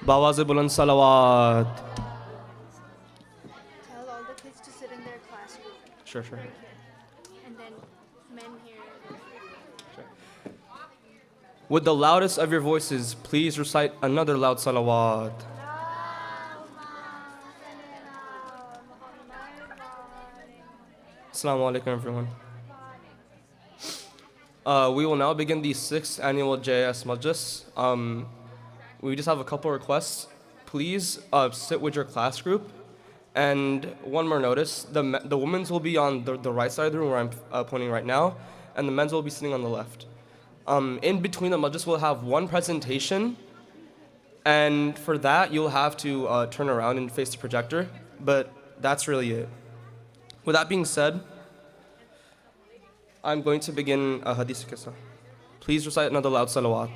Bawaze buland salawat. Tell all the kids to sit in their classroom. Sure, sure. Right here. And then men here. With the loudest of your voices, please recite another loud salawat. Assalamu alaikum, everyone. We will now begin the 6th annual JS Majlis. We just have a couple requests. Please sit with your class group. And one more notice, the women's will be on the right side of the room where I'm pointing right now, and the men's will be sitting on the left. In between the Majlis, we'll have one presentation, and for that, you'll have to turn around and face the projector, but that's really it. With that being said, I'm going to begin a hadith qissa. Please recite another loud salawat.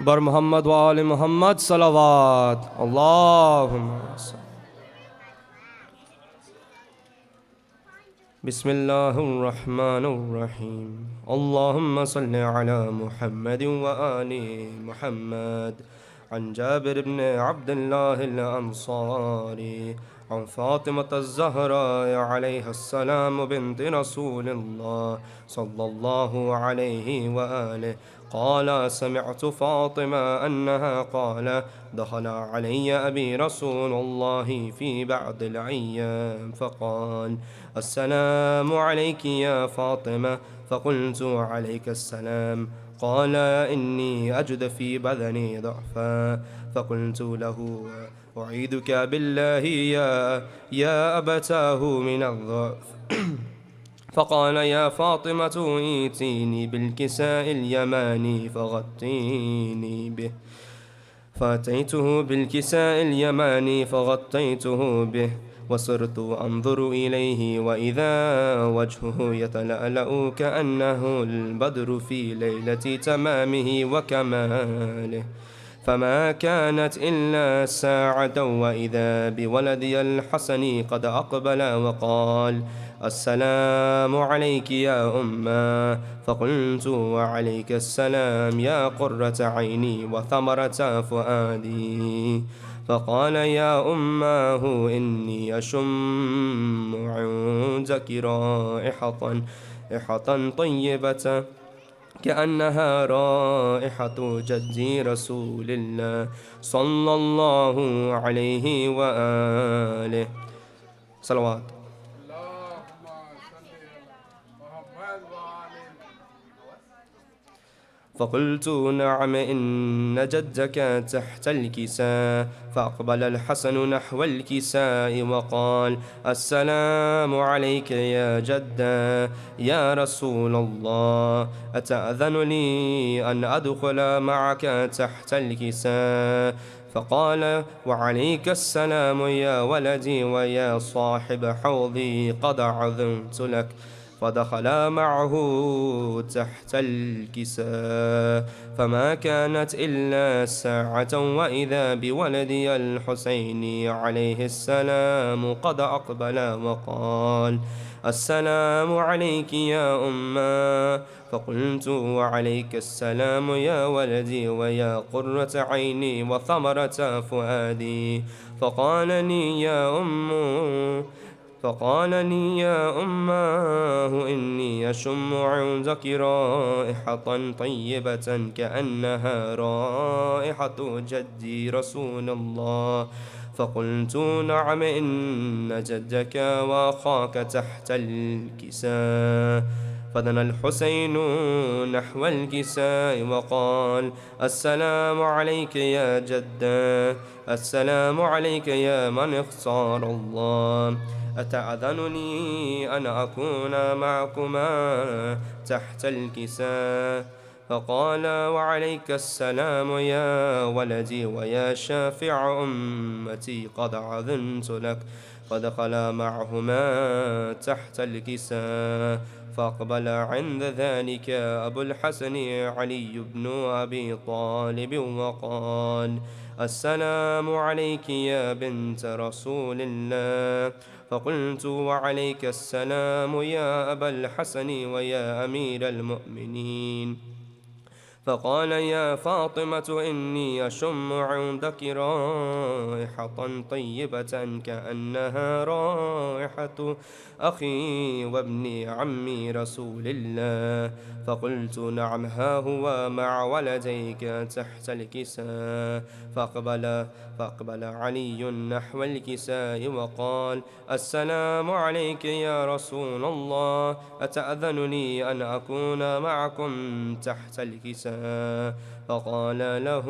Bar Muhammad wa ali Muhammad salawat. Allahumma salli. Bismillahir Rahmanir Rahim. Allahumma salli ala Muhammad wa ali Muhammad. عن جابر بن عبد الله الأنصاري عن فاطمة الزهراء عليها السلام بنت رسول الله صلى الله عليه وآله قال سمعت فاطمة أنها قال دخل علي أبي رسول الله في بعض الأيام فقال السلام عليك يا فاطمة فقلت عليك السلام قال إني أجد في بدني ضعفا فقلت له أعيذك بالله يا أبتاه من الضعف فقال يا فاطمة ائتيني بالكساء اليماني فغطيني به فأتيته بالكساء اليماني فغطيته به وصرت أنظر إليه وإذا وجهه يتلألأ كأنه البدر في ليلة تمامه وكماله فما كانت إلا ساعة وإذا بولدي الحسن قد أقبل وقال السلام عليك يا أمه فقلت وعليك السلام يا قرة عيني وثمرة فؤادي فقال يا أماه إني أشم عندك رائحة طيبة كأنها رائحة جدي رسول الله صلى الله عليه وآله صلوات. فقلت نعم إن جدك تحت الكساء فأقبل الحسن نحو الكساء وقال السلام عليك يا جدا يا رسول الله أتأذن لي أن أدخل معك تحت الكساء فقال وعليك السلام يا ولدي ويا صاحب حوضي قد عذنت لك فدخلا معه تحت الكساء، فما كانت إلا ساعة وإذا بولدي الحسين عليه السلام قد أقبل وقال: السلام عليك يا أمّا. فقلت: وعليك السلام يا ولدي ويا قرة عيني وثمرة فؤادي. فقال لي يا أماه: إني أشم عندك رائحة طيبة كأنها رائحة جدي رسول الله. فقلت: نعم، إن جدك وأخاك تحت الكساء. فدنا الحسين نحو الكساء وقال: السلام عليك يا جدا، السلام عليك يا من اختار الله. أتأذنني أن أكون معكما تحت الكساء؟ فقال: وعليك السلام يا ولدي ويا شافع أمتي، قد أذنت لك. فدخلا معهما تحت الكساء، فأقبل عند ذلك أبو الحسن علي بن أبي طالب وقال: السلام عليك يا بنت رسول الله. فقلت: وعليك السلام يا أبا الحسن ويا أمير المؤمنين. فقال: يا فاطمة، إني أشم عندك رائحة طيبة كأنها رائحة أخي وابن عمي رسول الله. فقلت: نعم، ها هو مع ولديك تحت الكساء. فأقبل علي نحو الكساء وقال: السلام عليك يا رسول الله، أتأذنني أن أكون معكم تحت الكساء؟ فقال له: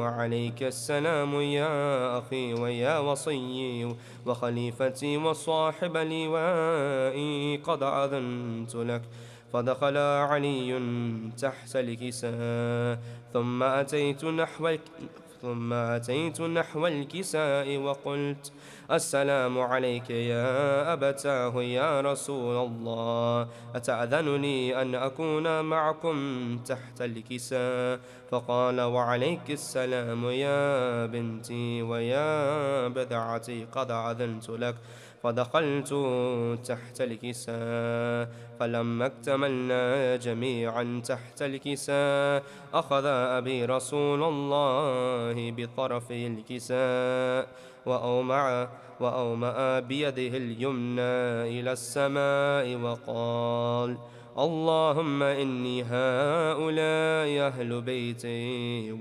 عليك السلام يا أخي ويا وصيي وخليفتي وصاحب لوائي، قد أذنت لك. فدخل علي تحت الكساء، ثم أتيت نحو الكساء وقلت: السلام عليك يا أبتاه يا رسول الله، أتأذنني أن أكون معكم تحت الكساء؟ فقال: وعليك السلام يا بنتي ويا بضعتي، قد أذنت لك. فدخلت تحت الكساء، فلما اكتملنا جميعا تحت الكساء، أخذ أبي رسول الله بطرف الكساء وأومأ بيده اليمنى إلى السماء وقال: اللهم إني هؤلاء أهل بيتي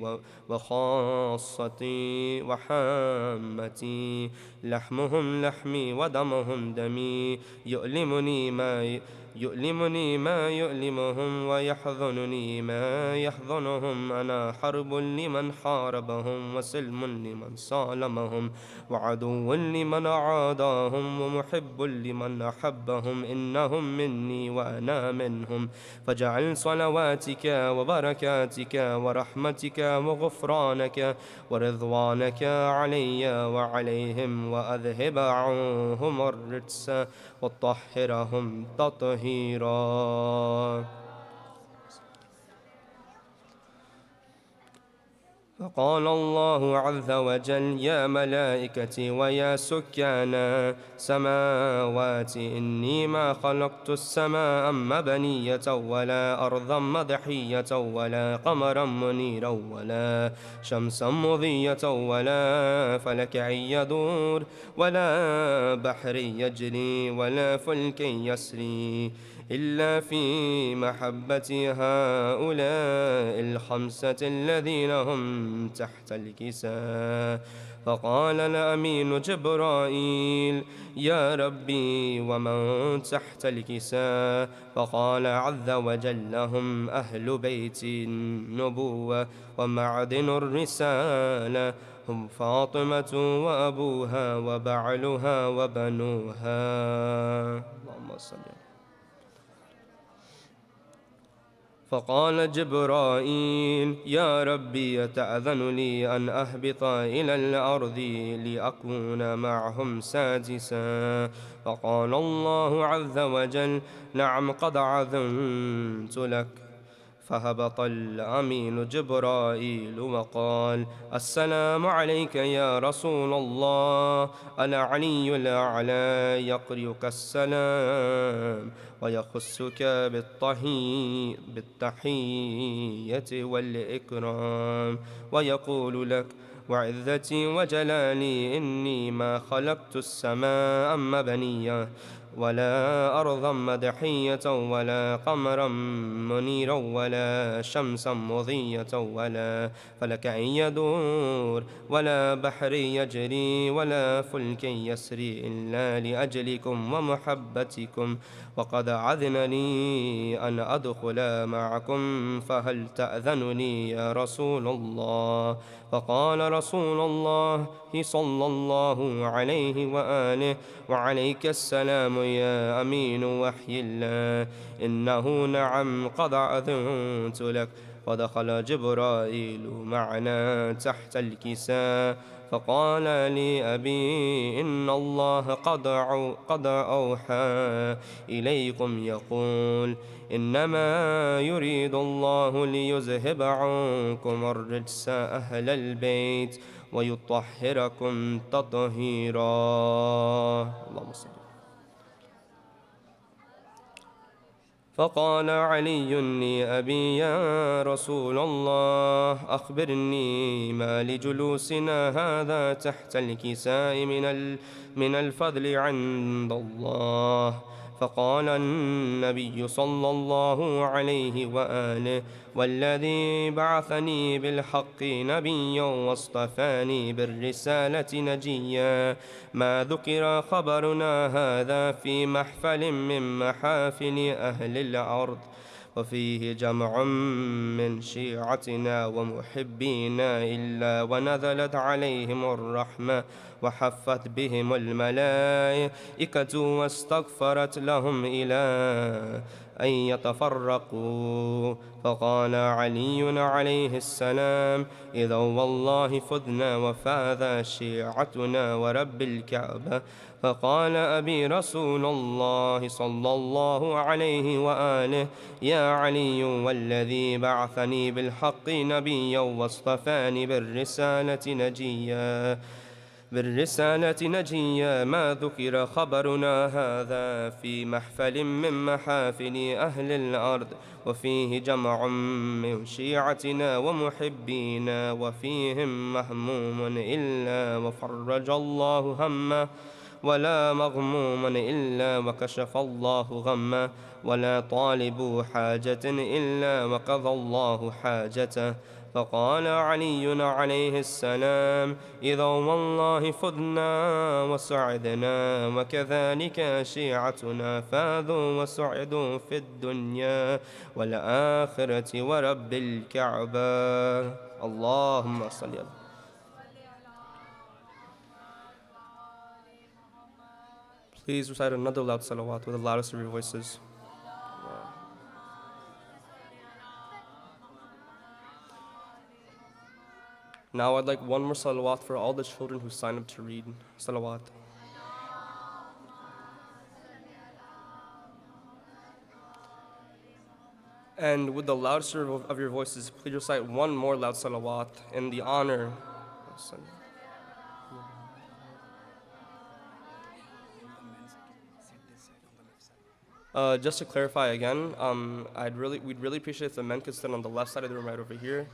وخاصتي وحامتي، لحمهم لحمي ودمهم دمي، يؤلمني ما يؤلمهم ويحزنني ما يحزنهم. أنا حرب لمن حاربهم وسلم لمن سالمهم وعدو لمن عاداهم ومحب لمن أحبهم، إنهم مني وأنا منهم. فاجعل صلواتك وبركاتك ورحمتك وغفرانك ورضوانك علي وعليهم، وأذهب عنهم الرجس وطهرهم تطهيرا. فقال الله عز وجل: يا ملائكتي ويا سكان سماواتي، إني ما خلقت السماء مبنية ولا أرضا مضحية ولا قمرا منيرا ولا شمسا مضية ولا فلكا يدور ولا بحر يجري ولا فلك يسري إلا في محبة هؤلاء الخمسة الذين هم تحت الكساء. فقال الأمين جبرائيل: يا ربي، ومن تحت الكساء؟ فقال عز وجل: هم أهل بيت النبوة ومعدن الرسالة، هم فاطمة وأبوها وبعلها وبنوها. اللهم صل. فقال جبرائيل يا ربي أتأذن لي أن أهبط إلى الأرض لأكون معهم سادسا. فقال الله عز وجل نعم قد عذنت لك. فهبط الأمين جبرائيل وقال السلام عليك يا رسول الله. العلي الأعلى يقرئك السلام ويخصك بالتحية والإكرام ويقول لك وعزتي وجلالي إني ما خلقت السماء مبنية ولا أرضا مدحية ولا قمرا منيرا ولا شمسا مضية ولا فلكا يدور ولا بحر يجري ولا فلك يسري إلا لأجلكم ومحبتكم وقد أذن لي أن أدخل معكم فهل تأذن لي يا رسول الله. فقال رسول الله صلى الله عليه وآله وعليك السلام يا أمين وحي الله إنه نعم قد أذنت لك. ودخل جبرائيل معنا تحت الكساء فقال لي أبي إن الله قد أوحى إليكم يقول إنما يريد الله ليذهب عنكم الرجس أهل البيت ويطهركم تطهيرا. اللهم صل. فقال علي لأبي يا رسول الله أخبرني ما لجلوسنا هذا تحت الكساء من الفضل عند الله. فقال النبي صلى الله عليه وآله والذي بعثني بالحق نبيا واصطفاني بالرسالة نجيا ما ذكر خبرنا هذا في محفل من محافل أهل الأرض وفيه جمع من شيعتنا ومحبينا إلا ونزلت عليهم الرحمة وحفت بهم الملائكة واستغفرت لهم إلى أن يتفرقوا. فقال علي عليه السلام إذا والله فذنا وفاذ شيعتنا ورب الكعبة. فقال أبي رسول الله صلى الله عليه وآله يا علي والذي بعثني بالحق نبيا واصطفاني بالرسالة نجيا ما ذكر خبرنا هذا في محفل من محافل أهل الأرض وفيه جمع من شيعتنا ومحبينا وفيهم مهموم إلا وفرج الله همه ولا مغموم إلا وكشف الله غمه ولا طالب حاجة إلا وقضى الله حاجته. فقال علي عليه السلام إذا والله فذنا وسعدنا وكذلك شيعتنا فاذوا وسعدوا في الدنيا والآخرة ورب الكعبة. اللهم صل على Please recite another loud salawat with the loudest of your voices. Now I'd like one more salawat for all the children who signed up to read salawat. And with the loudest of your voices, please recite one more loud salawat in the honor. Just to clarify again, we'd really appreciate if the men could stand on the left side of the room right over here,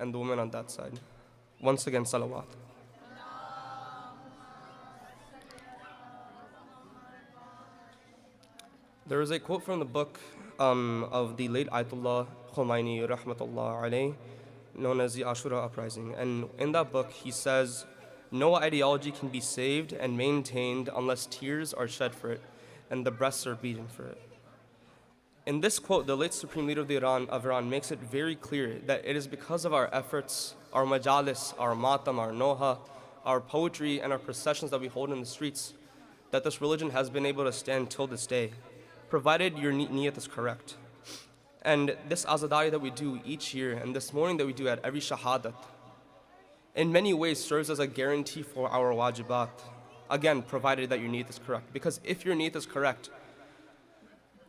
and the women on that side. Once again, salawat. There is a quote from the book of the late Ayatollah Khomeini, rahmatullah alayh, known as the Ashura Uprising. And in that book, he says, no ideology can be saved and maintained unless tears are shed for it and the breasts are beaten for it. In this quote, the late Supreme Leader of Iran makes it very clear that it is because of our efforts, our majalis, our matam, our noha, our poetry, and our processions that we hold in the streets, that this religion has been able to stand till this day, provided your niyat is correct. And this azadari that we do each year, and this morning that we do at every shahadat, in many ways serves as a guarantee for our wajibat. Again, provided that your niyyat is correct. Because if your niyyat is correct,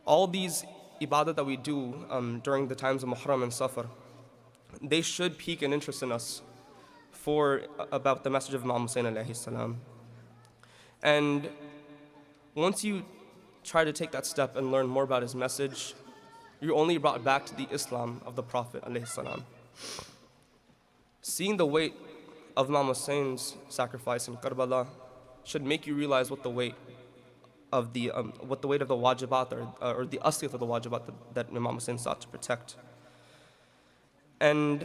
all these ibadat that we do during the times of Muharram and Safar, they should pique an interest in us about the message of Imam Hussein alayhi salam. And once you try to take that step and learn more about his message, you're only brought back to the Islam of the Prophet alayhi salam. Seeing the weight of Imam Hussein's sacrifice in Karbala should make you realize what the weight of the wajibat or the asliyat of the wajibat that Imam Hussein sought to protect. And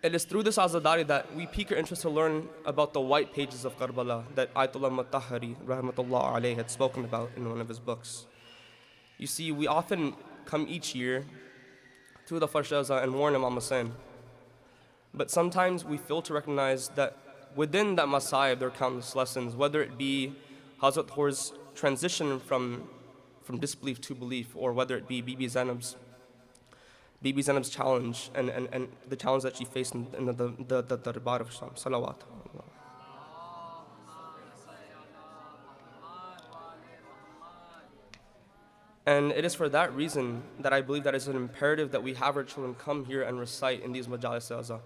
it is through this azadari that we pique our interest to learn about the white pages of Karbala that Ayatollah Mutahhari rahmatullah alayhi had spoken about in one of his books. You see, we often come each year through the Farshaza and warn Imam Hussein. But sometimes we fail to recognize that within that Masayib there are countless lessons, whether it be Hazrat Hor's transition from disbelief to belief, or whether it be Bibi Zainab's challenge and the challenge that she faced in the Darbar of Sham. Salawat. And it is for that reason that I believe that it's an imperative that we have our children come here and recite in these Majalis Azza.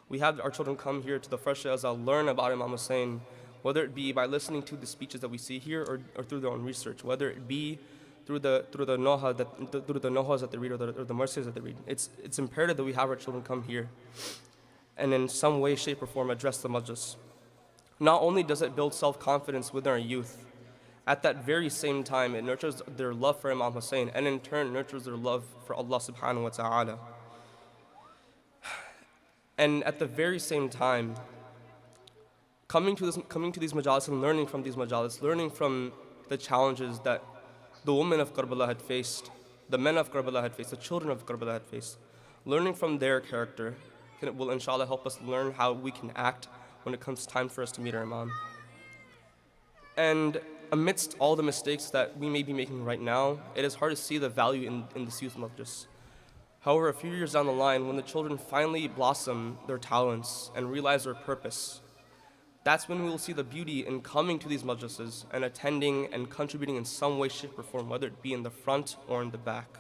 We have our children come here to the Fresh Azza, learn about Imam Hussein, whether it be by listening to the speeches that we see here or through their own research, whether it be through the nohas that they read or the marsias that they read. It's imperative that we have our children come here and in some way, shape, or form address the majlis. Not only does it build self-confidence within our youth, at that very same time, it nurtures their love for Imam Hussein, and in turn nurtures their love for Allah subhanahu wa ta'ala. And at the very same time, coming to these majalis and learning from these majalis, learning from the challenges that the women of Karbala had faced, the men of Karbala had faced, the children of Karbala had faced, learning from their character will inshallah help us learn how we can act when it comes time for us to meet our Imam. And amidst all the mistakes that we may be making right now, it is hard to see the value in this youth majlis. However, a few years down the line, when the children finally blossom their talents and realize their purpose, that's when we will see the beauty in coming to these majlises and attending and contributing in some way, shape, or form, whether it be in the front or in the back.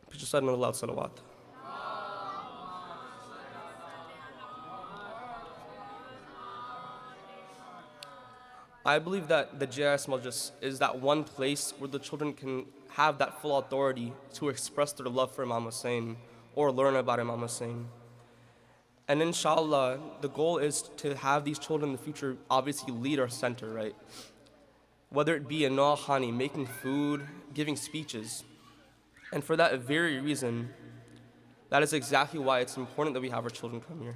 Please just say another loud salawat. I believe that the JIS Majlis is that one place where the children can have that full authority to express their love for Imam Hussein or learn about Imam Hussein. And inshallah, the goal is to have these children in the future obviously lead our center, right? Whether it be a Noahani, making food, giving speeches. And for that very reason, that is exactly why it's important that we have our children come here.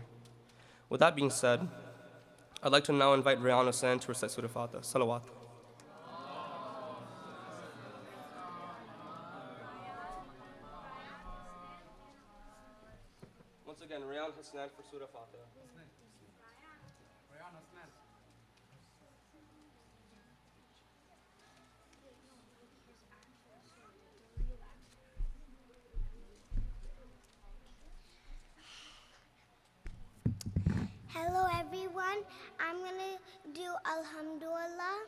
With that being said, I'd like to now invite Rayan Hussain to recite Surah Fatiha. Salawat. Once again, Rayan Hussain for Surah Fatiha. Hello everyone, I'm gonna do Alhamdulillah.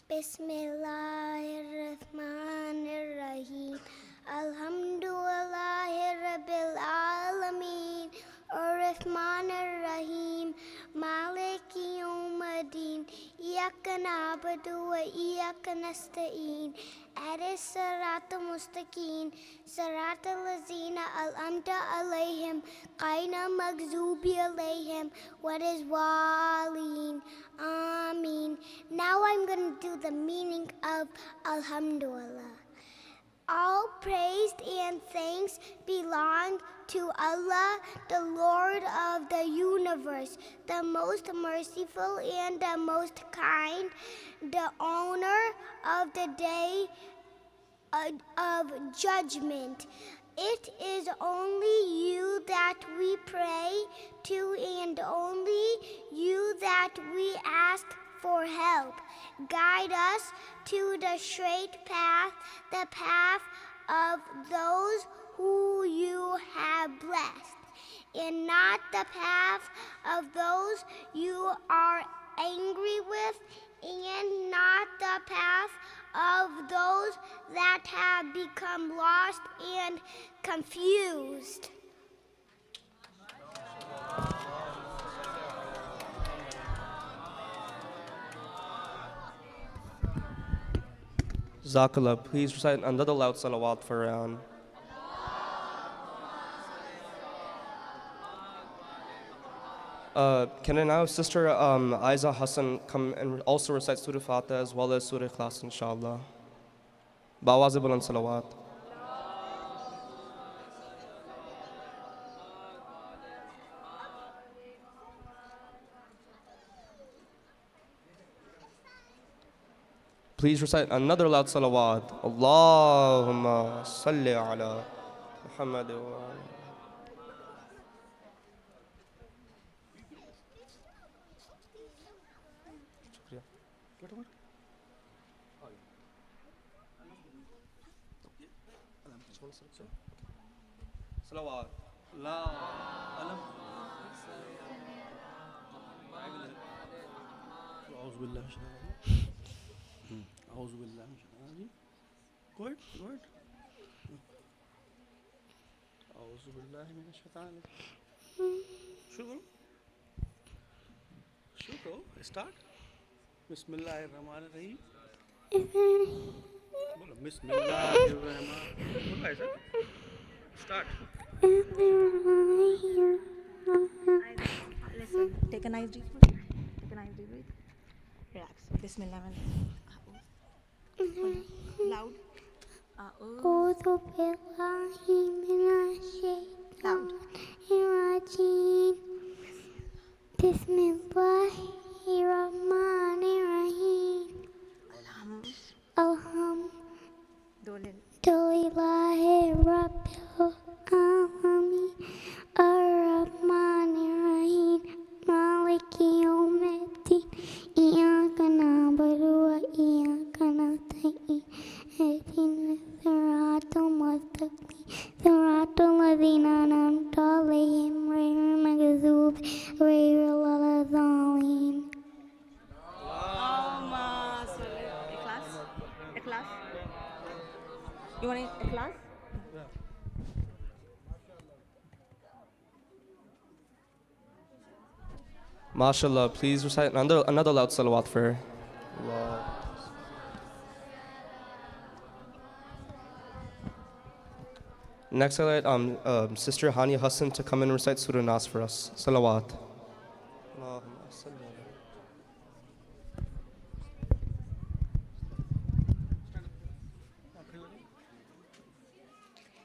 Bismillahirrahmanirrahim. Alhamdulillahi Rabbil Alameen. Ar-Rahmanir-Rahim. Maliki Yawmiddin. Iyyaka na'budu wa iyyaka nasta'in. Siratal Mustaqim. Siratal Lazina An'amta Alayhim. Ghayril Maghdubi Alayhim Waladdallin. Ameen. Now I'm going to do the meaning of Alhamdulillah. All praise and thanks belong to Allah, the Lord of the universe, the most merciful and the most kind, the owner of the day of judgment. It is only you that we pray to, and only you that we ask for help. Guide us to the straight path, the path of those who you have blessed, and not the path of those you are angry with, and not the path of those that have become lost and confused. Jazakallah, please recite another loud salawat for Ryan. Can I now Sister Aiza Hassan come and also recite Surah Fatiha as well as Surah Ikhlas, inshallah. Ba'awaz buland salawat. Please recite another loud salawat. Allahumma salli ala Muhammad wa ala. Salawat. لا ألم أعوذ بالله من الشيطان الرجيم أعوذ بالله من الشيطان الرجيم Go ahead, go ahead. أعوذ بالله من الشيطان الرجيم شو start بسم الله الرحمن الرحيم बोलो بسم الله الرحمن बोलो ऐसा start Listen, take a nice deep breath. Take a nice deep breath. Relax. Bismillah. Loud. أعوذ بالله من الشيطان Loud. الرجيم بسم الله الرحمن الرحيم الحمد لله رب العالمين الرحمن الرحيم مالك يوم الدين إياك نعبد وإياك نستعين اهدنا الصراط المستقيم صراط الذين أنعمت عليهم غير المغضوب عليهم ولا الضالين. Ikhlas. You want it Ikhlas? MashaAllah, please recite another loud salawat for her. Allah. Next, I'd like Sister Hania Hassan to come and recite Surah Nas for us. Salawat. Allahumma salli ala.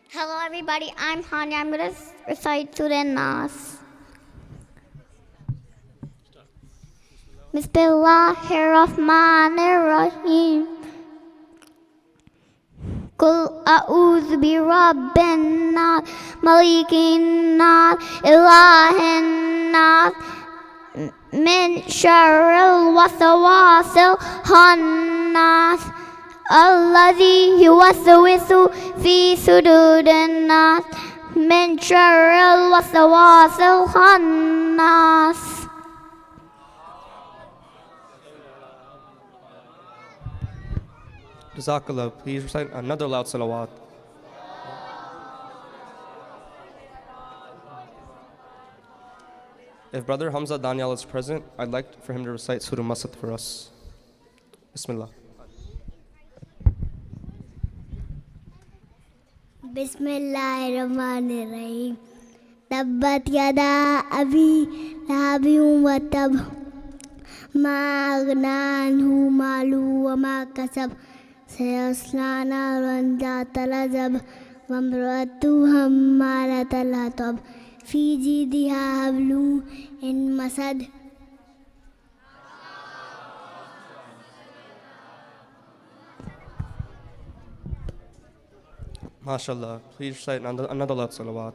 Hello everybody, I'm Hania. I'm going to recite Surah Nas. Bismillahirrahmanirrahim. Qul a'udhu bi rabbin nas, malikin nas, ilahin nas, min sharril waswasil khannas, alladhi yuwaswisu fi sudurin nas, min sharril waswasil khannas. Jazakallah, please recite another loud salawat. If Brother Hamza Daniel is present, I'd like for him to recite Surah Masad for us. Bismillah. Bismillahirrahmanirrahim. Tabbat yada abi lahabin wa tab. Ma aghna anhu malu wa ma kasab. سيصلى نارا ذات لهب وامرأته حمالة الحطب في جيدها حبل من مسد. MashaAllah, please recite another loud salawat.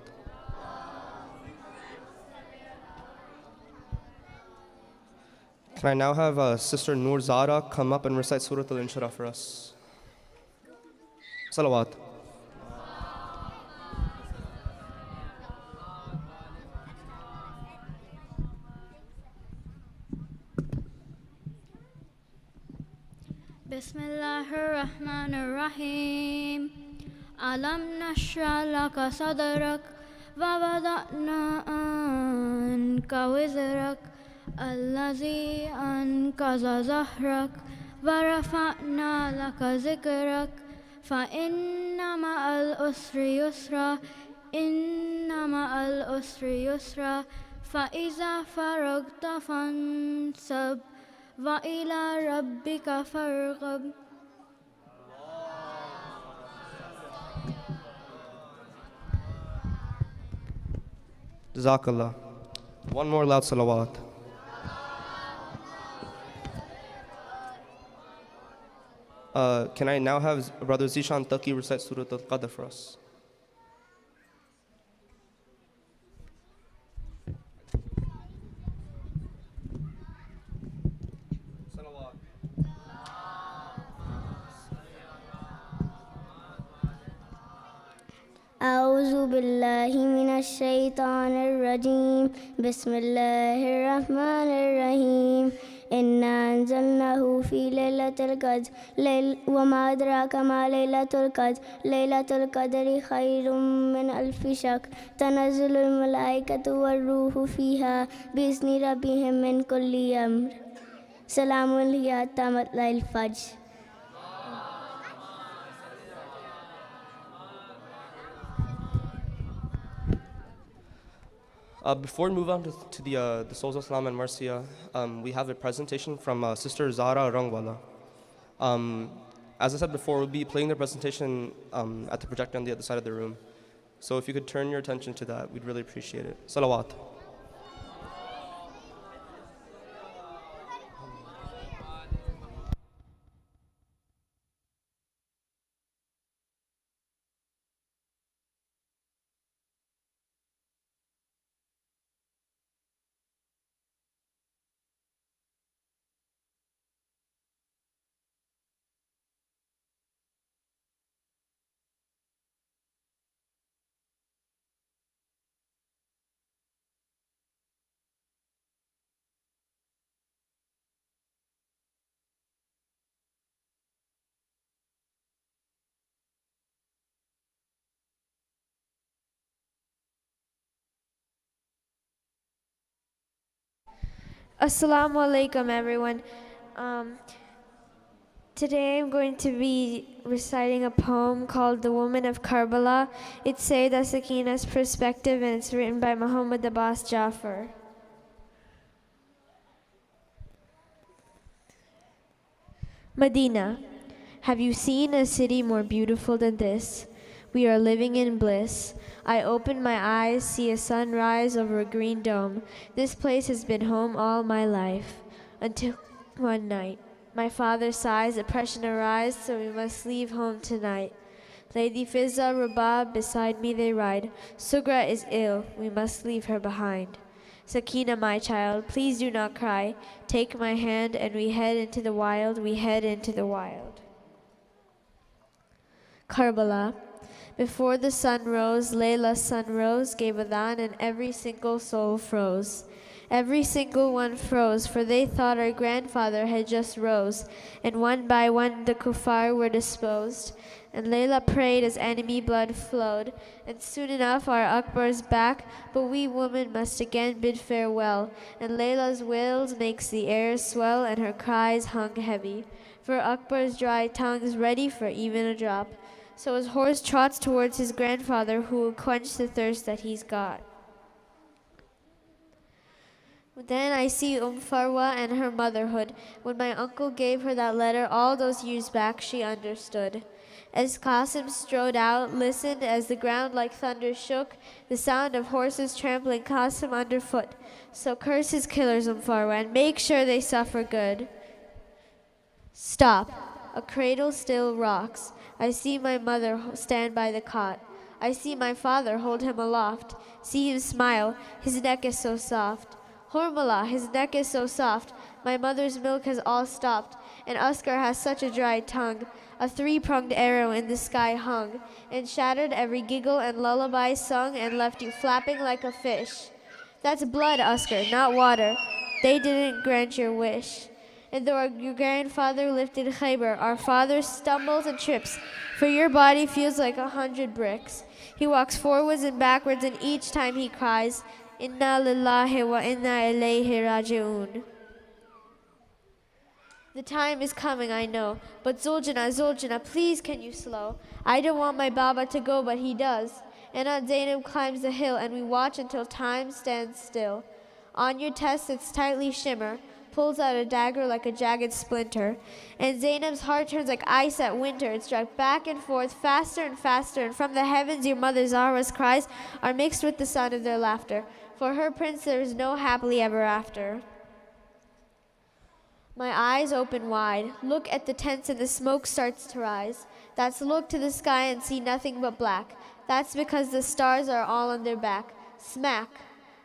Can I now have Sister Noor Zara come up and recite Surah Al-Inshirah for us? Salawat. Bismillahirrahmanirrahim. Alam nashra laka sadrak wa wada'na anka wizrak allazi ankaza zahrak wa rafa'na laka zikrak fa inna ma'al usri yusra inna ma'al usri yusra fa iza faragta fansab wa ila rabbika farghab. Jazakallah. One more loud salawat. Can I now have Brother Zishan Taki recite Surah Al-Qadr for us? أعوذ بالله من الشيطان الرجيم بسم الله الرحمن الرحيم إنا أنزلناه في ليلة القدر وما أدراك ما ليلة القدر ليلة القدر خير من ألف شهر تنزل الملائكة والروح فيها بإذن ربهم من كل أمر سلام هي حتى مطلع الفجر. Before we move on to the Souls of Islam and Marcia, we have a presentation from Sister Zara Rangwala. As I said before, we'll be playing the presentation at the projector on the other side of the room. So if you could turn your attention to that, we'd really appreciate it. Salawat. Assalamu alaikum, everyone. Today I'm going to be reciting a poem called The Woman of Karbala. It's Sayyidah Sakina's perspective and it's written by Muhammad Abbas Jafar. Medina, have you seen a city more beautiful than this? We are living in bliss. I open my eyes, see a sunrise over a green dome. This place has been home all my life. Until one night, my father sighs, oppression arise, so we must leave home tonight. Lady Fizza, Rabab, beside me they ride. Sugra is ill, we must leave her behind. Sakina, my child, please do not cry. Take my hand and we head into the wild, we head into the wild. Karbala. Before the sun rose, Layla's sun rose, gave adhan, and every single soul froze. Every single one froze, for they thought our grandfather had just rose, and one by one the kuffar were disposed. And Layla prayed as enemy blood flowed, and soon enough our Akbar's back, but we women must again bid farewell. And Layla's wails makes the air swell, and her cries hung heavy, for Akbar's dry tongue's ready for even a drop. So his horse trots towards his grandfather, who will quench the thirst that he's got. Then I see Farwa and her motherhood. When my uncle gave her that letter all those years back, she understood. As Qasim strode out, listened as the ground like thunder shook, the sound of horses trampling Qasim underfoot. So curse his killers, Farwa, and make sure they suffer good. Stop. A cradle still rocks. I see my mother stand by the cot. I see my father hold him aloft. See him smile, his neck is so soft. Hormala, his neck is so soft. My mother's milk has all stopped, and Oscar has such a dry tongue. A three-pronged arrow in the sky hung, and shattered every giggle and lullaby sung, and left you flapping like a fish. That's blood, Oscar, not water. They didn't grant your wish. And though your grandfather lifted Khaybar, our father stumbles and trips, for your body feels like 100 bricks. He walks forwards and backwards, and each time he cries, Inna lillahi wa inna ilayhi raji'un. The time is coming, I know, but Zuljana, please can you slow? I don't want my Baba to go, but he does. And Aunt Zainab climbs the hill, and we watch until time stands still. On your test its tightly shimmer, pulls out a dagger like a jagged splinter, and Zainab's heart turns like ice at winter. It's dragged back and forth, faster and faster, and from the heavens your mother Zahra's cries are mixed with the sound of their laughter. For her prince there is no happily ever after. My eyes open wide, look at the tents and the smoke starts to rise. That's look to the sky and see nothing but black. That's because the stars are all on their back. Smack.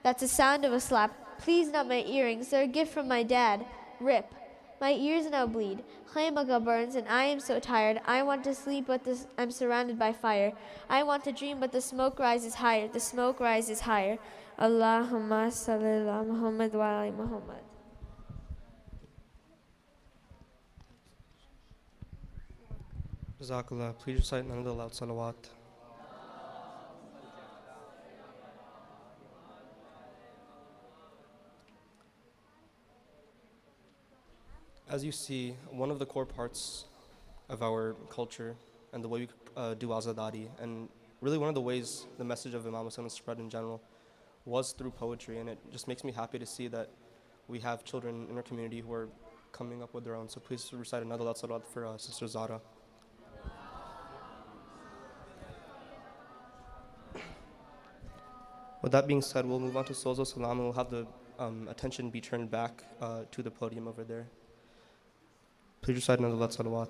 That's the sound of a slap. Please not my earrings, they're a gift from my dad. Rip. My ears now bleed. Khaymaga burns and I am so tired. I want to sleep but I'm surrounded by fire. I want to dream but the smoke rises higher. The smoke rises higher. Allahumma salli ala Muhammad wa ala Muhammad. Jazakallah, please recite another loud salawat. As you see, one of the core parts of our culture and the way we do azadari, and really one of the ways the message of Imam Hussain was spread in general, was through poetry, and it just makes me happy to see that we have children in our community who are coming up with their own. So please recite another loud salawat for Sister Zara. With that being said, we'll move on to Sozo Salam, and we'll have the attention be turned back to the podium over there. Please recite another loud salawat.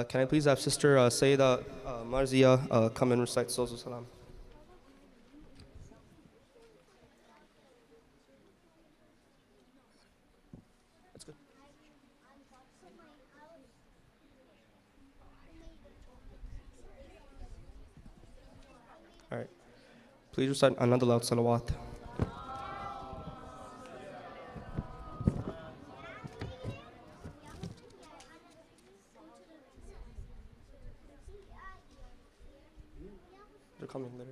Can I please have Sister Sayyida Marzia come and recite Sozo Salam? That's good. All right. Please recite another loud salawat. They're coming later.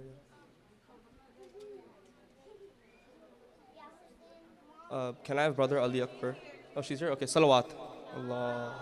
Can I have Brother Ali Akbar? Oh, she's here? Okay, salawat. Allah.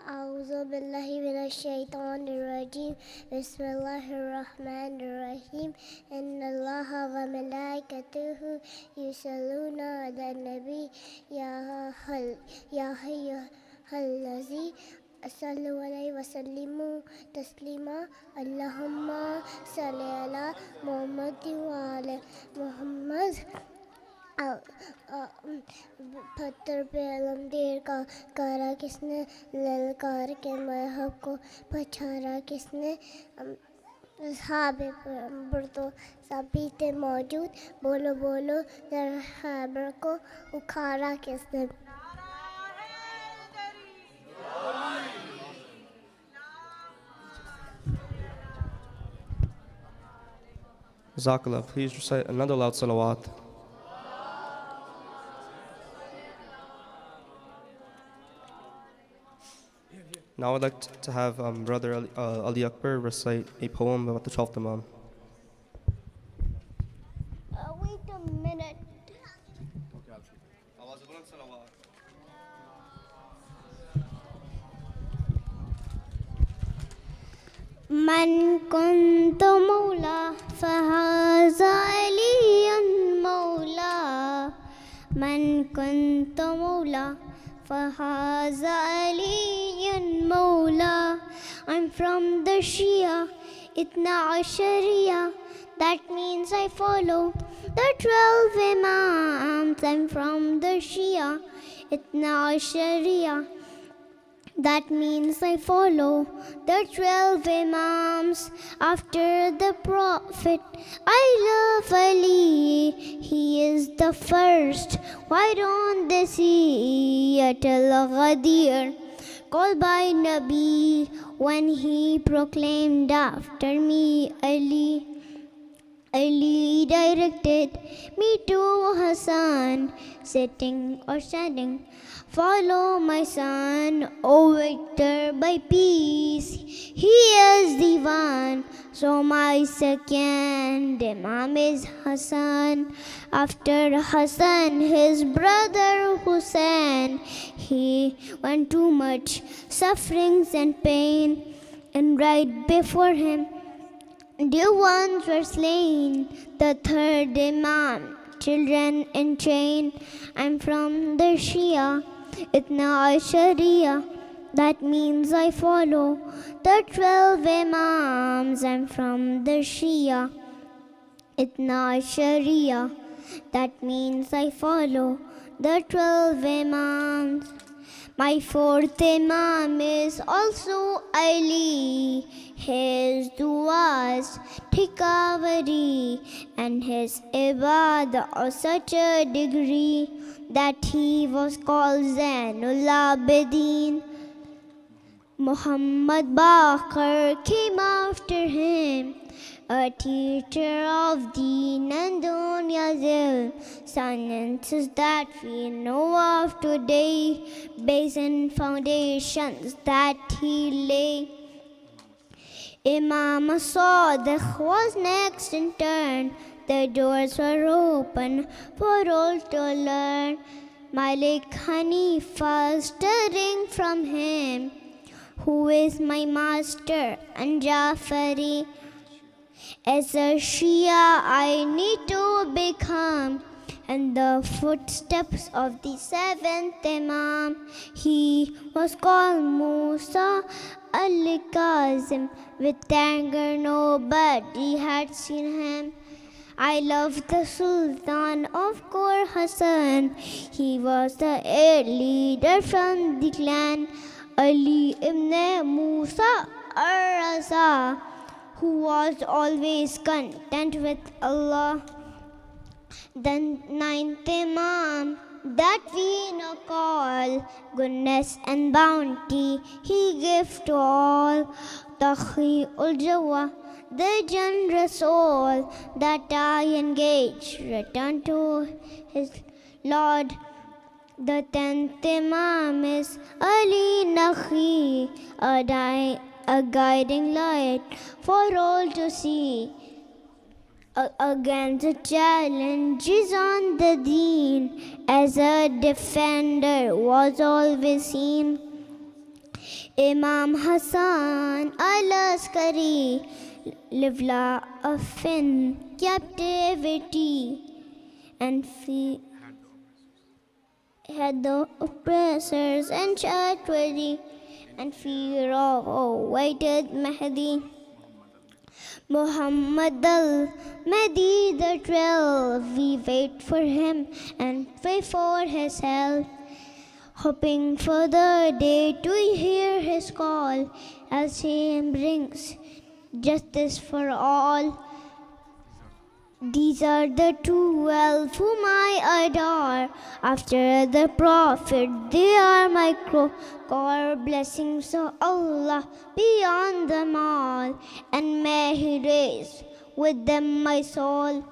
أعوذ بالله من الشيطان الرجيم بسم الله الرحمن الرحيم إن الله وملائكته يصلون على النبي يا أيها الذين صلوا عليه وسلموا تسليما اللهم صل على محمد وعلى محمد पत्थर पे अलमदीर का कारा किसने ललकार के महब को पछाड़ा किसने साहब तो सभी थे मौजूद बोलो बोलो जरा को उखाड़ा किसने Jazakallah, please recite another loud salawat. Now I'd like to have Brother Ali Akbar recite a poem about the 12th Imam. Wait a minute. من كنت مولى فهذا علي مولى من كنت مولى فهذا علي مولى I'm from the Shia Itna Ashariya that means I follow the 12 Imams I'm from the Shia Itna Ashariya that means I follow the 12 Imams after the Prophet. I love Ali, he is the first. Why don't they see at Al-Ghadir? Called by Nabi when he proclaimed after me Ali. Ali directed me to Hassan, sitting or standing. Follow my son, O victor by peace. He is the one. So my second Imam is Hassan. After Hassan, his brother Hussein. He went too much sufferings and pain, and right before him, dear ones were slain. The third Imam, children in chain. I'm from the Shia Itna Ashariya, that means I follow the 12 Imams. I'm from the Shia Itna Ashariya, that means I follow the 12 Imams. My fourth Imam is also Ali. His du'as Tikawari and his ibadah of such a degree that he was called Zainul Abidin. Muhammad Baqir came after him, a teacher of Deen and Dunya's ilm, sciences that we know of today, based on foundations that he laid. Imam Sadiq was next in turn. The doors were open for all to learn. Malik Hanifa stirring from him, who is my master, and Jafari. As a Shia I need to become, and the footsteps of the seventh Imam. He was called Musa al-Kazim. With anger nobody had seen him. I love the Sultan of Khorasan. He was the heir leader from the clan Ali ibn Musa ar-Raza, who was always content with Allah. The ninth Imam that we now call goodness and bounty, he gave to all. Taqi-ul Jawa, the generous soul that I engage, return to his Lord. The 10th Imam is Ali Nakhi, a guiding light for all to see. Against the challenges on the deen, as a defender was always seen. Imam Hassan al-Askari lived life in captivity and had the oppressors and charity, and fear of awaited Mahdi. Muhammad al-Mahdi the 12, we wait for him and pray for his help, hoping for the day to hear his call as he brings justice for all. These are the 12 whom I adore. After the Prophet, they are my core. Blessings of Allah beyond them all, and may He raise with them my soul.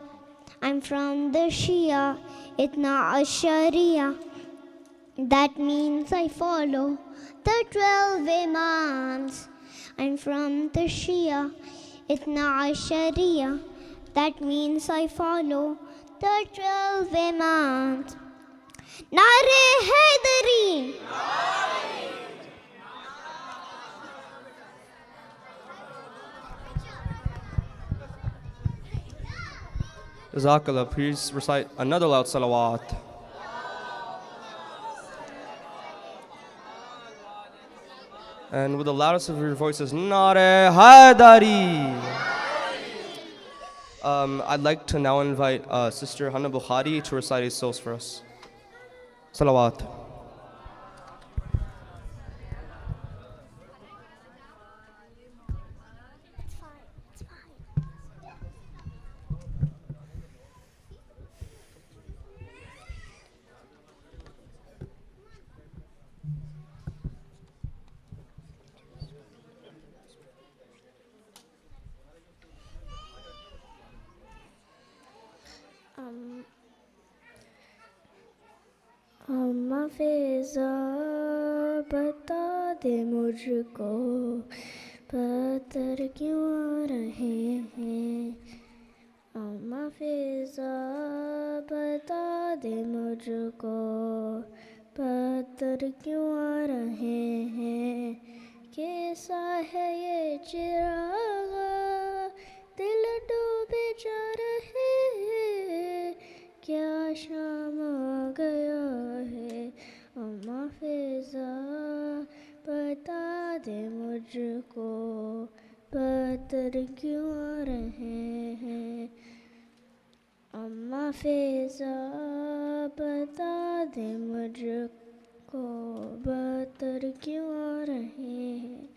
I'm from the Shia Itna Ashariya, that means I follow the 12 Imams. I'm from the Shia Itna Ashariya, that means I follow the 12 Imams. Nare Haydari! Jazakallah, please recite another loud salawat. And with the loudest of your voices, Nare Haidari. I'd like to now invite Sister Hannah Bukhari to recite his souls for us. Salawat. अम्मा फिजा बता दे मुझको पत्थर क्यों आ रहे हैं अम्मा फिजा बता दे मुझको पत्थर क्यों आ रहे हैं कैसा है ये चिराग दिल डूबे जा रहे हैं क्या शाम आ गया है अम्मा फिजा बता दे मुझको पत्थर क्यों आ रहे हैं अम्मा फिजा बता दे मुझको पत्थर क्यों आ रहे हैं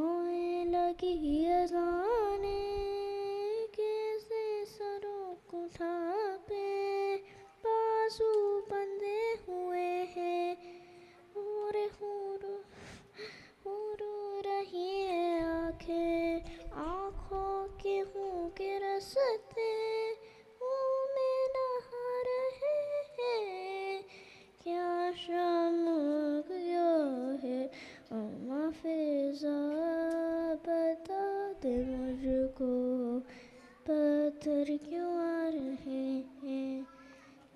ओए लगी अज़ाने कैसे सरों को थापे बाजू बंधे हुए हैं और हो रही है आँखें आँखों के मुँह के रसते मुँह में नहा रहे हैं क्या शाम गया है अम्मा फिजा बता दे मुझको पत्थर क्यों आ रहे हैं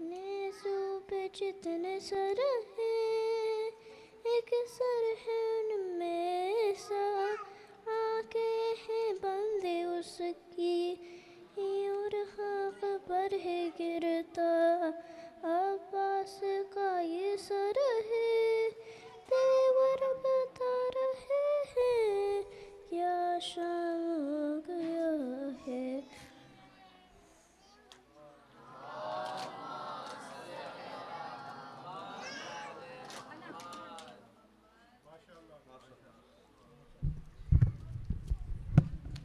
नेज़ों पे जितने सर हैं एक सर है उनमें सा आके हैं बंदे उसकी और हक पर है गिरता अब्बास का ये सर है तेवर बता रहे हैं क्या शाम गया है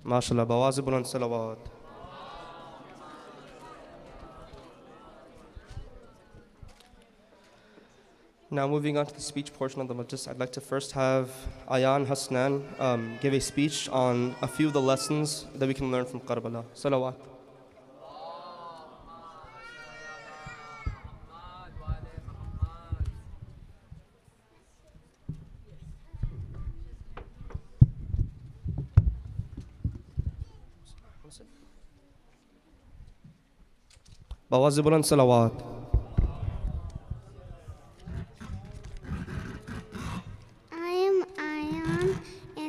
MashaAllah, Bawazibul and Salawat. Now moving on to the speech portion of the Majlis, I'd like to first have Ayan Hasnan give a speech on a few of the lessons that we can learn from Karbala. Salawat. Bawazibul and Salawat.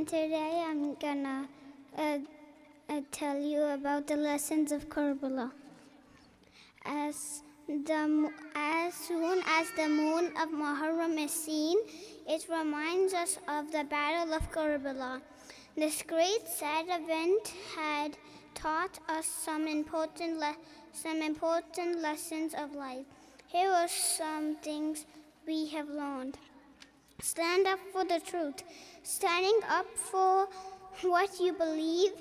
Today I'm gonna tell you about the lessons of Karbala. As soon as the moon of Muharram is seen, it reminds us of the Battle of Karbala. This great sad event had taught us some important lessons of life. Here are some things we have learned. Stand up for the truth. Standing up for what you believe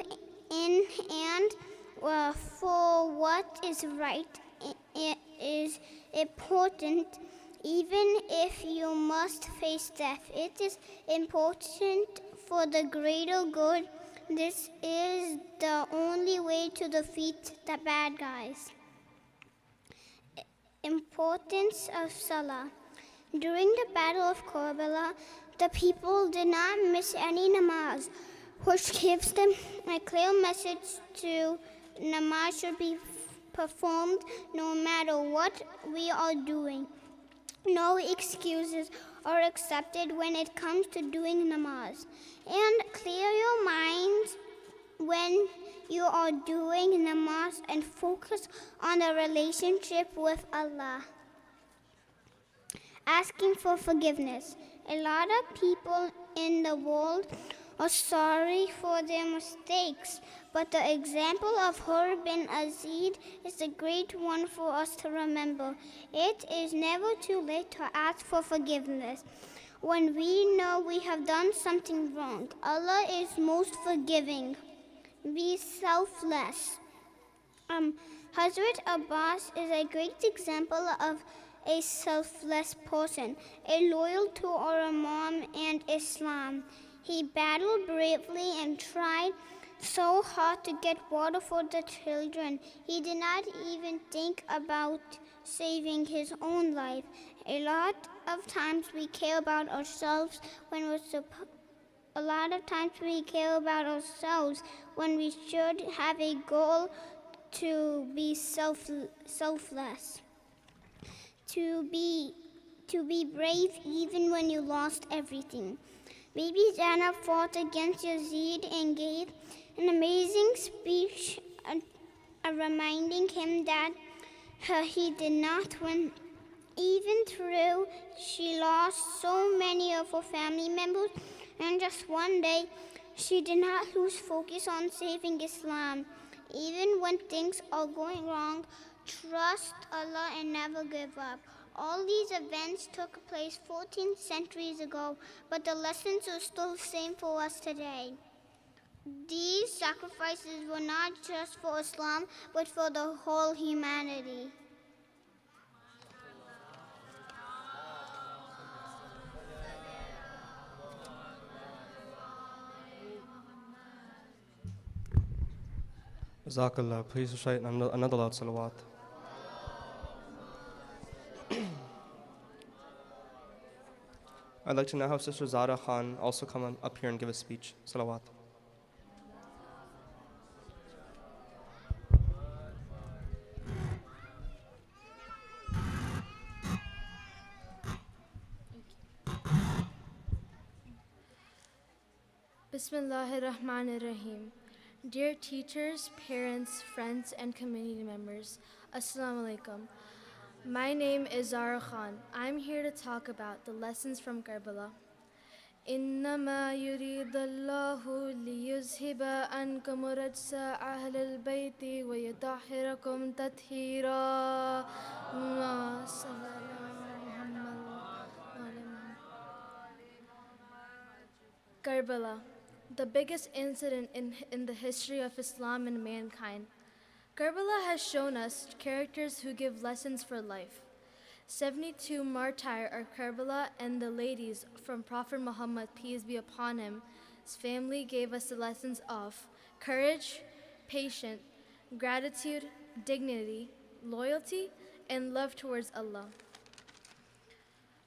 in and for what is right is important, even if you must face death. It is important for the greater good. This is the only way to defeat the bad guys. Importance of Salah. During the Battle of Karbala, the people did not miss any namaz, which gives them a clear message to namaz should be performed no matter what we are doing. No excuses are accepted when it comes to doing namaz. And clear your minds when you are doing namaz and focus on the relationship with Allah. Asking for forgiveness. A lot of people in the world are sorry for their mistakes, but the example of Hur bin Azid is a great one for us to remember. It is never too late to ask for forgiveness when we know we have done something wrong. Allah is most forgiving. Be selfless. Hazrat Abbas is a great example of a selfless person, a loyal to our Imam and Islam. He battled bravely and tried so hard to get water for the children. He did not even think about saving his own life. A lot of times we care about ourselves when we should have a goal to be selfless, to be brave even when you lost everything. Baby Zainab fought against Yazid and gave an amazing speech, reminding him that he did not win. Even though she lost so many of her family members in just one day, she did not lose focus on saving Islam. Even when things are going wrong, trust Allah and never give up. All these events took place 14 centuries ago, but the lessons are still the same for us today. These sacrifices were not just for Islam, but for the whole humanity. Jazakallah, please recite another loud salawat. I'd like to now have Sister Zara Khan also come up here and give a speech. Salawat. Bismillahirrahmanirrahim. Dear teachers, parents, friends, and community members, Assalamu alaikum. My name is Zara Khan. I'm here to talk about the lessons from Karbala. إنما يريد الله ليذهب عنكم رجس أهل البيت ويطهركم تطهيرا. Karbala, the biggest incident in the history of Islam and mankind. Karbala has shown us characters who give lessons for life. 72 martyrs are Karbala, and the ladies from Prophet Muhammad, peace be upon him, his family gave us the lessons of courage, patience, gratitude, dignity, loyalty, and love towards Allah.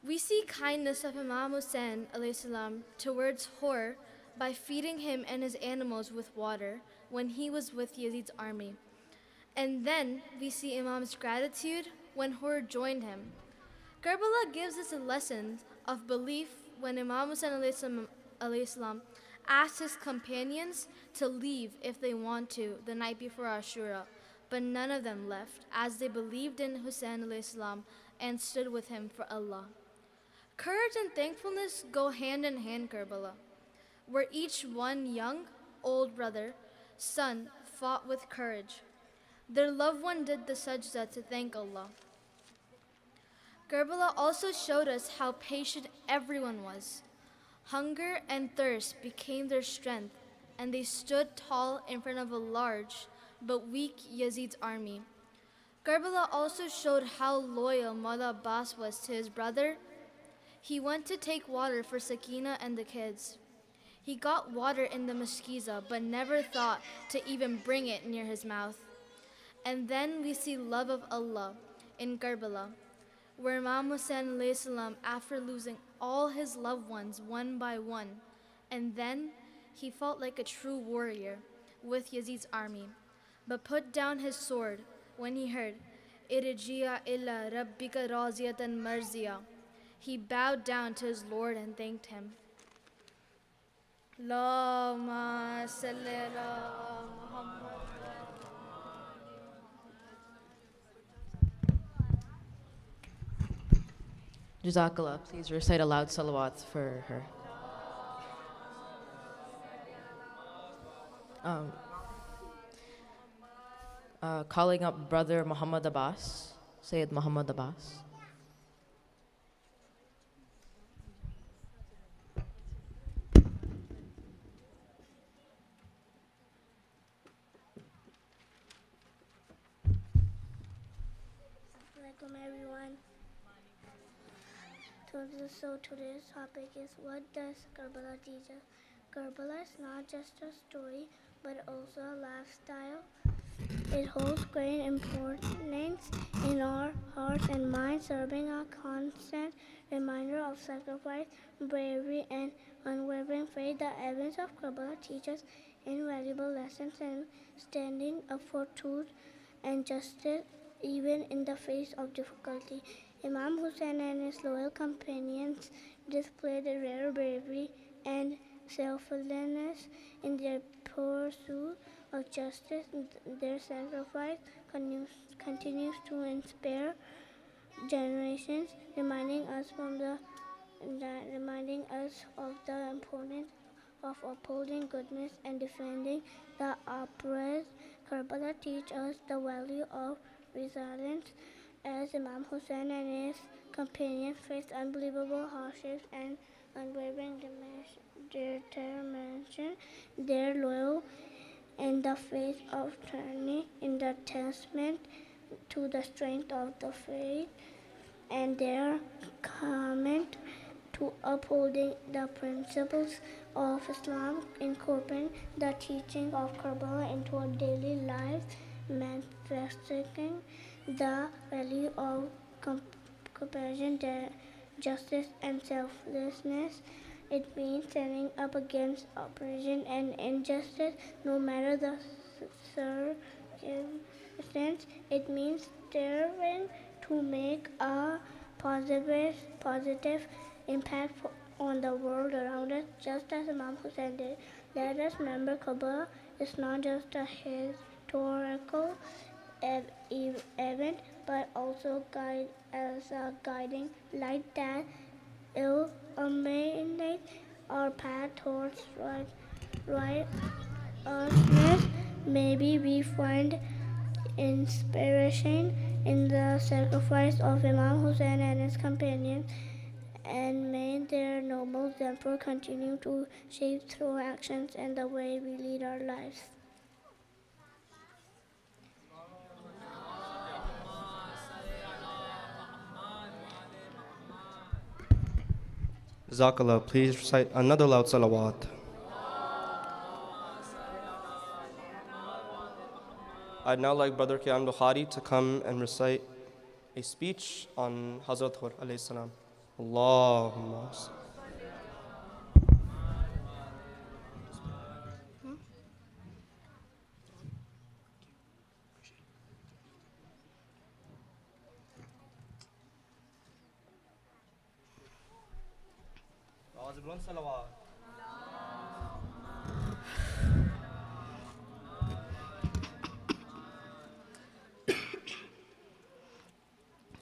We see kindness of Imam Hussein alayhi salam towards Hur by feeding him and his animals with water when he was with Yazid's army. And then we see Imam's gratitude when Hur joined him. Karbala gives us a lesson of belief when Imam Hussein alayhi salam asked his companions to leave if they want to the night before Ashura, but none of them left as they believed in Hussein alayhi salam and stood with him for Allah. Courage and thankfulness go hand in hand, Karbala, where each one young, old brother, son fought with courage. Their loved one did the sajda to thank Allah. Karbala also showed us how patient everyone was. Hunger and thirst became their strength, and they stood tall in front of a large but weak Yazid's army. Karbala also showed how loyal Mawla Abbas was to his brother. He went to take water for Sakina and the kids. He got water in the mashkiza, but never thought to even bring it near his mouth. And then we see love of Allah in Karbala, where Imam Hussein alayhi salam, after losing all his loved ones one by one, and then he fought like a true warrior with Yazid's army, but put down his sword when he heard, Irji'a illa rabbika raziyatan marziya. He bowed down to his Lord and thanked him. Allahumma salli ala Muhammad. Jazakallah, please recite a loud salawat for her. Um, Calling up Brother Muhammad Abbas, Sayyid Muhammad Abbas. Welcome everyone. So today's topic is, what does Karbala teach us? Karbala is not just a story but also a lifestyle. It holds great importance in our hearts and minds, serving a constant reminder of sacrifice, bravery, and unwavering faith. The events of Karbala teach us invaluable lessons in standing up for truth and justice even in the face of difficulty. Imam Hussein and his loyal companions displayed a rare bravery and selflessness in their pursuit of justice. Their sacrifice continues to inspire generations, reminding us of the importance of upholding goodness and defending the oppressed. Karbala teaches us the value of resilience as Imam Hussein and his companions faced unbelievable hardships and unwavering determination. Their loyal in the face of tyranny in the testament to the strength of the faith and their commitment to upholding the principles of Islam, incorporating the teaching of Karbala into our daily lives, manifesting the value of compassion, justice, and selflessness. It means standing up against oppression and injustice, no matter the circumstance. It means striving to make a positive impact on the world around us, just as Imam Hussein did. Let us remember, Karbala is not just a historical event, but also as a guiding light that illuminate our path towards righteousness. Maybe we find inspiration in the sacrifice of Imam Hussein and his companions, and may their noble example continue to shape through actions and the way we lead our lives. Jazakallah, please recite another loud salawat. I'd now like Brother Kian Bukhari to come and recite a speech on Hazrat Hur alayhi salam. Allahumma salli.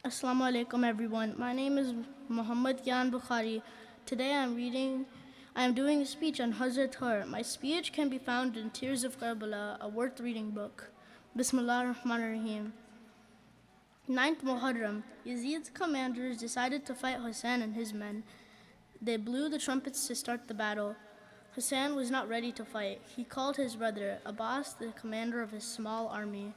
Assalamu alaikum everyone. My name is Muhammad Yan Bukhari. Today I am doing a speech on Hazrat Hur. My speech can be found in Tears of Karbala, a worth reading book. Bismillah ar-Rahman ar-Rahim. 9th Muharram, Yazid's commanders decided to fight Hussein and his men. They blew the trumpets to start the battle. Hussein was not ready to fight. He called his brother, Abbas, the commander of his small army.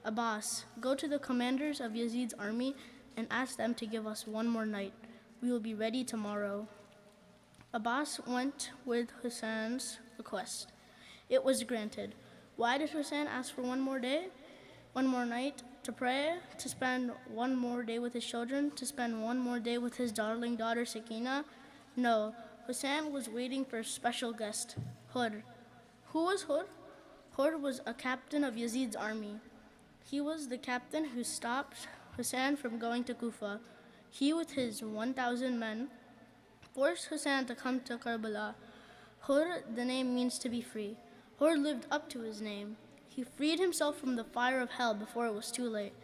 Abbas, go to the commanders of Yazid's army and ask them to give us one more night. We will be ready tomorrow. Abbas went with Hussein's request. It was granted. Why did Hussein ask for one more day? One more night? To pray? To spend one more day with his children? To spend one more day with his darling daughter Sakina? No, Hussein was waiting for a special guest, Hur. Who was Hur? Hur was a captain of Yazid's army. He was the captain who stopped Hussein from going to Kufa. He, with his 1,000 men, forced Hussein to come to Karbala. Hur, the name means to be free. Hur lived up to his name. He freed himself from the fire of hell before it was too late.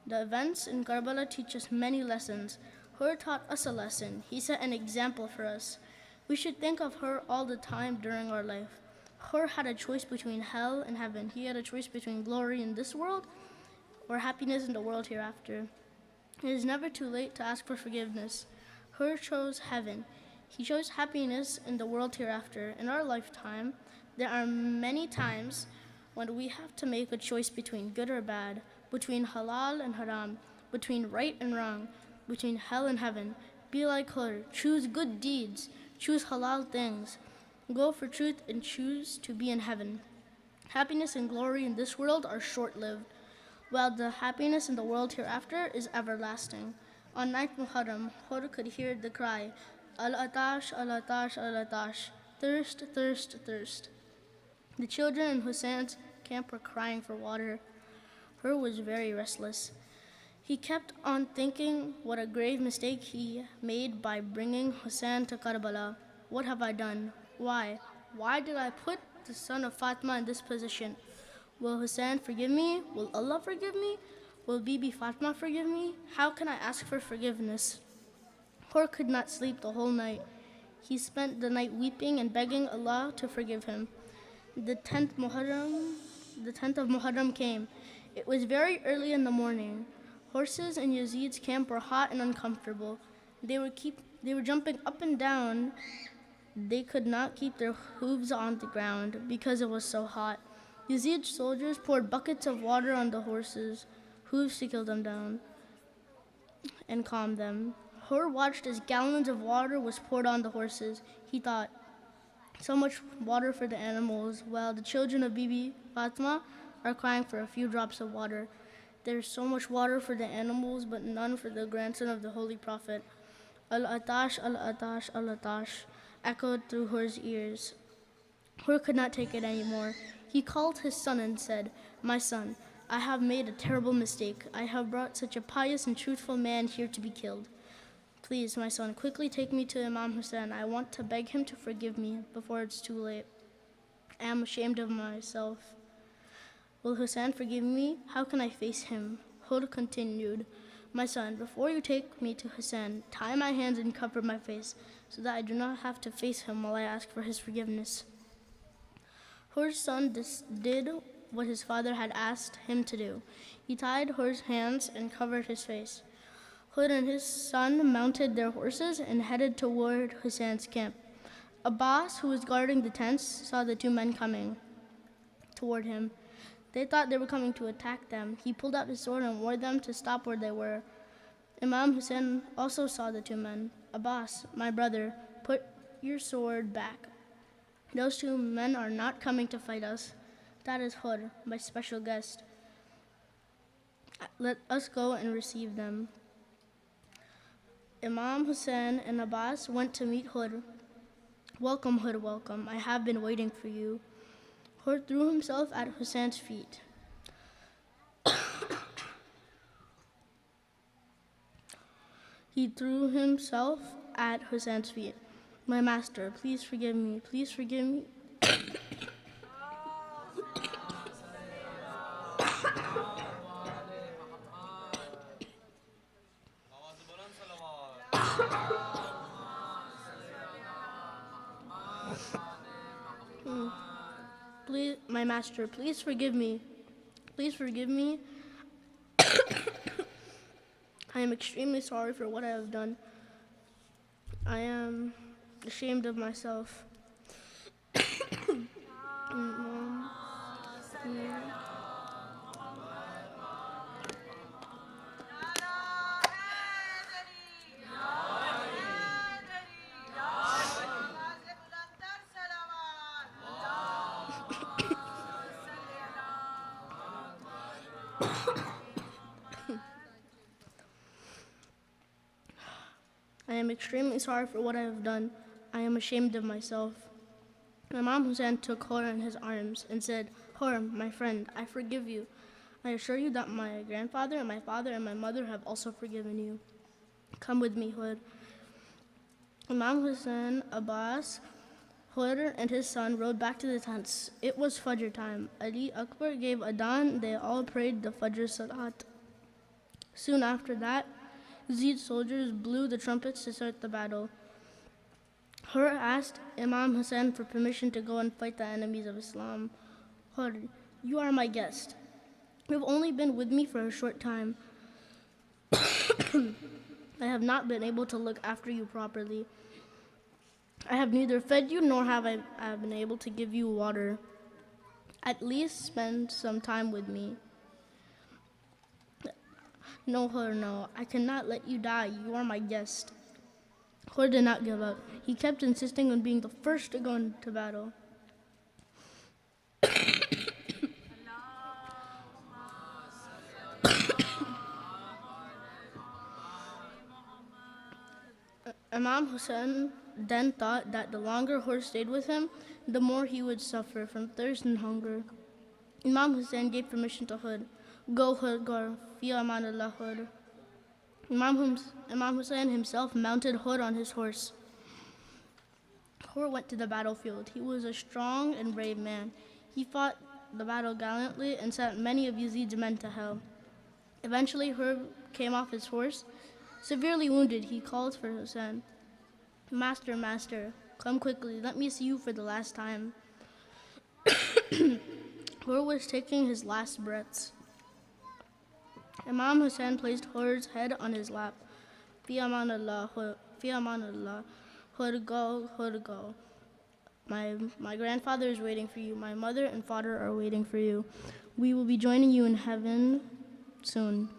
The events in Karbala teach us many lessons. Her taught us a lesson. He set an example for us. We should think of her all the time during our life. Her had a choice between hell and heaven. He had a choice between glory in this world or happiness in the world hereafter. It is never too late to ask for forgiveness. Her chose heaven. He chose happiness in the world hereafter. In our lifetime, there are many times when we have to make a choice between good or bad, between halal and haram, between right and wrong, between hell and heaven. Be like her. Choose good deeds. Choose halal things. Go for truth and choose to be in heaven. Happiness and glory in this world are short-lived, while the happiness in the world hereafter is everlasting. On 9th Muharram, Hur could hear the cry, Al-Atash, Al-Atash, Al-Atash, thirst, thirst, thirst. The children in Hussein's camp were crying for water. Hur was very restless. He kept on thinking what a grave mistake he made by bringing Hussein to Karbala. What have I done? Why? Why did I put the son of Fatima in this position? Will Hussein forgive me? Will Allah forgive me? Will Bibi Fatima forgive me? How can I ask for forgiveness? Hur could not sleep the whole night. He spent the night weeping and begging Allah to forgive him. The 10th of Muharram came. It was very early in the morning. Horses in Yazid's camp were hot and uncomfortable. They were jumping up and down. They could not keep their hooves on the ground because it was so hot. Yazid's soldiers poured buckets of water on the horses' hooves to cool them down and calm them. Hur watched as gallons of water was poured on the horses. He thought, so much water for the animals, while the children of Bibi Fatima are crying for a few drops of water. There's so much water for the animals, but none for the grandson of the Holy Prophet. Al-Atash, Al-Atash, Al-Atash echoed through Hur's ears. Hur could not take it anymore. He called his son and said, My son, I have made a terrible mistake. I have brought such a pious and truthful man here to be killed. Please, my son, quickly take me to Imam Hussein. I want to beg him to forgive me before it's too late. I am ashamed of myself. Will Hussein forgive me? How can I face him? Hur continued, My son, before you take me to Hussein, tie my hands and cover my face, so that I do not have to face him while I ask for his forgiveness. Hur's son did what his father had asked him to do. He tied Hur's hands and covered his face. Hur and his son mounted their horses and headed toward Hussein's camp. Abbas, who was guarding the tents, saw the two men coming toward him. They thought they were coming to attack them. He pulled out his sword and warned them to stop where they were. Imam Hussein also saw the two men. Abbas, my brother, put your sword back. Those two men are not coming to fight us. That is Hur, my special guest. Let us go and receive them. Imam Hussein and Abbas went to meet Hur. Welcome, Hur, welcome. I have been waiting for you. Hur threw himself at Hussein's feet. He threw himself at Hussein's feet. My master, please forgive me. Please forgive me. Please, my master, please forgive me. Please forgive me. I am extremely sorry for what I have done. I am ashamed of myself. I am extremely sorry for what I have done. I am ashamed of myself. Imam Hussein took Hur in his arms and said, Hur, my friend, I forgive you. I assure you that my grandfather and my father and my mother have also forgiven you. Come with me, Hur. Imam Hussein, Abbas, Hur, and his son rode back to the tents. It was Fajr time. Ali Akbar gave Adhan. They all prayed the Fajr Salat. Soon after that, Yazid's soldiers blew the trumpets to start the battle. Hur asked Imam Hussein for permission to go and fight the enemies of Islam. Hur, you are my guest. You have only been with me for a short time. I have not been able to look after you properly. I have neither fed you nor have I been able to give you water. At least spend some time with me. No, Hur, no. I cannot let you die. You are my guest. Hur did not give up. He kept insisting on being the first to go into battle. Imam Hussein then thought that the longer Hur stayed with him, the more he would suffer from thirst and hunger. Imam Hussein gave permission to Hur. Go, Hur, go. Fi amanillah, Hur. Imam Hussein himself mounted Hur on his horse. Hur went to the battlefield. He was a strong and brave man. He fought the battle gallantly and sent many of Yazid's men to hell. Eventually, Hur came off his horse. Severely wounded, he called for Hussein. Master, master, come quickly. Let me see you for the last time. Hur was taking his last breaths. Imam Hussein placed Hur's head on his lap. Fi amanillah, Hur, fi amanillah. Hur, go, Hur, go. My grandfather is waiting for you. My mother and father are waiting for you. We will be joining you in heaven soon.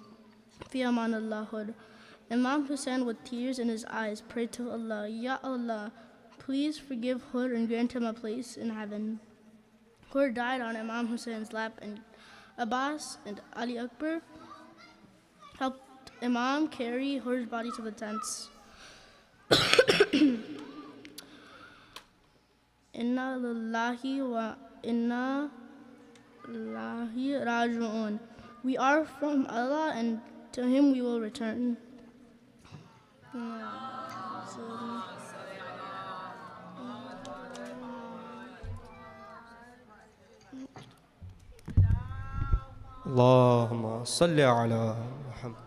Fi amanillah, Hur. Imam Hussein, with tears in his eyes, prayed to Allah, Ya Allah, please forgive Hur and grant him a place in heaven. Hur died on Imam Hussein's lap, and Abbas and Ali Akbar helped Imam carry Hur's body to the tents. Inna lillahi wa inna ilaihi raji'un. We are from Allah, and to Him we will return. Allahumma salli ala Muhammad.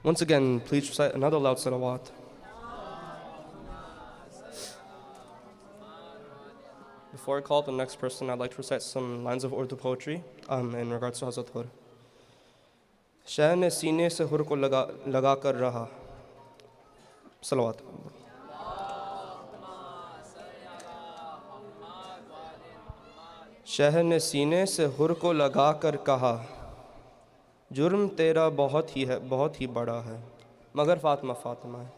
Once again, please recite another loud salawat. Before I call up the next person, I'd like to recite some lines of Urdu poetry in regards to Hazrat Hur. शह ने सीने से हुर को लगा कर रहा सलवात. शह ने सीने से हुर को लगा कर कहा, जुर्म तेरा बहुत ही बड़ा है, मगर फातिमा फातिमा है.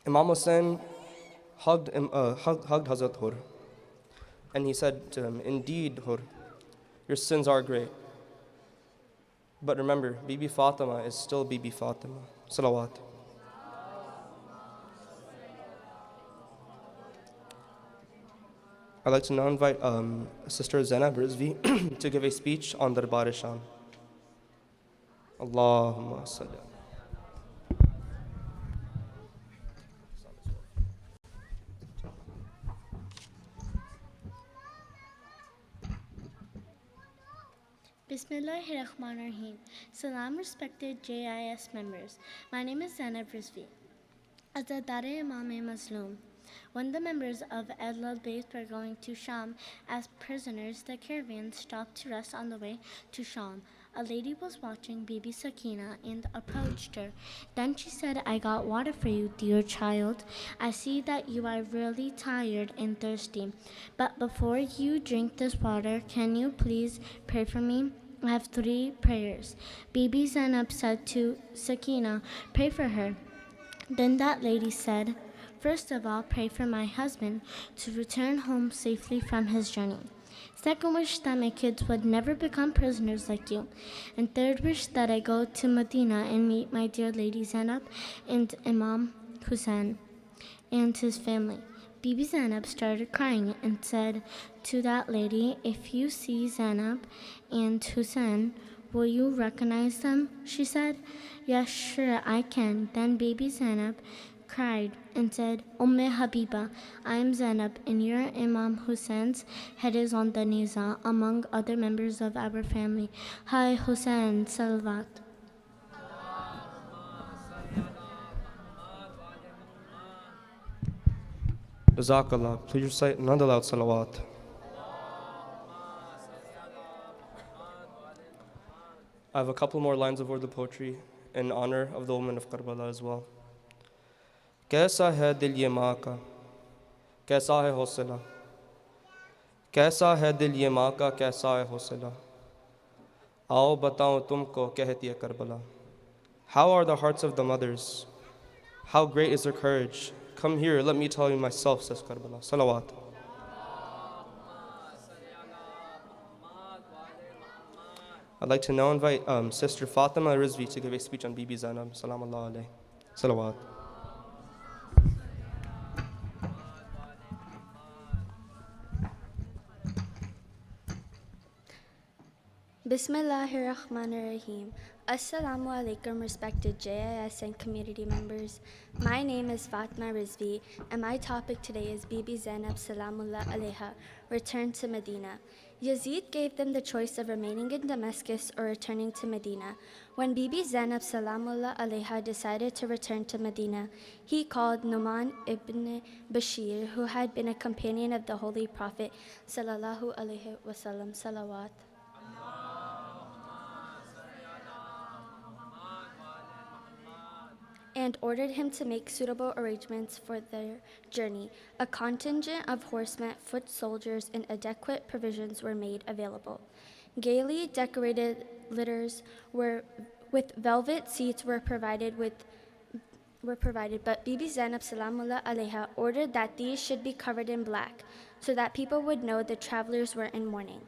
Imam Hussein hugged Hazrat Hur, and he said to him, indeed, Hur, your sins are great. But remember, Bibi Fatima is still Bibi Fatima. Salawat. I'd like to now invite Sister Zainab Rizvi to give a speech on the Darbar-e-Sham. Allahumma salli. Bismillahirrahmanirrahim. Salam, respected JIS members. My name is Zainab Rizvi. As the Dar-e-Imam-e-Mazloom, when the members of Adl al-Bayt were going to Sham as prisoners, the caravan stopped to rest on the way to Sham. A lady was watching Bibi Sakina and approached her. Then she said, I got water for you, dear child. I see that you are really tired and thirsty. But before you drink this water, can you please pray for me? I have 3 prayers. Bibi Zainab said to Sakina, pray for her. Then that lady said, first of all, pray for my husband to return home safely from his journey. Second wish, that my kids would never become prisoners like you. And third wish, that I go to Medina and meet my dear Lady Zainab and Imam Hussein and his family. Bibi Zainab started crying and said to that lady, "If you see Zainab and Hussein, will you recognize them?" She said, "Yes, sure, I can." Then Bibi Zainab cried and said, "Umme Habiba, I am Zainab, and your Imam Hussein's head is on the niza among other members of our family. Hi, Hussein, Salvat." Jazakallah. Please recite another loud salawat. I have a couple more lines of word of poetry in honor of the women of Karbala as well. कैसा है दिल ये माँ का, कैसा है हौसला, कैसा है दिल ये माँ का, कैसा है हौसला, आओ बताऊं तुमको कहती है Karbala. How are the hearts of the mothers? How great is their courage? Come here, let me tell you myself, says Karbala. Salawat. I'd like to now invite Sister Fatima Rizvi to give a speech on Bibi Zainab. Salam Allah alayhi. Salawat. Bismillahirrahmanirrahim. Assalamu alaikum, respected JIS and community members. My name is Fatma Rizvi, and my topic today is Bibi Zainab Salamullah Alaiha, return to Medina. Yazid gave them the choice of remaining in Damascus or returning to Medina. When Bibi Zainab Salamullah Alaiha decided to return to Medina, he called Numan ibn Bashir, who had been a companion of the Holy Prophet Sallallahu Alaihi Wasallam, salawat, and ordered him to make suitable arrangements for their journey. A contingent of horsemen, foot soldiers, and adequate provisions were made available. Gaily decorated litters with velvet seats were provided, but Bibi Zainab Salamullah Alaiha ordered that these should be covered in black, so that people would know the travelers were in mourning.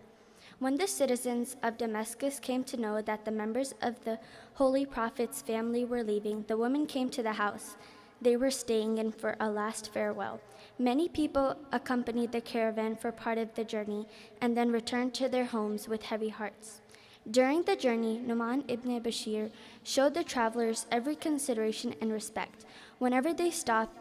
When the citizens of Damascus came to know that the members of the Holy Prophet's family were leaving, the women came to the house they were staying in for a last farewell. Many people accompanied the caravan for part of the journey and then returned to their homes with heavy hearts. During the journey, Numan ibn Bashir showed the travelers every consideration and respect. Whenever they stopped,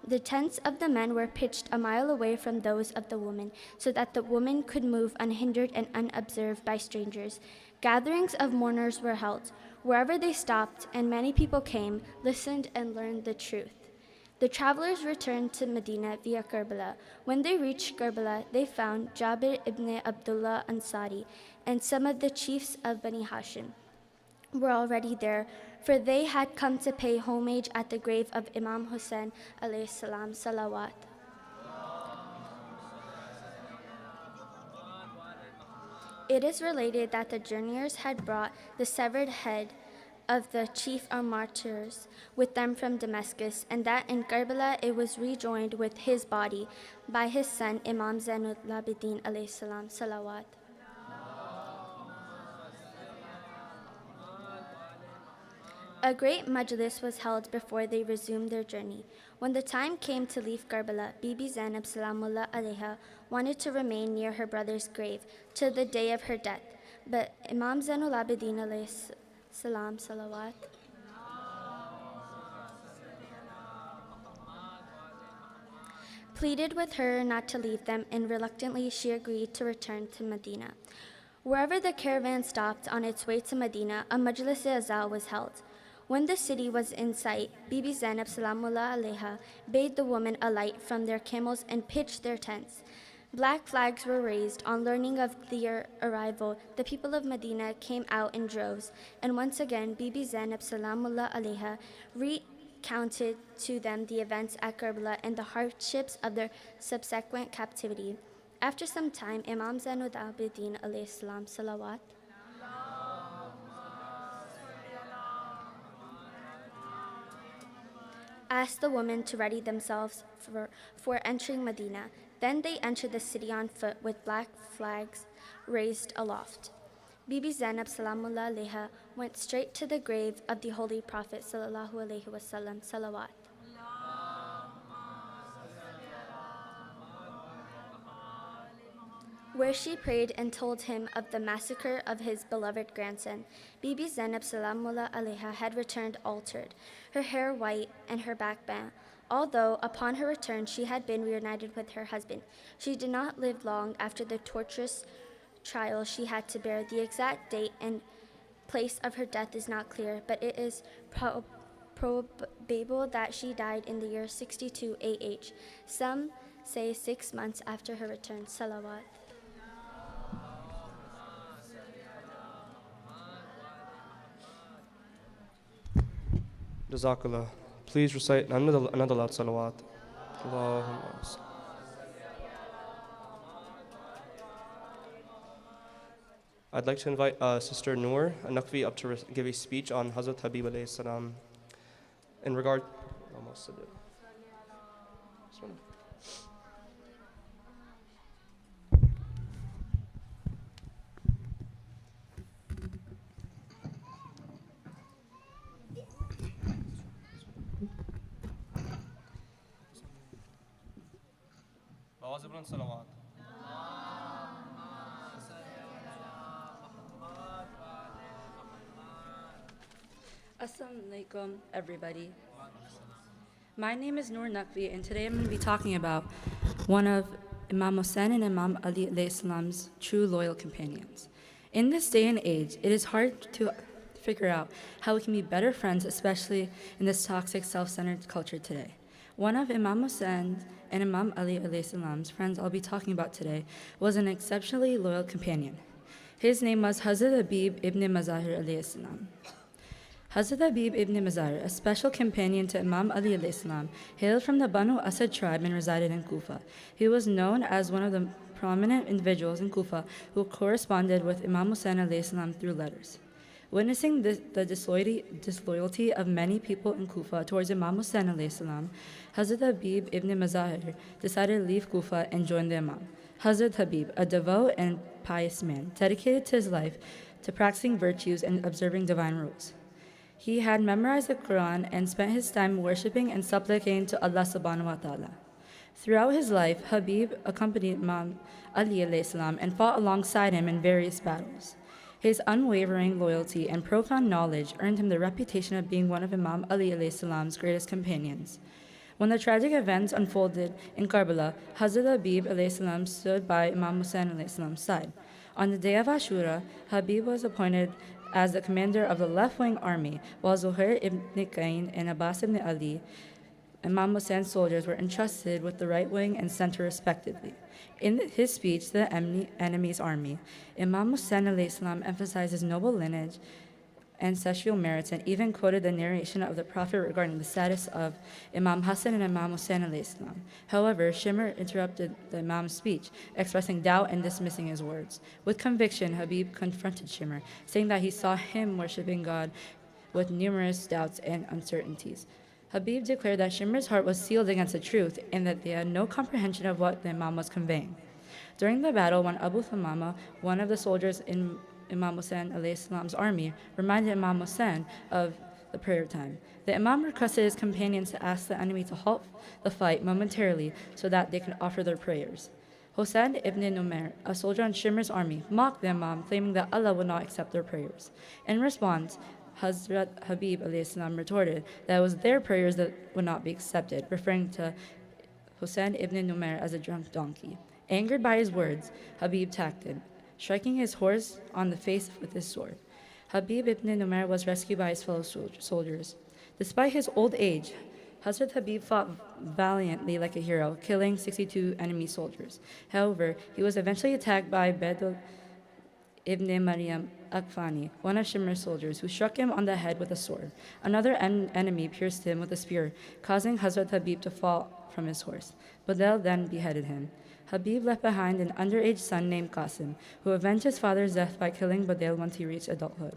the tents of the men were pitched a mile away from those of the women, so that the women could move unhindered and unobserved by strangers. Gatherings of mourners were held wherever they stopped, and many people came, listened, and learned the truth. The travelers returned to Medina via Karbala. When they reached Karbala, they found Jabir ibn Abdullah Ansari and some of the chiefs of Bani Hashim were already there, for they had come to pay homage at the grave of Imam Hussein alayhi salam, salawat. It is related that the journeyers had brought the severed head of the chief of martyrs with them from Damascus, and that in Karbala it was rejoined with his body by his son Imam Zainul Abidin alayhi salam, salawat. A great majlis was held before they resumed their journey. When the time came to leave Karbala, Bibi Zainab Salamullah Alaiha wanted to remain near her brother's grave till the day of her death. But Imam Zainul Abidin alayhi salam, salawat, pleaded with her not to leave them, and reluctantly she agreed to return to Medina. Wherever the caravan stopped on its way to Medina, a majlis-e-azah was held. When the city was in sight, Bibi Zainab Salamullah Alaiha bade the women alight from their camels and pitch their tents. Black flags were raised. On learning of their arrival, the people of Medina came out in droves, and once again Bibi Zainab Salamullah Alaiha recounted to them the events at Karbala and the hardships of their subsequent captivity. After some time, Imam Zainul Abidin alayhi salam, salawat, asked the women to ready themselves for entering Medina. Then they entered the city on foot with black flags raised aloft. Bibi Zainab Salamullah Alaiha went straight to the grave of the Holy Prophet Sallallahu Alaihi Wasallam, salawat. where she prayed and told him of the massacre of his beloved grandson. Bibi Zainab Salamullah Alaiha had returned altered, her hair white and her back bent. Although upon her return she had been reunited with her husband, she did not live long after the torturous trial she had to bear. The exact date and place of her death is not clear, but it is probable that she died in the year 62 AH. Some say 6 months after her return. Salawat. Jazakallah. Please recite another loud salawat. Allahumma salli. I'd like to invite Sister Noor Nakvi up to give a speech on Hazrat Habib alayhi salam in regard. salawat. Assalamu alaikum, everybody. My name is Noor Nakvi, and today I'm going to be talking about one of Imam Hussein and Imam Ali alayhi salam's true loyal companions. In this day and age, it is hard to figure out how we can be better friends, especially in this toxic, self-centered culture today. One of Imam Hussein and Imam Ali alayhi salam's friends I'll be talking about today was an exceptionally loyal companion. His name was Hazrat Habib ibn Mazahir alayhi salam. Hazrat Habib ibn Mazahir, a special companion to Imam Ali alayhi salam, hailed from the Banu Asad tribe and resided in Kufa. He was known as one of the prominent individuals in Kufa who corresponded with Imam Hussein alayhi salam through letters. Witnessing the disloyalty of many people in Kufa towards Imam Hussein alayhi salam, Hazrat Habib ibn Mazahir decided to leave Kufa and join the Imam. Hazrat Habib, a devout and pious man, dedicated his life to practicing virtues and observing divine rules. He had memorized the Quran and spent his time worshipping and supplicating to Allah subhanahu wa ta'ala. Throughout his life, Habib accompanied Imam Ali alayhi salam and fought alongside him in various battles. His unwavering loyalty and profound knowledge earned him the reputation of being one of Imam Ali alayhi salam's greatest companions. When the tragic events unfolded in Karbala, Hazrat Habib alayhi salam stood by Imam Hussein alayhi salam's side. On the day of Ashura, Habib was appointed as the commander of the left-wing army, while Zuhair ibn Qayn and Abbas ibn Ali, Imam Hussein's soldiers, were entrusted with the right wing and center respectively. In his speech to the enemy's army, Imam Hussein alayhi salam emphasized his noble lineage, ancestral merits, and even quoted the narration of the Prophet regarding the status of Imam Hassan and Imam Hussein alayhi salam. However, Shimr interrupted the Imam's speech, expressing doubt and dismissing his words. With conviction, Habib confronted Shimr, saying that he saw him worshiping God with numerous doubts and uncertainties. Habib declared that Shimr's heart was sealed against the truth and that they had no comprehension of what the Imam was conveying. During the battle, when Abu Thamama, one of the soldiers in Imam Hussein alayhi salam's army, reminded Imam Hussein of the prayer time, the Imam requested his companions to ask the enemy to halt the fight momentarily so that they could offer their prayers. Hussein ibn Numair, a soldier in Shimr's army, mocked the Imam, claiming that Allah would not accept their prayers. In response, Hazrat Habib alayhi salam retorted that it was their prayers that would not be accepted, referring to Hussein ibn Numair as a drunk donkey. Angered by his words, Habib attacked him, striking his horse on the face with his sword. Habib ibn Numair was rescued by his fellow soldiers. Despite his old age, Hazrat Habib fought valiantly like a hero, killing 62 enemy soldiers. However, he was eventually attacked by Bedr ibn Maryam Akfani, one of Shimr's soldiers, who struck him on the head with a sword. Another enemy pierced him with a spear, causing Hazrat Habib to fall from his horse. Badal then beheaded him. Habib left behind an underage son named Qasim, who avenged his father's death by killing Badal once he reached adulthood.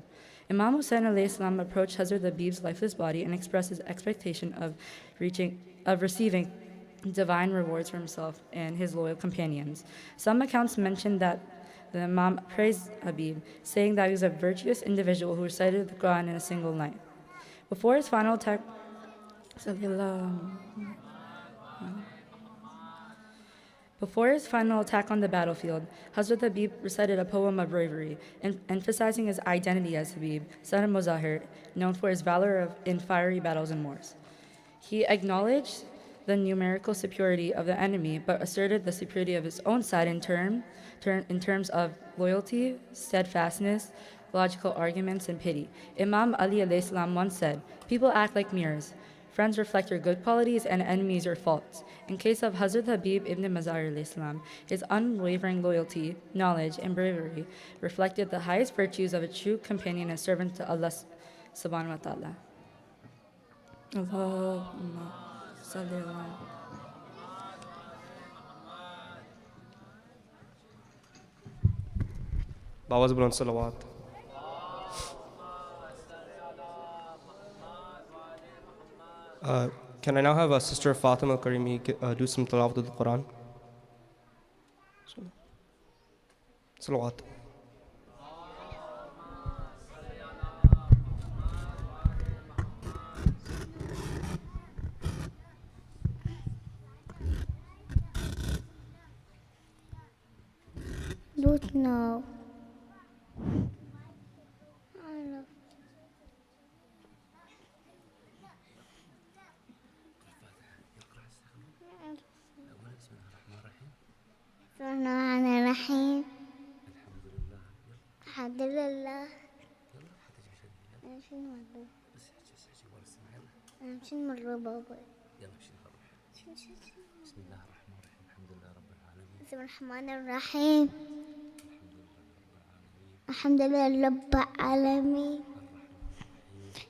Imam Hussein alayhi salam approached Hazrat Habib's lifeless body and expressed his expectation of receiving divine rewards for himself and his loyal companions. Some accounts mention that the Imam praised Habib, saying that he was a virtuous individual who recited the Quran in a single night. Before his final attack, Before his final attack on the battlefield, Hazrat Habib recited a poem of bravery, emphasizing his identity as Habib, son of Muzahir, known for his valor in fiery battles and wars. He acknowledged the numerical superiority of the enemy, but asserted the superiority of his own side in terms of loyalty, steadfastness, logical arguments, and pity. Imam Ali alayhi salam once said, "People act like mirrors. Friends reflect your good qualities and enemies your faults." In case of Hazrat Habib ibn Mazahir alayhi salam, his unwavering loyalty, knowledge, and bravery reflected the highest virtues of a true companion and servant to Allah subhanahu wa ta'ala. Allahumma salli ala Baba's Bulan Salawat. Can I now have Sister Fatima Karimi do some tilawat of the Quran? Salawat. Don't know. I love. الرحمن الرحيم الحمد لله شنو مرة بابا بسم الرحمن الرحيم الحمد لله رب العالمين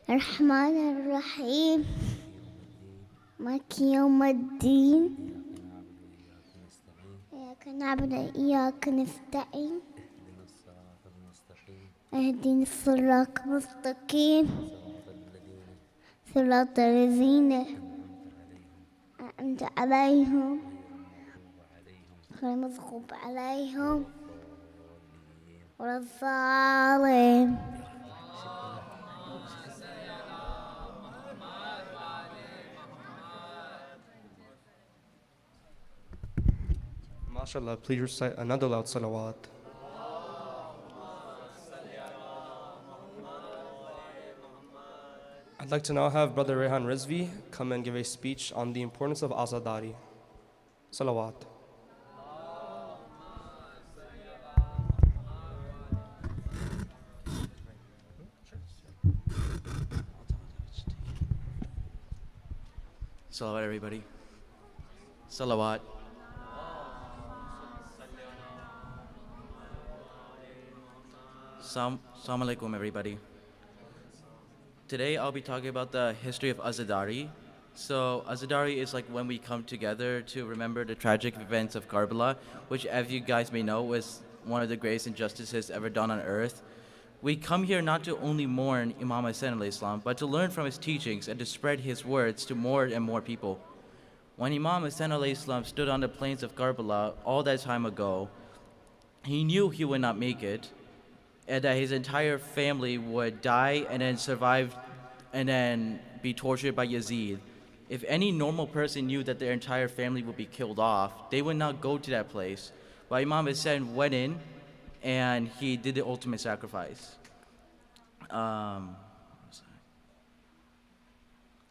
الرحمن الرحيم مالك يوم الدين إياك نعبد وإياك نستعين اهدنا الصراط المستقيم صراط الذين أنعمت عليهم غير المغضوب عليهم ولا الضالين. MashaAllah, please recite another loud salawat. I'd like to now have Brother Rehan Rizvi come and give a speech on the importance of azadari. Salawat. Salawat, everybody. Salawat. Assalamu alaikum, everybody. Today I'll be talking about the history of Azadari. So Azadari is like when we come together to remember the tragic events of Karbala, which, as you guys may know, was one of the greatest injustices ever done on earth. We come here not to only mourn Imam Hussain alayhi salam, but to learn from his teachings and to spread his words to more and more people. When Imam Hussain alayhi salam stood on the plains of Karbala all that time ago, he knew he would not make it, and that his entire family would die and then survive and then be tortured by Yazid. If any normal person knew that their entire family would be killed off, they would not go to that place. But Imam Hussain went in and he did the ultimate sacrifice.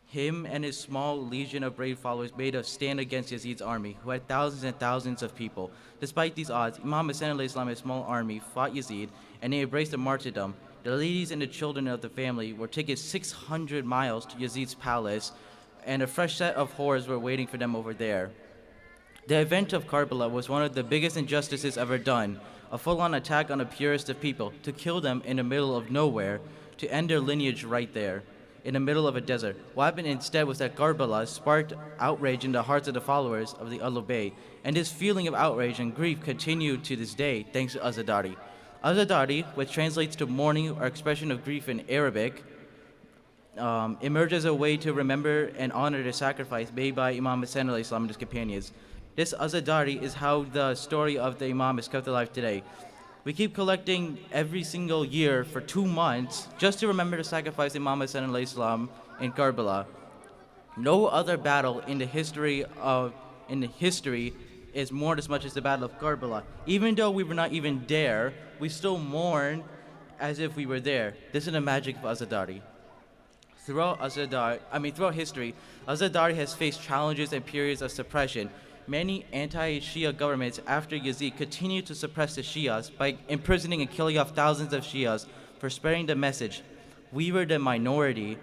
Him and his small legion of brave followers made a stand against Yazid's army, who had thousands and thousands of people. Despite these odds, Imam Hussain alayhi salam and his small army fought Yazid, and they embraced the martyrdom. The ladies and the children of the family were taken 600 miles to Yazid's palace, and a fresh set of horrors were waiting for them over there. The event of Karbala was one of the biggest injustices ever done, a full-on attack on the purest of people, to kill them in the middle of nowhere, to end their lineage right there, in the middle of a desert. What happened instead was that Karbala sparked outrage in the hearts of the followers of the Ahlul Bayt, and this feeling of outrage and grief continued to this day thanks to Azadari. Azadari, which translates to mourning or expression of grief in Arabic, emerged as a way to remember and honor the sacrifice made by Imam Hussain alayhi salam and his companions. This Azadari is how the story of the Imam is kept alive today. We keep collecting every single year for 2 months just to remember the sacrifice of Imam Hussain alayhi salam in Karbala. No other battle in the history is mourned as much as the Battle of Karbala. Even though we were not even there, we still mourn as if we were there. This is the magic of Azadari. Throughout history, Azadari has faced challenges and periods of suppression. Many anti-Shia governments after Yazid continued to suppress the Shias by imprisoning and killing off thousands of Shias for spreading the message. We were the minority,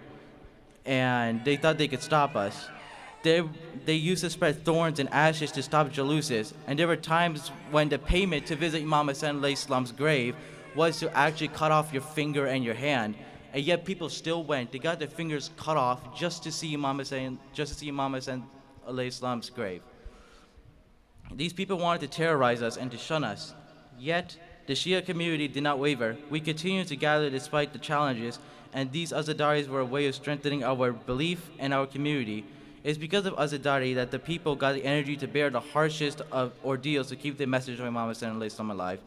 and they thought they could stop us. They used to spread thorns and ashes to stop jalusis, and there were times when the payment to visit Imam Hussain alayhi salam's grave was to actually cut off your finger and your hand, and yet people still went. They got their fingers cut off just to see Imam Hussain alayhi salam's grave. These people wanted to terrorize us and to shun us, yet the Shia community did not waver. We continued to gather despite the challenges, and these Azadaris were a way of strengthening our belief and our community. It's because of Azadari that the people got the energy to bear the harshest of ordeals to keep the message of Imam Hussain alayhi salam alive.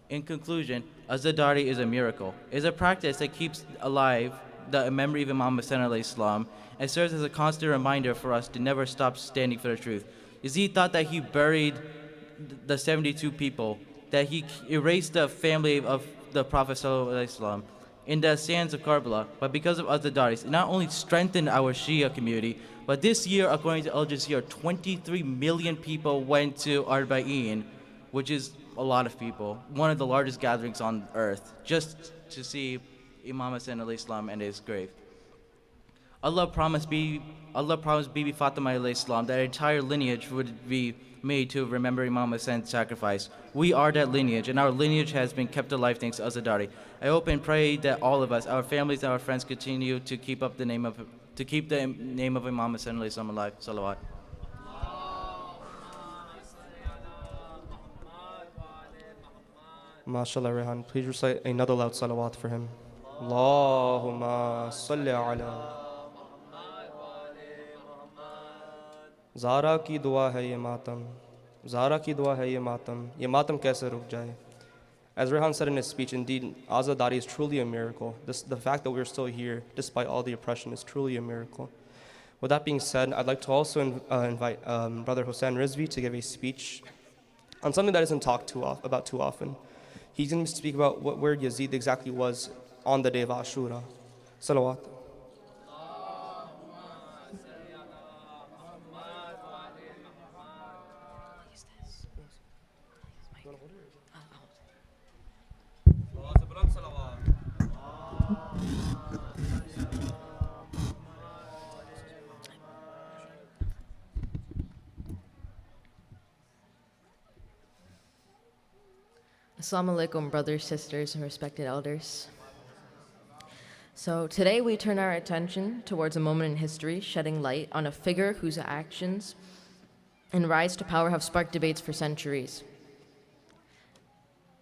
In conclusion, Azadari is a miracle. It's a practice that keeps alive the memory of Imam Hussain alayhi salam and serves as a constant reminder for us to never stop standing for the truth. Yazid thought that he buried the 72 people, that he erased the family of the Prophet sallallahu alaihi wasallam in the sands of Karbala, but because of Azadaris, it not only strengthened our Shia community, but this year, according to Al Jazeera, 23 million people went to Arba'in, which is a lot of people, one of the largest gatherings on earth, just to see Imam Hussain alayhi salam and his grave. Allah promised Bibi Fatima alayhi salam that entire lineage would be made to remember Imam Hussein's sacrifice. We are that lineage, and our lineage has been kept alive thanks to Azadari. I hope and pray that all of us, our families and our friends, continue to keep the name of Imam Hussain alayhi salam alive. Salawat. MashaAllah, Rehan. Please recite another loud salawat for him. Allahumma salli ala. Zara ki dua hai ye matam. Zara ki dua hai ye matam. Ye matam kaise ruk jaye? As Rehan said in his speech, indeed, Azadari is truly a miracle. The fact that we're still here, despite all the oppression, is truly a miracle. With that being said, I'd like to also invite Brother Hossein Rizvi to give a speech on something that isn't talked about too often. He's going to speak about where Yazid exactly was on the day of Ashura. Salawat. Assalamu alaikum, brothers, sisters, and respected elders. So today we turn our attention towards a moment in history, shedding light on a figure whose actions and rise to power have sparked debates for centuries.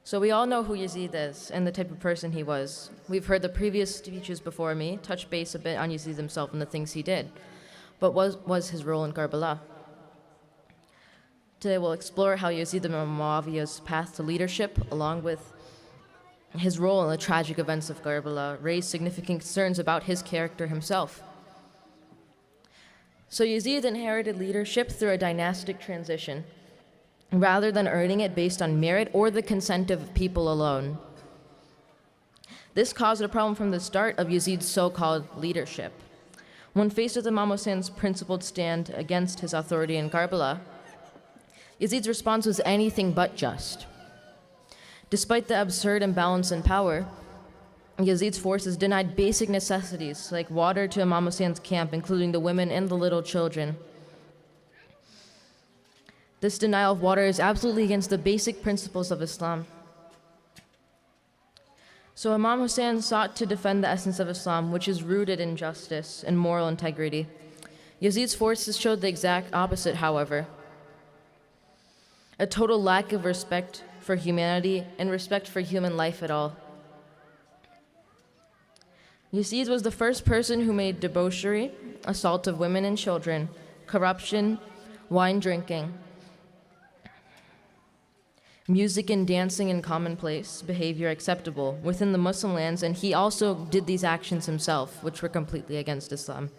So we all know who Yazid is and the type of person he was. We've heard the previous speeches before me touch base a bit on Yazid himself and the things he did. But what was his role in Karbala? Today we'll explore how Yazid ibn Muawiyah's path to leadership, along with his role in the tragic events of Karbala, raised significant concerns about his character himself. So Yazid inherited leadership through a dynastic transition, rather than earning it based on merit or the consent of people alone. This caused a problem from the start of Yazid's so-called leadership. When faced with Imam Hussein's principled stand against his authority in Karbala, Yazid's response was anything but just. Despite the absurd imbalance in power, Yazid's forces denied basic necessities like water to Imam Hussein's camp, including the women and the little children. This denial of water is absolutely against the basic principles of Islam. So Imam Hussein sought to defend the essence of Islam, which is rooted in justice and moral integrity. Yazid's forces showed the exact opposite, however. A total lack of respect for humanity and respect for human life at all. Yazid was the first person who made debauchery, assault of women and children, corruption, wine drinking, music and dancing and commonplace behavior acceptable within the Muslim lands, and he also did these actions himself, which were completely against Islam.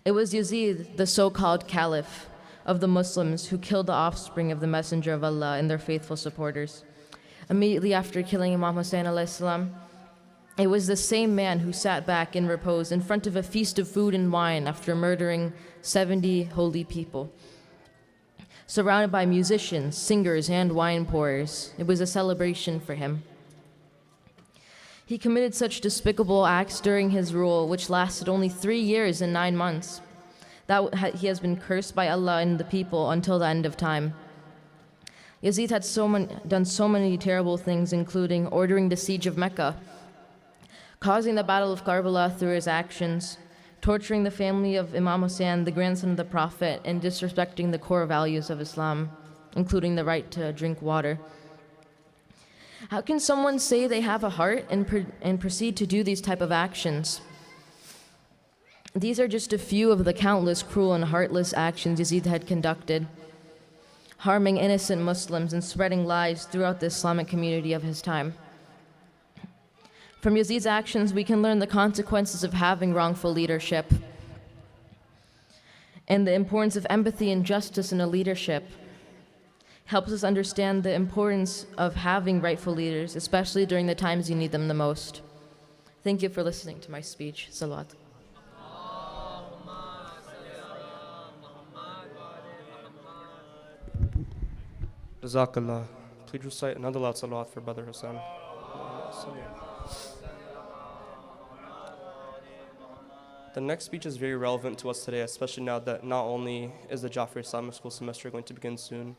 It was Yazid, the so-called caliph, of the Muslims who killed the offspring of the Messenger of Allah and their faithful supporters. Immediately after killing Imam Hussein alayhi salam, it was the same man who sat back in repose in front of a feast of food and wine after murdering 70 holy people. Surrounded by musicians, singers, and wine pourers, it was a celebration for him. He committed such despicable acts during his rule, which lasted only 3 years and 9 months, that he has been cursed by Allah and the people until the end of time. Yazid had done so many terrible things, including ordering the siege of Mecca, causing the Battle of Karbala through his actions, torturing the family of Imam Hussein, the grandson of the Prophet, and disrespecting the core values of Islam, including the right to drink water. How can someone say they have a heart and proceed to do these type of actions? These are just a few of the countless cruel and heartless actions Yazid had conducted, harming innocent Muslims and spreading lies throughout the Islamic community of his time. From Yazid's actions, we can learn the consequences of having wrongful leadership and the importance of empathy and justice in a leadership. Helps us understand the importance of having rightful leaders, especially during the times you need them the most. Thank you for listening to my speech. Salawat. Jazakallah. Please recite another loud salawat for Brother Hassan. The next speech is very relevant to us today, especially now that not only is the Jafaria Islamic School semester going to begin soon,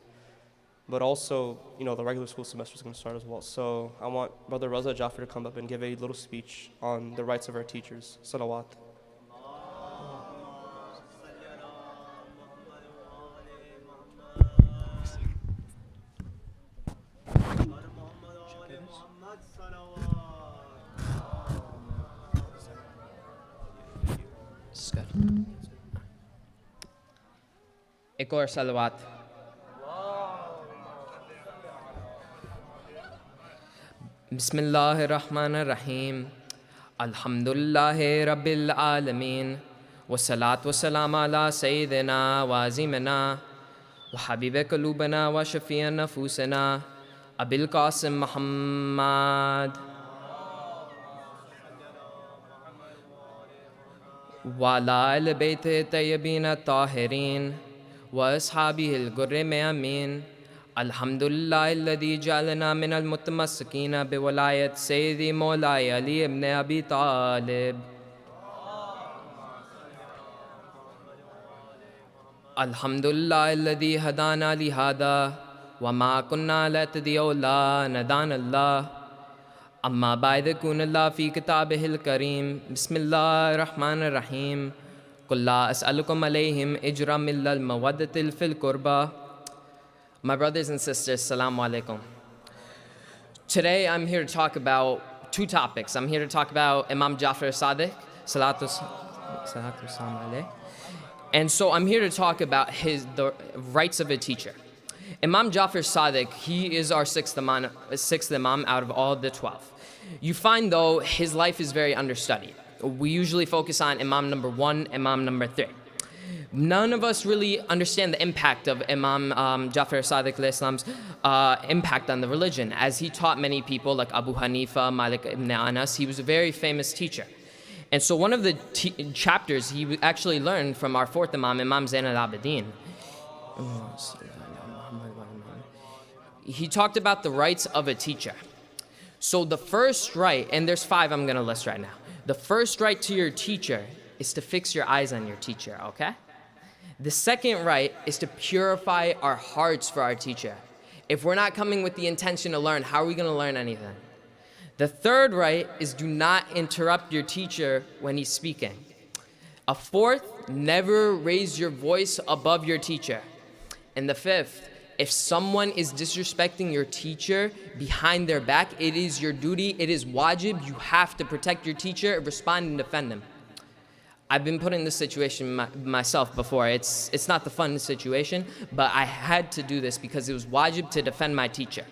but also, the regular school semester is going to start as well. So I want Brother Raza Jafar to come up and give a little speech on the rights of our teachers. Salawat. एक और सलवात बिस्मिल्लाहिर्रहमानिर्रहीम अल्हम्दुलिल्लाहि रब्बिल आलमीन वस्सलातु वस्सलामु अला सय्यिदिना व अज़ीमिना व हबीब क़ुलूबिना व शफ़ीअ नफ़ूसिना अबिल क़ासिम मुहम्मद व अला अहले बैतिहि तय्यबीन ताहिरीन व अस्हाबिहिल गुर्रि मयामीन अल्हम्दुलिल्लाहिल्लज़ी जअलना मिनल मुतमस्सिकीन बिवलायत सय्यदी मौलाय अली इब्न अबी तालिब अल्हम्दुलिल्लाहिल्लज़ी हदाना लिहादा व मा कुन्ना लिनहतदिया लौला अन हदानल्लाह अम्मा बाद कुनल्लाह फ़ी किताबिहिल करीम बिस्मिल्लाहिर रहमानिर रहीम कुल ला अस्अलुकुम अलैहिम इज्रा मिल्लल मवद्दतिल fill क़ुरबा. My brothers and sisters, Assalamu alaikum. Today I'm here to talk about two topics. I'm here to talk about Imam Jafar Sadiq, salatu salam alayh. And so I'm here to talk about the rights of a teacher. Imam Jafar Sadiq, he is our sixth imam out of all the 12. You find though his life is very understudied. We usually focus on Imam number 1, Imam number 3. None of us really understand the impact of Imam Jafar Sadiq Islam's impact on the religion. As he taught many people like Abu Hanifa, Malik ibn Anas, he was a very famous teacher. And so one of the chapters he actually learned from our fourth Imam, Imam Zain al-Abidin. He talked about the rights of a teacher. So the first right, and there's 5 I'm going to list right now. The first right to your teacher is to fix your eyes on your teacher, okay? The second right is to purify our hearts for our teacher. If we're not coming with the intention to learn, how are we going to learn anything? The third right is do not interrupt your teacher when he's speaking. A fourth, never raise your voice above your teacher. And the fifth, if someone is disrespecting your teacher behind their back, it is your duty, it is wajib, you have to protect your teacher, respond and defend him. I've been put in this situation myself before. It's not the fun situation, but I had to do this because it was wajib to defend my teacher.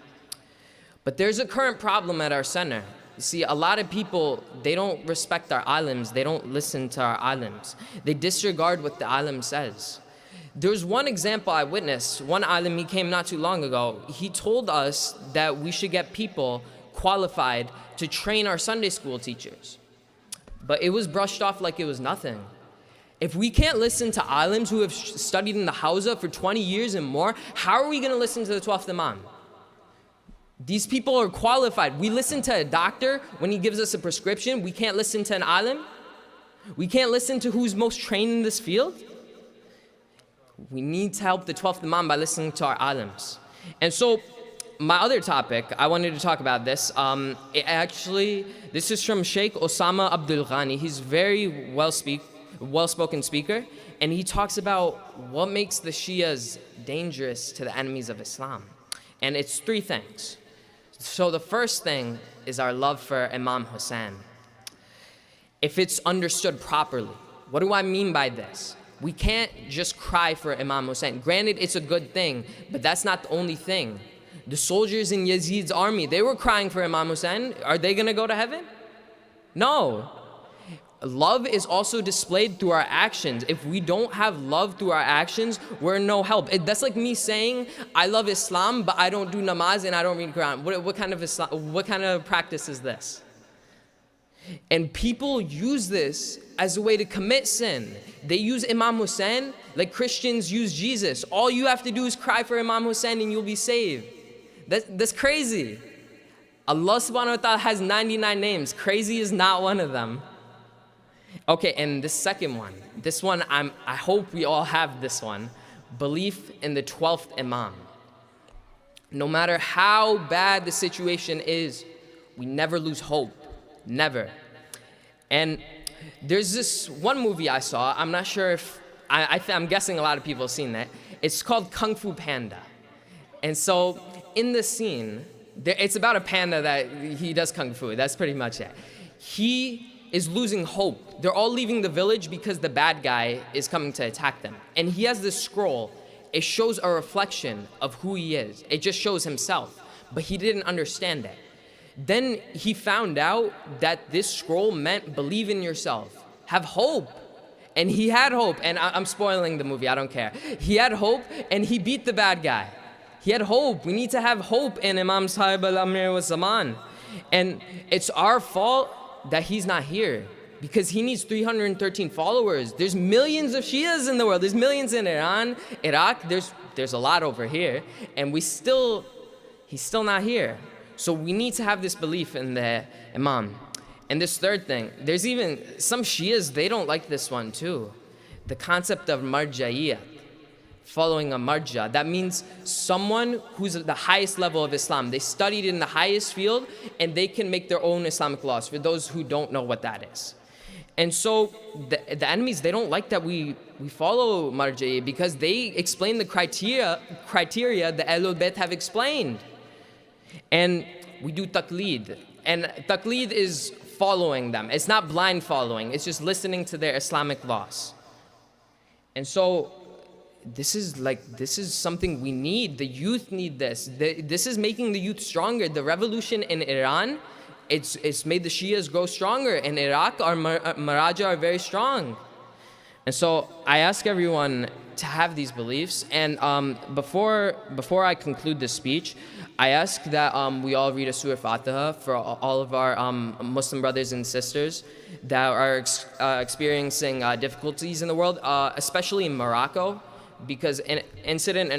But there's a current problem at our center. You see, a lot of people, they don't respect our alims. They don't listen to our alims. They disregard what the alim says. There's one example I witnessed. One alim, he came not too long ago. He told us that we should get people qualified to train our Sunday school teachers. But it was brushed off like it was nothing. If we can't listen to alims who have studied in the Hawza for 20 years and more, how are we going to listen to the 12th Imam? These people are qualified. We listen to a doctor when he gives us a prescription. We can't listen to an alim. We can't listen to who's most trained in this field. We need to help the 12th Imam by listening to our alims. And so, my other topic, I wanted to talk about this. This is from Sheikh Osama Abdul Ghani. He's very well-spoken speaker, and he talks about what makes the Shias dangerous to the enemies of Islam. And it's 3 things. So the first thing is our love for Imam Hussein. If it's understood properly, what do I mean by this? We can't just cry for Imam Hussein. Granted, it's a good thing, but that's not the only thing. The soldiers in Yazid's army, they were crying for Imam Hussein. Are they gonna go to heaven? No. Love is also displayed through our actions. If we don't have love through our actions, we're no help. That's like me saying, I love Islam, but I don't do namaz and I don't read Quran. What kind of practice is this? And people use this as a way to commit sin. They use Imam Hussein like Christians use Jesus. All you have to do is cry for Imam Hussein and you'll be saved. That's crazy. Allah subhanahu wa ta'ala has 99 names. Crazy is not one of them. Okay, and the second one. This one, I hope we all have this one. Belief in the 12th Imam. No matter how bad the situation is, we never lose hope. Never. And there's this one movie I saw. I'm not sure if, I'm guessing a lot of people have seen that. It's called Kung Fu Panda. And so in the scene, it's about a panda that he does Kung Fu. That's pretty much it. He is losing hope. They're all leaving the village because the bad guy is coming to attack them. And he has this scroll. It shows a reflection of who he is. It just shows himself. But he didn't understand it. Then he found out that this scroll meant believe in yourself. Have hope. And he had hope. And I'm spoiling the movie, I don't care. He had hope and he beat the bad guy. He had hope. We need to have hope in Imam Sahib al-Amir wa Zaman. And it's our fault that he's not here because he needs 313 followers. There's millions of Shias in the world. There's millions in Iran, Iraq. There's a lot over here. And he's still not here. So we need to have this belief in the Imam. And this third thing, there's even some Shias, they don't like this one too. The concept of marja'iyah, following a marja. That means someone who's at the highest level of Islam. They studied in the highest field and they can make their own Islamic laws for those who don't know what that is. And so the enemies, they don't like that we follow marja'iyah because they explain the criteria the Ahlul Bayt have explained. And we do taqleed. And taqleed is following them. It's not blind following. It's just listening to their Islamic laws. And so this is something we need. The youth need this. This is making the youth stronger. The revolution in Iran, it's made the Shias grow stronger. In Iraq, our Maraja are very strong. And so I ask everyone to have these beliefs. And before I conclude this speech, I ask that we all read a Surah Fatiha for all of our Muslim brothers and sisters that are experiencing difficulties in the world, especially in Morocco, because an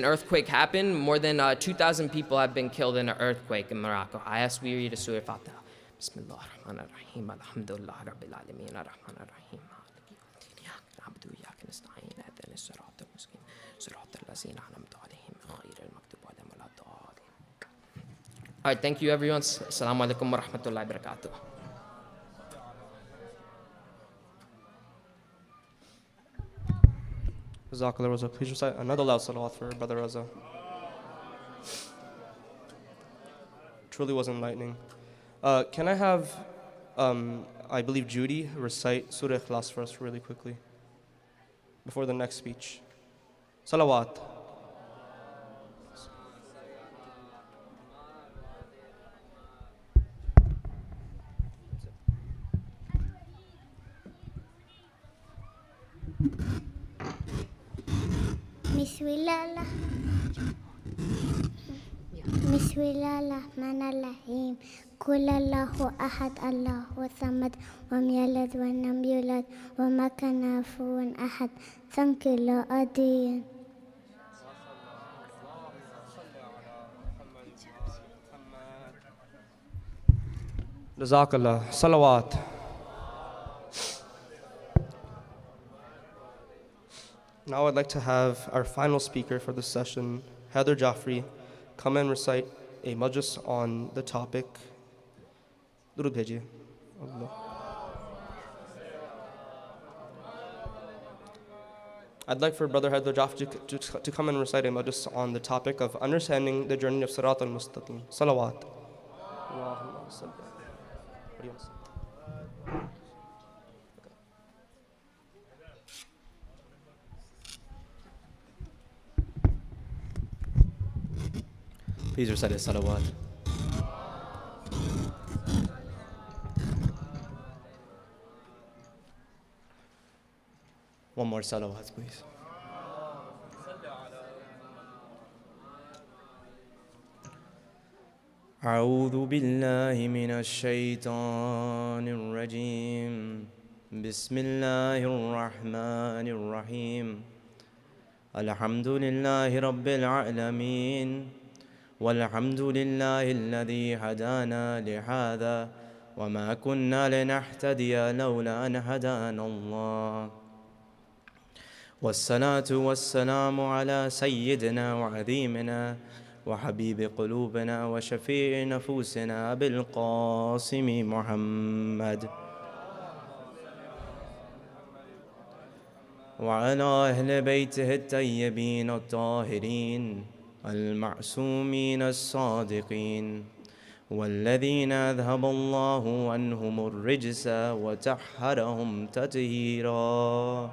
earthquake happened. More than 2,000 people have been killed in an earthquake in Morocco. I ask we read a Surah Fatiha. Bismillah ar-Rahman ar-Rahim. Alhamdulillah Rabbil Alameen ar-Rahman ar-Rahim. All right, thank you everyone. Assalamu alaikum wa rahmatullahi wa barakatuh. Jazakallah Raza. Please recite another loud salawat for Brother Raza. Truly was enlightening. Can I have, I believe Judy, recite Surah Ikhlas for us really quickly before the next speech. Salawat. Bismillah. Bismillahirrahmanirrahim. Qul Allahu ahad, Allahu samad, lam yalid wa lam yulad wa ma kana kufuwan ahad. Thank you, Lord Adiyan. Jazakallah. Salawat. Now I'd like to have our final speaker for this session, Heather Jaffrey, come and recite a majlis on the topic. Durud bhejiye. Allah. I'd like for Brother Heather Jaffrey to come and recite a majlis on the topic of understanding the journey of Sirat al-Mustaqim. Salawat. Allahumma salli. What do you want to say? Please recite a salawat. One more salawat, please. أعوذ بالله من الشيطان الرجيم بسم الله الرحمن الرحيم الحمد لله رب العالمين والحمد لله الذي هدانا لهذا وما كنا لنهتدي لولا أن هدانا الله والصلاة والسلام على سيدنا وعظيمنا وحبيب قلوبنا وشفيع نفوسنا أبي القاسم محمد وعلى أهل بيته الطيبين الطاهرين المعصومين الصادقين والذين أذهب الله عنهم الرجس وطهرهم تطهيرا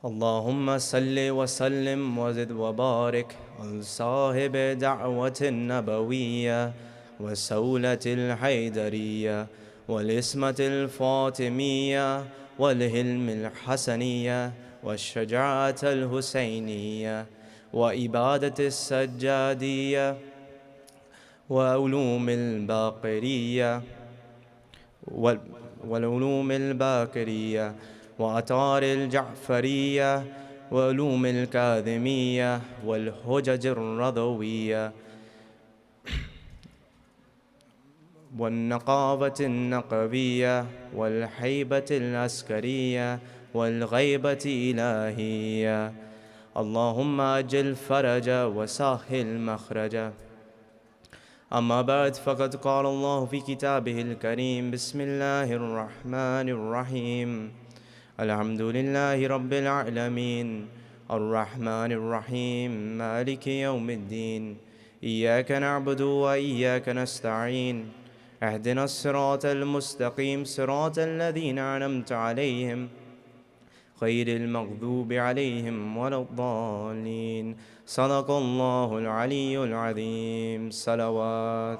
اللهم صل وسلم وزد وبارك على صاحب دعوة النبوية والسولة الحيدرية والإسمة الفاطمية والهلم الحسنية والشجاعة الحسينية وإبادة السجادية وعلوم الباقرية والعلوم الباقرية وأطار الجعفرية وعلوم الكاظمية والحجج الرضوية والنقابة النقبية والحيبة العسكرية والغيبة إلهية اللهم أجل فرجا وسهل مخرجا أما بعد فقد قال الله في كتابه الكريم بسم الله الرحمن الرحيم الحمد لله رب العالمين الرحمن الرحيم مالك يوم الدين إياك نعبد وإياك نستعين اهدنا الصراط المستقيم صراط الذين أنعمت عليهم غير المغضوب عليهم ولا الضالين صدق الله العلي العظيم صلوات.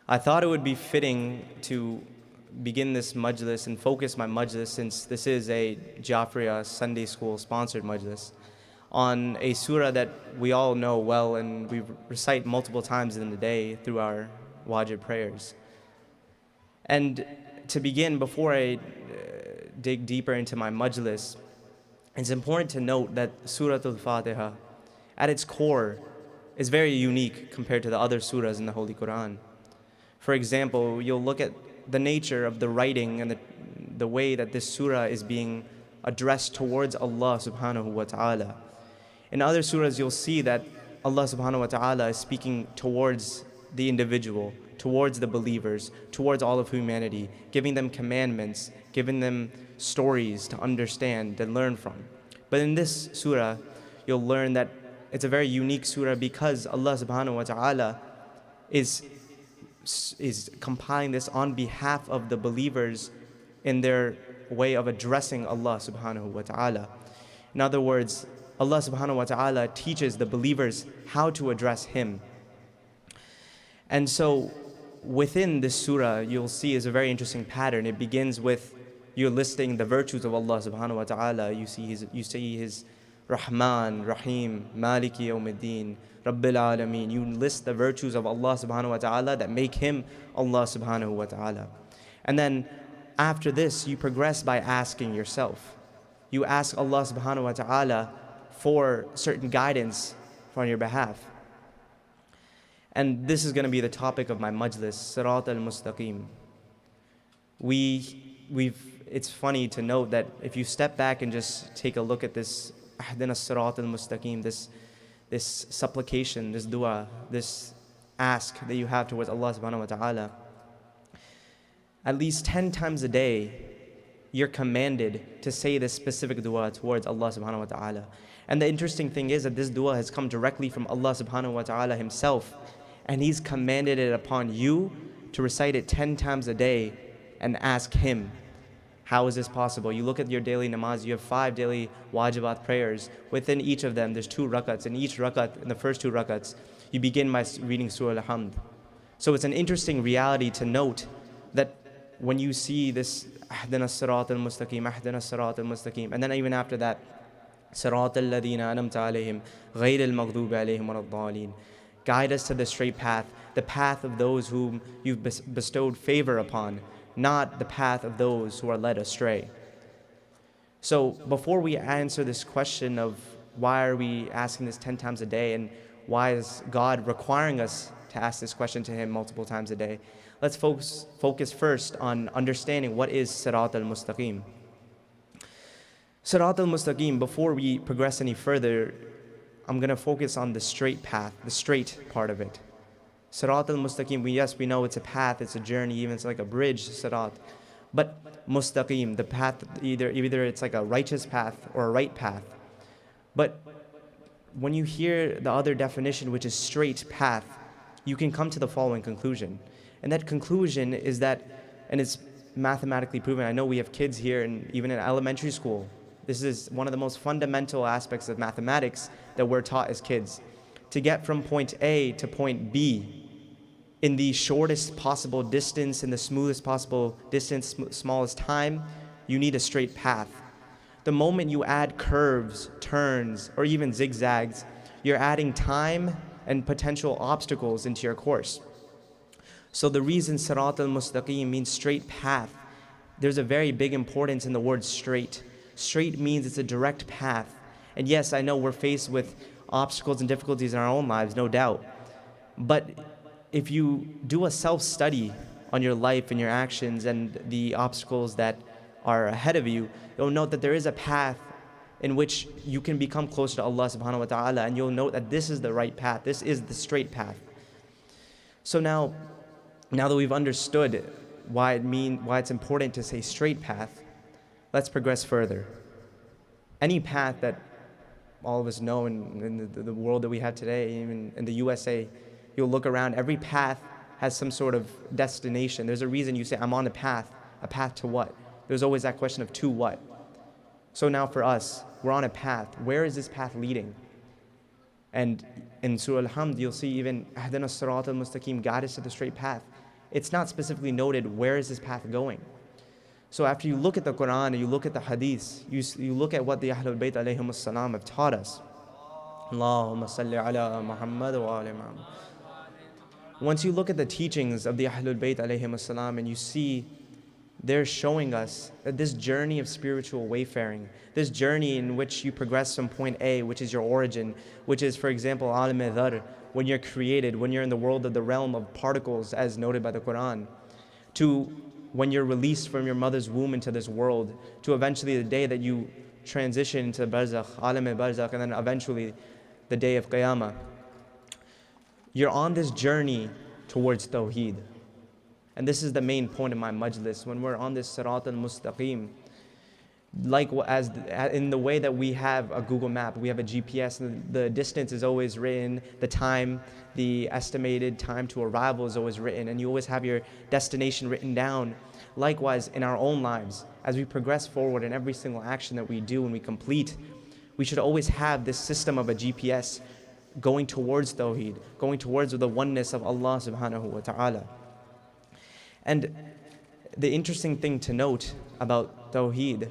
I thought it would be fitting to begin this majlis and focus my majlis, since this is a Jafaria Sunday School sponsored majlis, on a surah that we all know well and we recite multiple times in the day through our wajib prayers. And to begin, before I dig deeper into my majlis, it's important to note that Surah Al-Fatiha, at its core, is very unique compared to the other surahs in the Holy Quran. For example, you'll look at the nature of the writing and the way that this surah is being addressed towards Allah subhanahu wa ta'ala. In other surahs, you'll see that Allah subhanahu wa ta'ala is speaking towards the individual, towards the believers, towards all of humanity, giving them commandments, giving them stories to understand and learn from. But in this surah, you'll learn that it's a very unique surah because Allah subhanahu wa ta'ala is compiling this on behalf of the believers in their way of addressing Allah subhanahu wa ta'ala. In other words, Allah subhanahu wa ta'ala teaches the believers how to address Him. And so within this surah, you'll see is a very interesting pattern. It begins with you listing the virtues of Allah subhanahu wa ta'ala. You see his Rahman, Rahim, Maliki Yawmiddin, Rabbil Alameen. You list the virtues of Allah subhanahu wa ta'ala that make him Allah subhanahu wa ta'ala. And then after this, you progress by asking yourself. You ask Allah subhanahu wa ta'ala for certain guidance on your behalf. And this is going to be the topic of my majlis, Sirat al-Mustaqim. It's funny to note that if you step back and just take a look at this Ahdina Sirat al-Mustaqim, this supplication, this dua, this ask that you have towards Allah subhanahu wa ta'ala, at least 10 times a day, you're commanded to say this specific dua towards Allah subhanahu wa ta'ala. And the interesting thing is that this dua has come directly from Allah subhanahu wa ta'ala himself, and he's commanded it upon you to recite it 10 times a day and ask him. How is this possible? You look at your daily namaz, you have 5 daily wajibat prayers. Within each of them, there's 2 rakats. In each rakat, in the first 2 rakats, you begin by reading Surah Al-Hamd. So it's an interesting reality to note that when you see this Ahdina Sirat al-Mustaqim, Ahdina Sirat al-Mustaqim, and then even after that, Sirat al-Ladina anamta alayhim, Ghayr al-Maghdubi alayhim wa-ad-dhalin. Guide us to the straight path, the path of those whom you've bestowed favor upon, not the path of those who are led astray. So before we answer this question of why are we asking this 10 times a day and why is God requiring us to ask this question to him multiple times a day, let's focus first on understanding what is Sirat al-Mustaqim. Sirat al-Mustaqim, before we progress any further, I'm going to focus on the straight path, the straight part of it. Sirat al-Mustaqim, yes, we know it's a path, it's a journey, even it's like a bridge, Sirat. But Mustaqim, the path, either it's like a righteous path or a right path. But when you hear the other definition, which is straight path, you can come to the following conclusion. And that conclusion is that, and it's mathematically proven, I know we have kids here, and even in elementary school, this is one of the most fundamental aspects of mathematics that we're taught as kids. To get from point A to point B in the shortest possible distance, in the smoothest possible distance, smallest time, you need a straight path. The moment you add curves, turns, or even zigzags, you're adding time and potential obstacles into your course. So the reason Sirat al-Mustaqim means straight path, there's a very big importance in the word straight. Straight means it's a direct path. And yes, I know we're faced with obstacles and difficulties in our own lives, no doubt. But if you do a self-study on your life and your actions and the obstacles that are ahead of you, you'll note that there is a path in which you can become closer to Allah subhanahu wa ta'ala, and you'll note that this is the right path, this is the straight path. So now that we've understood why it's important to say straight path, let's progress further. Any path that all of us know in the world that we have today, even in the USA, you'll look around, every path has some sort of destination. There's a reason you say, I'm on a path to what? There's always that question of to what? So now for us, we're on a path. Where is this path leading? And in Surah Al-Hamd, you'll see even Ahdina Sirat al-Mustaqim, guide us to the straight path. It's not specifically noted where is this path going. So after you look at the Quran and you look at the Hadith, you look at what the Ahlul Bayt alayhim as-salam have taught us. Allahumma salli ala Muhammad wa ala Muhammad. Once you look at the teachings of the Ahlul Bayt alayhim as-salam and you see they're showing us that this journey of spiritual wayfaring, this journey in which you progress from point A, which is your origin, which is, for example, alam dhar, when you're created, when you're in the world of the realm of particles, as noted by the Quran, to when you're released from your mother's womb into this world, to eventually the day that you transition into barzakh, alam barzakh, and then eventually the day of qiyamah. You're on this journey towards tawheed. And this is the main point of my majlis. When we're on this Sirat al-Mustaqim, like as in the way that we have a Google map, we have a GPS, and the distance is always written, the time, the estimated time to arrival is always written, and you always have your destination written down. Likewise, in our own lives, as we progress forward in every single action that we do and we complete, we should always have this system of a GPS going towards Tawheed, going towards the oneness of Allah subhanahu wa ta'ala. And the interesting thing to note about Tawheed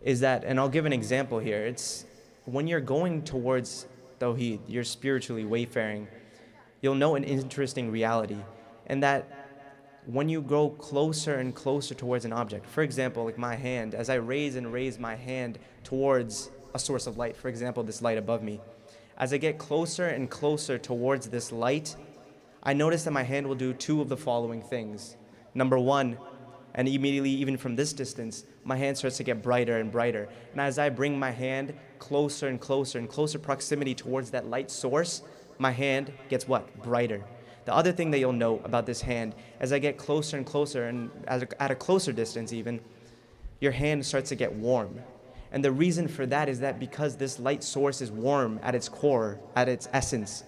is that, and I'll give an example here, it's when you're going towards Tawheed, you're spiritually wayfaring, you'll know an interesting reality, and that when you go closer and closer towards an object, for example, like my hand, as I raise and raise my hand towards a source of light, for example, this light above me, as I get closer and closer towards this light, I notice that my hand will do two of the following things. Number one, and immediately even from this distance, my hand starts to get brighter and brighter. And as I bring my hand closer and closer in closer proximity towards that light source, my hand gets what? Brighter. The other thing that you'll know about this hand, as I get closer and closer, and at a closer distance even, your hand starts to get warm. And the reason for that is that because this light source is warm at its core, at its essence,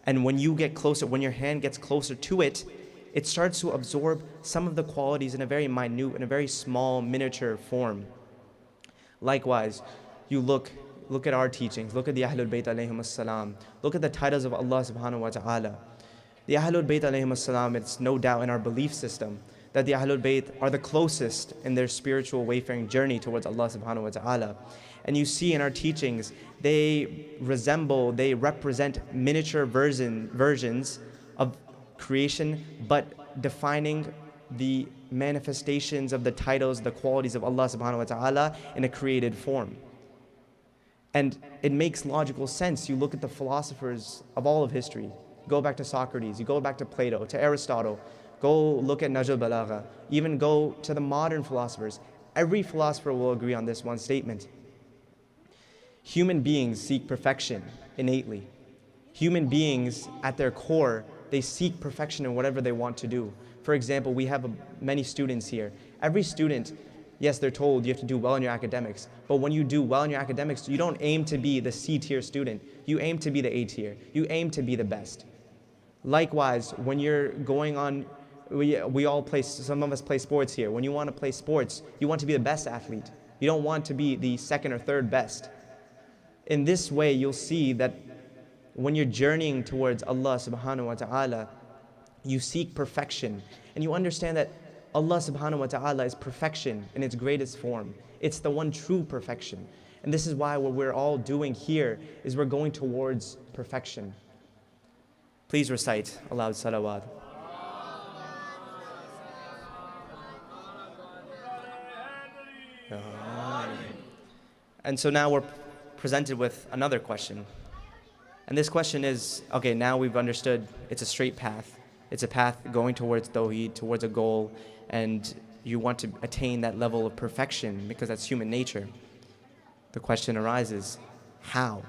and when you get closer, when your hand gets closer to it, it starts to absorb some of the qualities in a very minute, in a very small, miniature form. Likewise, you look at our teachings, look at the Ahlul Bayt alayhim as-salam, look at the titles of Allah subhanahu wa ta'ala. The Ahlul Bayt alayhim as-salam, it's no doubt in our belief system that the Ahlul Bayt are the closest in their spiritual wayfaring journey towards Allah subhanahu wa ta'ala. And you see in our teachings, they represent miniature versions of creation, but defining the manifestations of the titles, the qualities of Allah subhanahu wa ta'ala in a created form. And it makes logical sense. You look at the philosophers of all of history. Go back to Socrates, you go back to Plato, to Aristotle, go look at Najm al-Balagha, even go to the modern philosophers. Every philosopher will agree on this one statement. Human beings seek perfection innately. Human beings, at their core, they seek perfection in whatever they want to do. For example, we have many students here. Every student, yes, they're told you have to do well in your academics, but when you do well in your academics, you don't aim to be the C-tier student. You aim to be the A-tier. You aim to be the best. Likewise, when you're going on, we all play, some of us play sports here. When you want to play sports, you want to be the best athlete. You don't want to be the second or third best. In this way, you'll see that when you're journeying towards Allah subhanahu wa ta'ala, you seek perfection. And you understand that Allah subhanahu wa ta'ala is perfection in its greatest form. It's the one true perfection. And this is why what we're all doing here is we're going towards perfection. Please recite aloud salawat. And so now we're presented with another question. And this question is, okay, now we've understood it's a straight path. It's a path going towards Tawheed, towards a goal, and you want to attain that level of perfection because that's human nature. The question arises, how?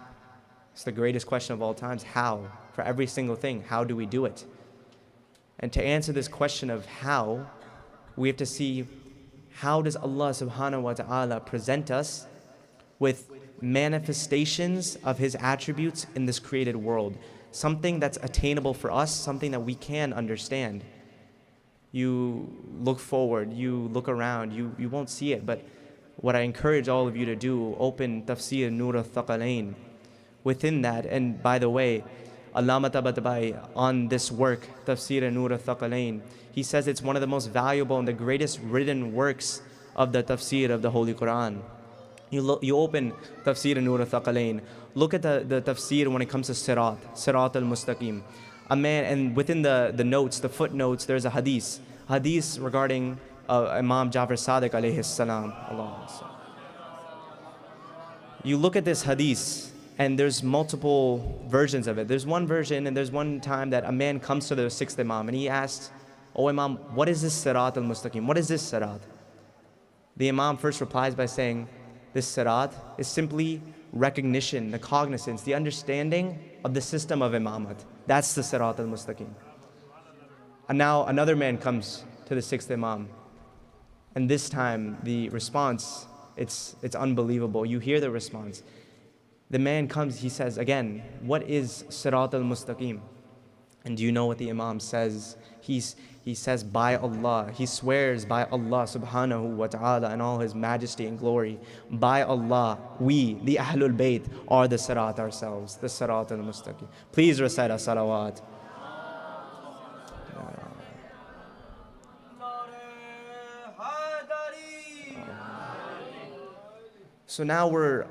It's the greatest question of all times, how? For every single thing, how do we do it? And to answer this question of how, we have to see how does Allah subhanahu wa ta'ala present us with manifestations of His attributes in this created world. Something that's attainable for us, something that we can understand. You look forward, you look around, you won't see it, but what I encourage all of you to do, open Tafsir Nur al-Thaqalain. Within that, and by the way, Allama Tabatabai on this work, Tafsir Nur al-Thaqalain, he says it's one of the most valuable and the greatest written works of the tafsir of the Holy Quran. You open Tafsir Nur al-Thaqalain, look at the tafsir when it comes to Sirat al-Mustaqim. A man, and within the notes, the footnotes, there's a hadith regarding Imam Jafar Sadiq alayhi salam. You look at this hadith, and there's multiple versions of it. There's one version, and there's one time that a man comes to the sixth Imam, and he asks, "Oh Imam, what is this Sirat al-Mustaqim? What is this Sirat?" The Imam first replies by saying, this Sirat is simply recognition, the cognizance, the understanding of the system of Imamat. That's the Sirat al-Mustaqim. And now another man comes to the sixth Imam, and this time the response, it's unbelievable. You hear the response. The man comes, he says again, what is Sirat al-Mustaqim? And do you know what the Imam says? He says, by Allah, he swears by Allah subhanahu wa ta'ala and all His majesty and glory. By Allah, we, the Ahlul Bayt, are the Sirat ourselves, the Sirat al-Mustaqim. Please recite a salawat. So now we're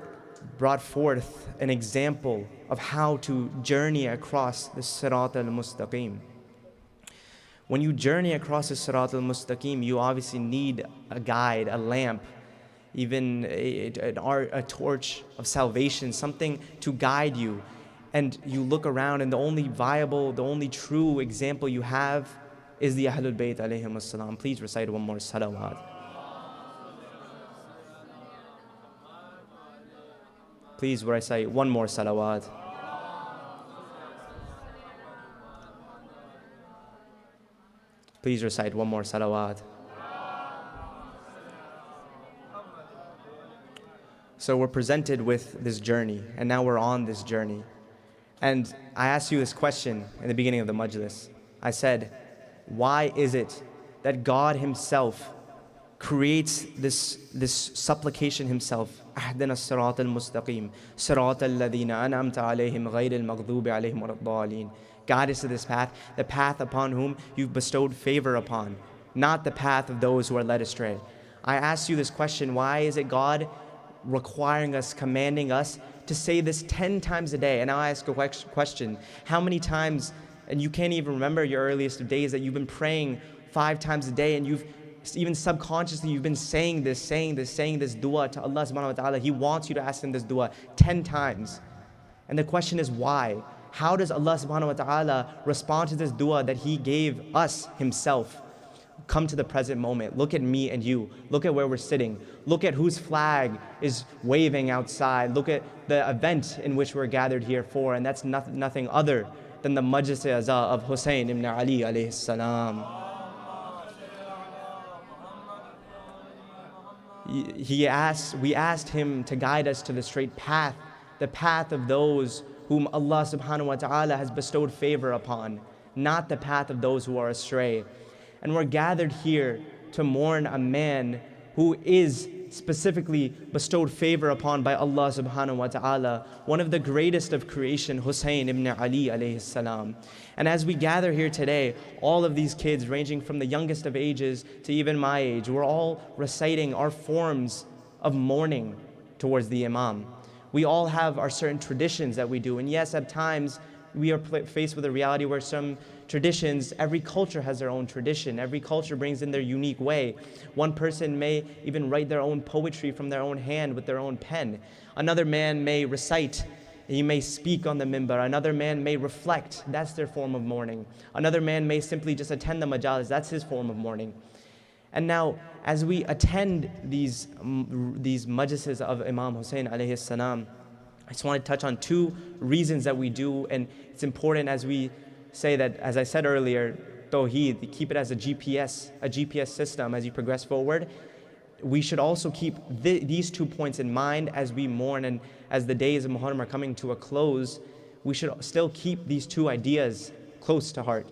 brought forth an example of how to journey across the Sirat al-Mustaqim. When you journey across the Sirat al-Mustaqim, you obviously need a guide, a lamp, even a torch of salvation, something to guide you. And you look around and the only viable, the only true example you have is the Ahlul Bayt alayhim as-salam. Please recite one more salawat. Please recite one more salawat. Please recite one more salawat. So we're presented with this journey, and now we're on this journey. And I asked you this question in the beginning of the majlis. I said, why is it that God Himself creates this supplication Himself? أهدنا الصراط المستقيم صراط الذين أنعمت عليهم غير المغضوب عليهم ولا الضالين. Guide us to this path, the path upon whom you've bestowed favor upon, not the path of those who are led astray. I asked you this question, why is it God requiring us, commanding us to say this 10 times a day? And now I ask a question, how many times, and you can't even remember your earliest of days, that you've been praying 5 times a day, and you've even subconsciously you've been saying this dua to Allah subhanahu wa ta'ala. He wants you to ask Him this dua 10 times. And the question is why? How does Allah subhanahu wa ta'ala respond to this dua that He gave us Himself? Come to the present moment. Look at me and you. Look at where we're sitting. Look at whose flag is waving outside. Look at the event in which we're gathered here for, and that's nothing other than the Majlis Aza of Hussein ibn Ali alayhi salam. We asked Him to guide us to the straight path, the path of those whom Allah subhanahu wa ta'ala has bestowed favor upon, not the path of those who are astray. And we're gathered here to mourn a man who is specifically bestowed favor upon by Allah subhanahu wa ta'ala, one of the greatest of creation, Hussein ibn Ali alayhi salam. And as we gather here today, all of these kids ranging from the youngest of ages to even my age, we're all reciting our forms of mourning towards the Imam. We all have our certain traditions that we do, and yes, at times we are faced with a reality where some traditions, every culture has their own tradition. Every culture brings in their unique way. One person may even write their own poetry from their own hand with their own pen. Another man may recite, he may speak on the mimbar. Another man may reflect, that's their form of mourning. Another man may simply just attend the majalis, that's his form of mourning. And now, as we attend these majlises of Imam Hussein alayhi salam, I just want to touch on 2 reasons that we do, and it's important as we say that, as I said earlier, Tawheed, keep it as a GPS system as you progress forward. We should also keep these 2 points in mind as we mourn, and as the days of Muharram are coming to a close, we should still keep these 2 ideas close to heart.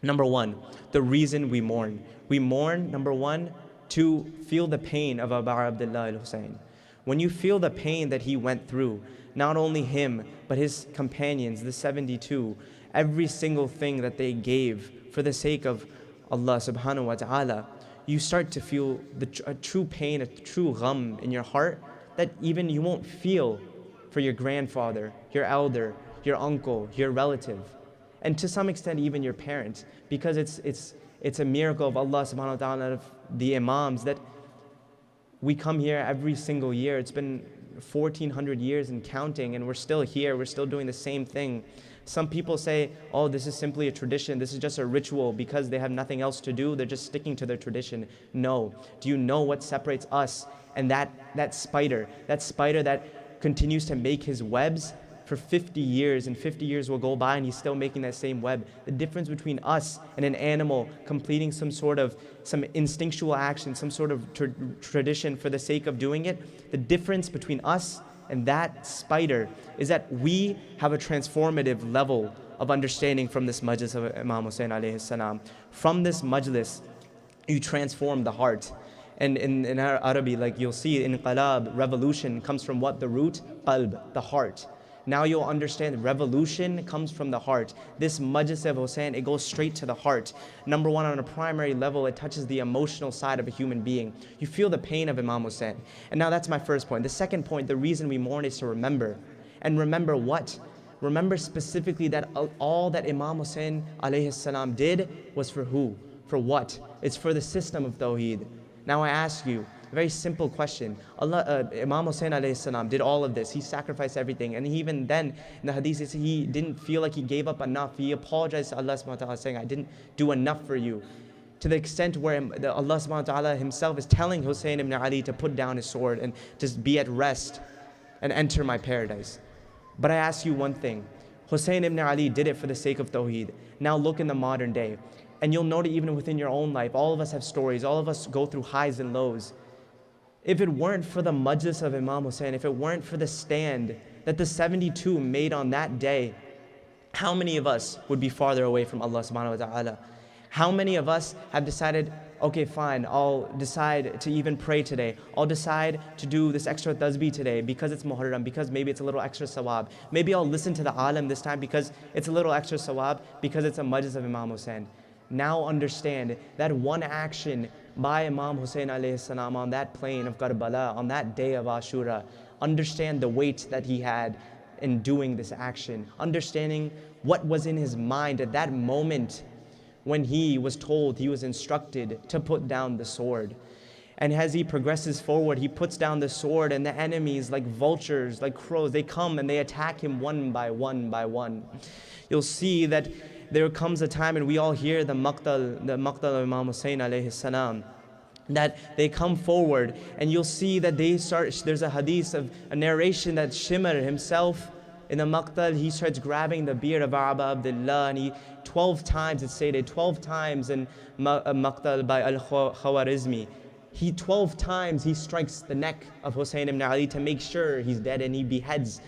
Number 1, the reason we mourn. We mourn, number 1, to feel the pain of Abu Abdullah al-Hussein. When you feel the pain that he went through, not only him, but his companions, the 72, every single thing that they gave for the sake of Allah subhanahu wa ta'ala, you start to feel a true pain, a true gham in your heart that even you won't feel for your grandfather, your elder, your uncle, your relative, and to some extent even your parents, because it's a miracle of Allah subhanahu wa ta'ala, of the Imams, that we come here every single year. It's been 1400 years and counting, and we're still here, we're still doing the same thing. Some people say, oh, this is simply a tradition, this is just a ritual, because they have nothing else to do, they're just sticking to their tradition. No. Do you know what separates us and that spider that continues to make his webs for 50 years, and 50 years will go by and he's still making that same web? The difference between us and an animal completing some instinctual action, some sort of tradition for the sake of doing it, the difference between us and that spider is that we have a transformative level of understanding from this majlis of Imam Hussein alayhi salam. From this majlis, you transform the heart. And in Arabic, like you'll see, inqalab, revolution, comes from what? The root? Qalb, the heart. Now you'll understand revolution comes from the heart. This Majlis of Hussein, it goes straight to the heart. Number one, on a primary level, it touches the emotional side of a human being. You feel the pain of Imam Hussein. And now that's my first point. The second point, the reason we mourn is to remember. And remember what? Remember specifically that all that Imam Hussein alayhi salam did was for who? For what? It's for the system of Tawheed. Now I ask you, a very simple question. Imam Hussein alayhi salam did all of this. He sacrificed everything. And even then, in the hadith, he didn't feel like he gave up enough. He apologized to Allah subhanahu wa ta'ala saying, I didn't do enough for you. To the extent where Allah subhanahu wa ta'ala himself is telling Hussein ibn Ali to put down his sword and just be at rest and enter my paradise. But I ask you one thing. Hussein ibn Ali did it for the sake of Tawheed. Now look in the modern day. And you'll note it even within your own life. All of us have stories. All of us go through highs and lows. If it weren't for the majlis of Imam Hussein, if it weren't for the stand that the 72 made on that day, how many of us would be farther away from Allah subhanahu wa ta'ala? How many of us have decided, okay, fine, I'll decide to even pray today. I'll decide to do this extra tasbih today because it's Muharram, because maybe it's a little extra sawab. Maybe I'll listen to the alim this time because it's a little extra sawab, because it's a majlis of Imam Hussein. Now understand that one action by Imam Hussein alayhi salam on that plain of Karbala, on that day of Ashura, understand the weight that he had in doing this action, understanding what was in his mind at that moment when he was told, he was instructed to put down the sword. And as he progresses forward, he puts down the sword, and the enemies, like vultures, like crows, they come and they attack him one by one by one. You'll see that there comes a time, and we all hear the maqtal of Imam Hussein alayhi salam, that they come forward, and you'll see that there's a hadith of a narration that Shimr himself, in the maqtal, he starts grabbing the beard of Aba Abdullah, and 12 times it's stated, 12 times in maqtal by Al-Khawarizmi, 12 times he strikes the neck of Hussein ibn Ali to make sure he's dead, and he beheads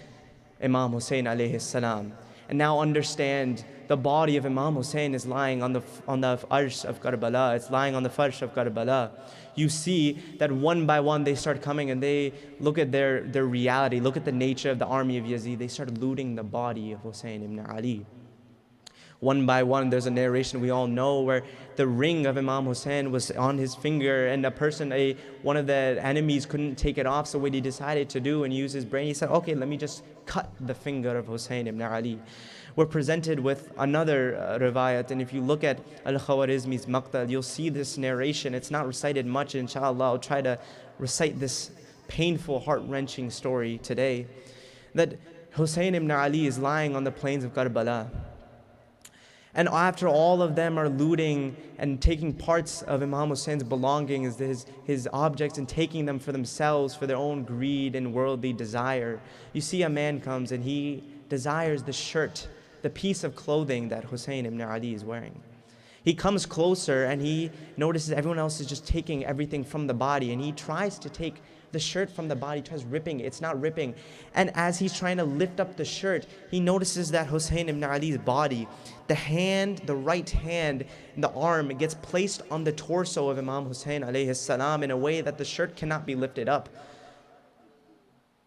Imam Hussein alayhi salam. And now understand, the body of Imam Hussein is lying on the arsh of Karbala. It's lying on the farsh of Karbala. You see that one by one they start coming, and they look at their reality, look at the nature of the army of Yazid. They start looting the body of Hussein ibn Ali. One by one, there's a narration we all know where the ring of Imam Hussein was on his finger, and one of the enemies couldn't take it off, so what he decided to do and use his brain, he said, okay, let me just cut the finger of Hussein ibn Ali. We're presented with another riwayat, and if you look at Al-Khawarizmi's maqtal, you'll see this narration. It's not recited much, inshallah. I'll try to recite this painful, heart-wrenching story today, that Hussein ibn Ali is lying on the plains of Karbala. And after all of them are looting and taking parts of Imam Hussein's belongings, his objects, and taking them for themselves, for their own greed and worldly desire, you see a man comes and he desires the shirt, the piece of clothing that Hussein ibn Ali is wearing. He comes closer and he notices everyone else is just taking everything from the body, and he tries to take the shirt from the body, tries ripping it. It's not ripping. And as he's trying to lift up the shirt, he notices that Hussein ibn Ali's body, the right hand, and the arm gets placed on the torso of Imam Hussein alayhi salam in a way that the shirt cannot be lifted up.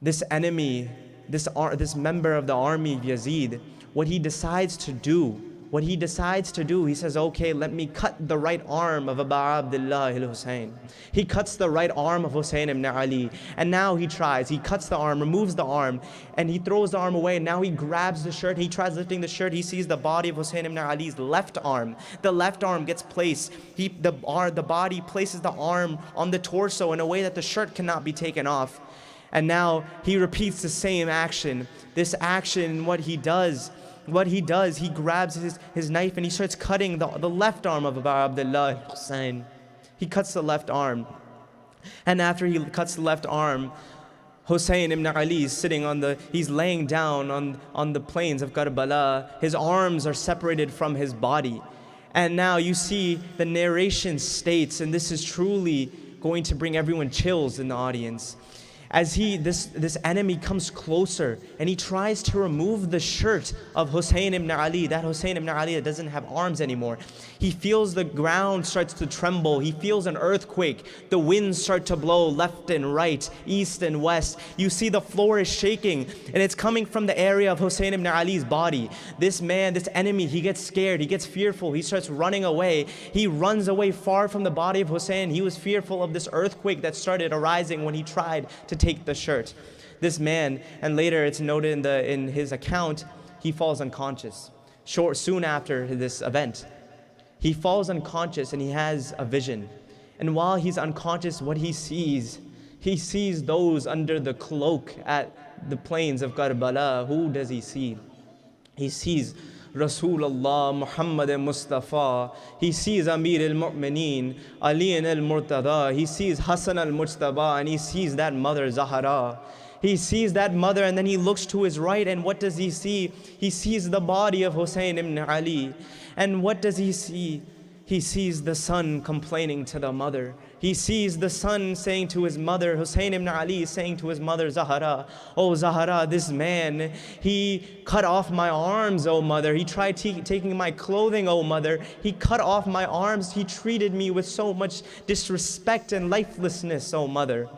This enemy, this member of the army of Yazid, what he decides to do, he says, okay, let me cut the right arm of Abu Abdullah al-Hussein. He cuts the right arm of Hussein ibn Ali. And now he cuts the arm, removes the arm, and he throws the arm away. And now he grabs the shirt, he tries lifting the shirt, he sees the body of Hussein ibn Ali's left arm. The left arm gets placed. The body places the arm on the torso in a way that the shirt cannot be taken off. And now he repeats the same action. This action, what he does, he grabs his knife and he starts cutting the left arm of Abu Abdullah Hussein. He cuts the left arm. And after he cuts the left arm, Hussein ibn Ali is he's laying down on the plains of Karbala. His arms are separated from his body. And now you see the narration states, and this is truly going to bring everyone chills in the audience. As this enemy comes closer and he tries to remove the shirt of Hussein ibn Ali, that Hussein ibn Ali that doesn't have arms anymore. He feels the ground starts to tremble. He feels an earthquake. The winds start to blow left and right, east and west. You see the floor is shaking, and it's coming from the area of Hussein ibn Ali's body. This man, this enemy, he gets scared. He gets fearful. He starts running away. He runs away far from the body of Hussein. He was fearful of this earthquake that started arising when he tried to take the shirt. This man, and later it's noted in his account, he falls unconscious. Soon after this event, he falls unconscious and he has a vision. And while he's unconscious, what he sees those under the cloak at the plains of Karbala. Who does he see? He sees Rasulullah Muhammad Mustafa. He sees Amir al-Mu'mineen, Ali al-Murtada. He sees Hassan al-Mujtaba, and he sees that mother Zahara. He sees that mother, and then he looks to his right, and what does he see? He sees the body of Hussein ibn Ali. And what does he see? He sees the son complaining to the mother. He sees the son saying to his mother, Hussein ibn Ali saying to his mother Zahara, "Oh Zahara, this man, he cut off my arms, oh mother. He tried taking my clothing, oh mother. He cut off my arms. He treated me with so much disrespect and lifelessness, oh mother."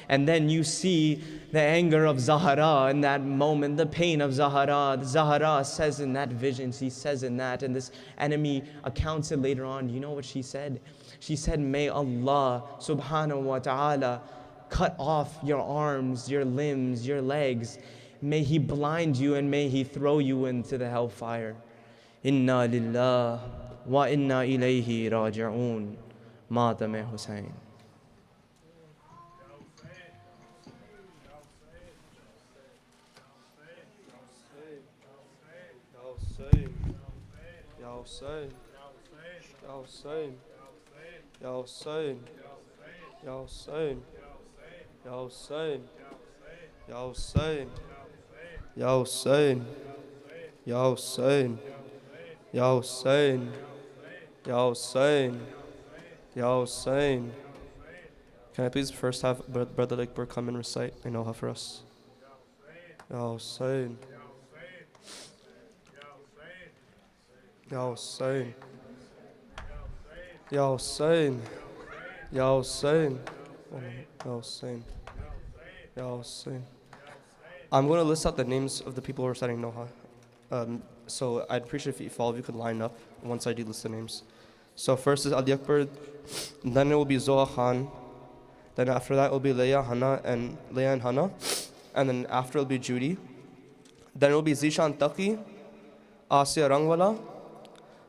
And then you see the anger of Zahara in that moment, the pain of Zahara. Zahara says in that vision, she says in that, and this enemy accounts it later on. You know what she said? She said, "May Allah subhanahu wa ta'ala cut off your arms, your limbs, your legs. May He blind you and may He throw you into the hellfire. Inna lillah wa inna ilayhi raji'un." Mata mein Hussein. Hussein, Ya Hussein, Ya Hussein, Ya Hussein, Ya Hussein, Ya Hussein, Ya Hussein, Ya Hussein, Ya Hussein, Ya Hussein, Ya Hussein. Can I please first have Brother Akbar come and recite Inoha for us? Ya Hussein. Ya Hussein, Ya Hussein, Ya Hussein, Ya Hussein, Ya Hussein. I'm going to list out the names of the people who are reciting Noha. So I'd appreciate if all of you could line up once I do list the names. So first is Ali Akbar, then it will be Zoha Khan, then after that it will be Leia and Hana, and then after it will be Judy, then it will be Zishan Taqi, Asya Rangwala,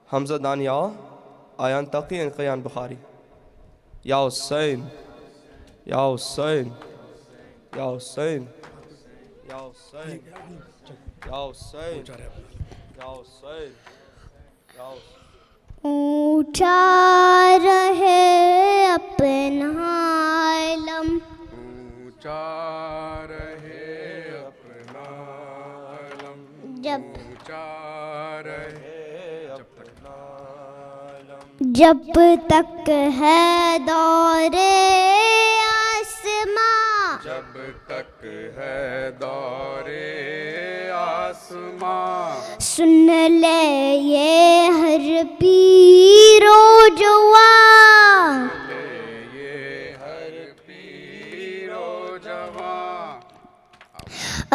Hamza Daniel, Ayan Taqi, and Qayan Bukhari. Ya Hussein, Ya Hussein, Ya Hussein, Ya Hussein, Ya Hussein, Ya Hussein, Ya Hussein. ऊंचा रहे अपना इल्म, ऊंचा रहे अपना इल्म, जब ऊंचा रहे जब तक है दौरे आसमां, जब तक है दौरे आसमां, सुन ले ये हर पीरो जवां, ये हर पीरो जवां,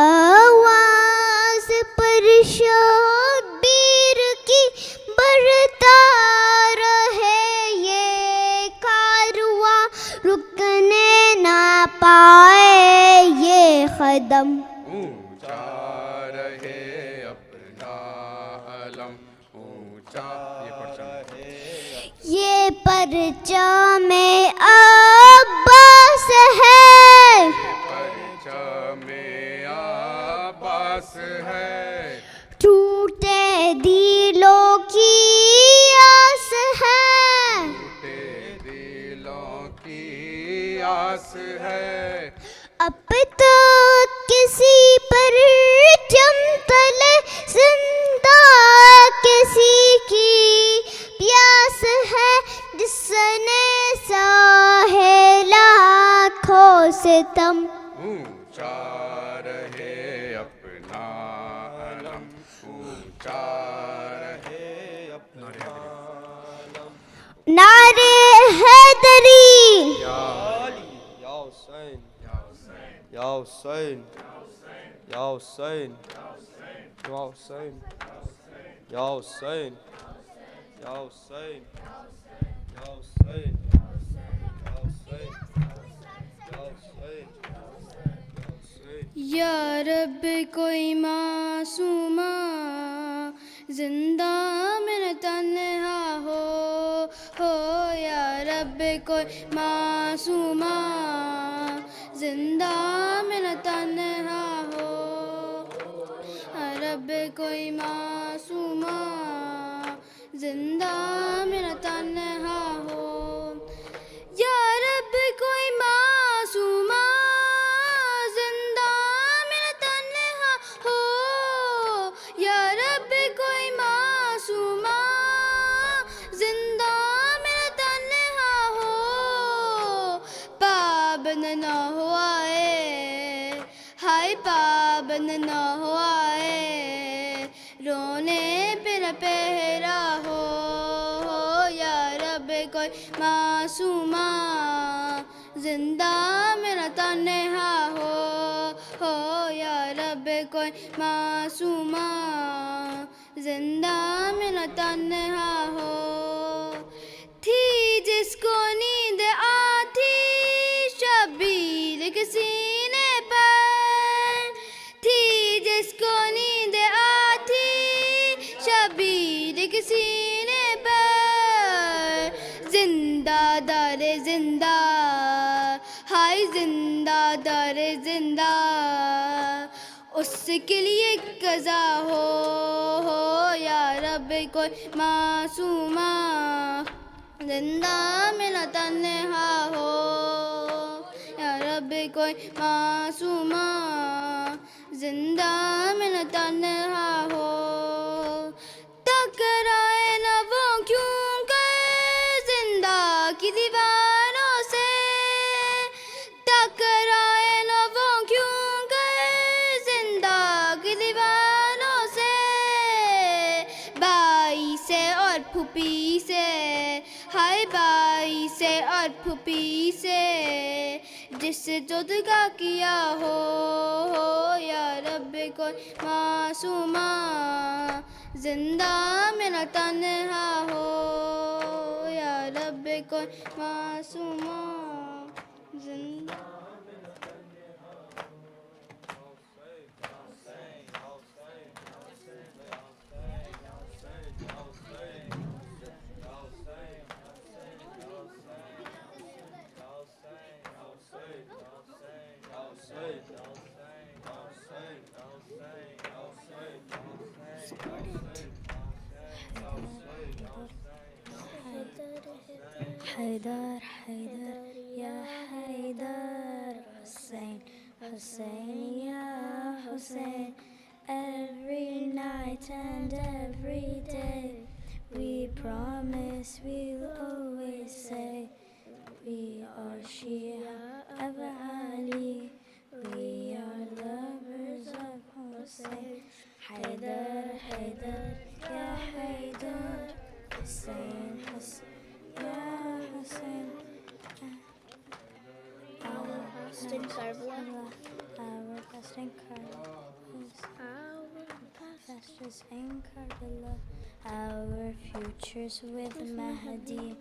आवाज पर शबीर की बढ़ता रहे ये कारवां, रुकने ना पाए ये कदम। ऊंचा रहे अपना अलम, ऊंचा ये परचा में अब्बास है, परचा में अब्बास है, टूटे दिलों की आस है, टूटे दिलों की आस है, अब तो किसी पर चमतले जिंदा किसी की प्यास है, जिसने सहे लाखों सितम। रहे अपना नारे Hydari Ya Ali, Ya Hussein, Ya Hussein, Ya Hussein, Ya Hussein, Ya Hussein, Ya Hussein, Ya Hussein, Ya Hussein, Ya Hussein. یا رب کوئی معصومہ زندہ میرا تنہا ہو یا رب کوئی معصومہ زندہ میرا تنہا ہو یا رب کوئی معصومہ زندہ میرا تنہا ہو یا رب کوئی معصومہ زندہ میرا تنہا ہو یا رب کوئی معصومہ زندہ میرا تنہا ہو پابند نہ ہوا ہائے پابند نہ ہوا رونے پہ نہ پہرا ہو یا رب کوئی معصومہ زندہ میرا تنہا ہو یا رب کوئی معصومہ زندہ میرا تنہا ہو تھی جس کو نیند آتی شبیر کے سینے پر تھی جس کو نیند آتی شبیر کے سینے پر زندہ در زندہ ہائے زندہ در زندہ اس کے لیے قضا ہو یا رب کوئی معصومہ زندہ میرا تنہا ہو یا رب کوئی معصومہ زندہ میرا تنہا ہو ٹکرائے نہ وہ کیوں کر زندہ کی دیواروں سے ٹکرائے نہ وہ کیوں کر زندہ کی دیواروں سے بائی سے اور پھوپھی سے ہائے بائی سے اور پھوپھی سے جس سے جدا کیا ہو یا رب کوئی معصومہ زندہ میرا تنہا ہو یا رب کوئی معصومہ زندہ حیدر حیدر یا حیدر حسین حسین یا حسین every night and every day we promise we'll always say we are Shia of Ali we are lovers of Hussein Haydar Haydar ya Haydar Hussein Hussein ya Hussein our past in Karbala our past in Karbala our futures with Mahdi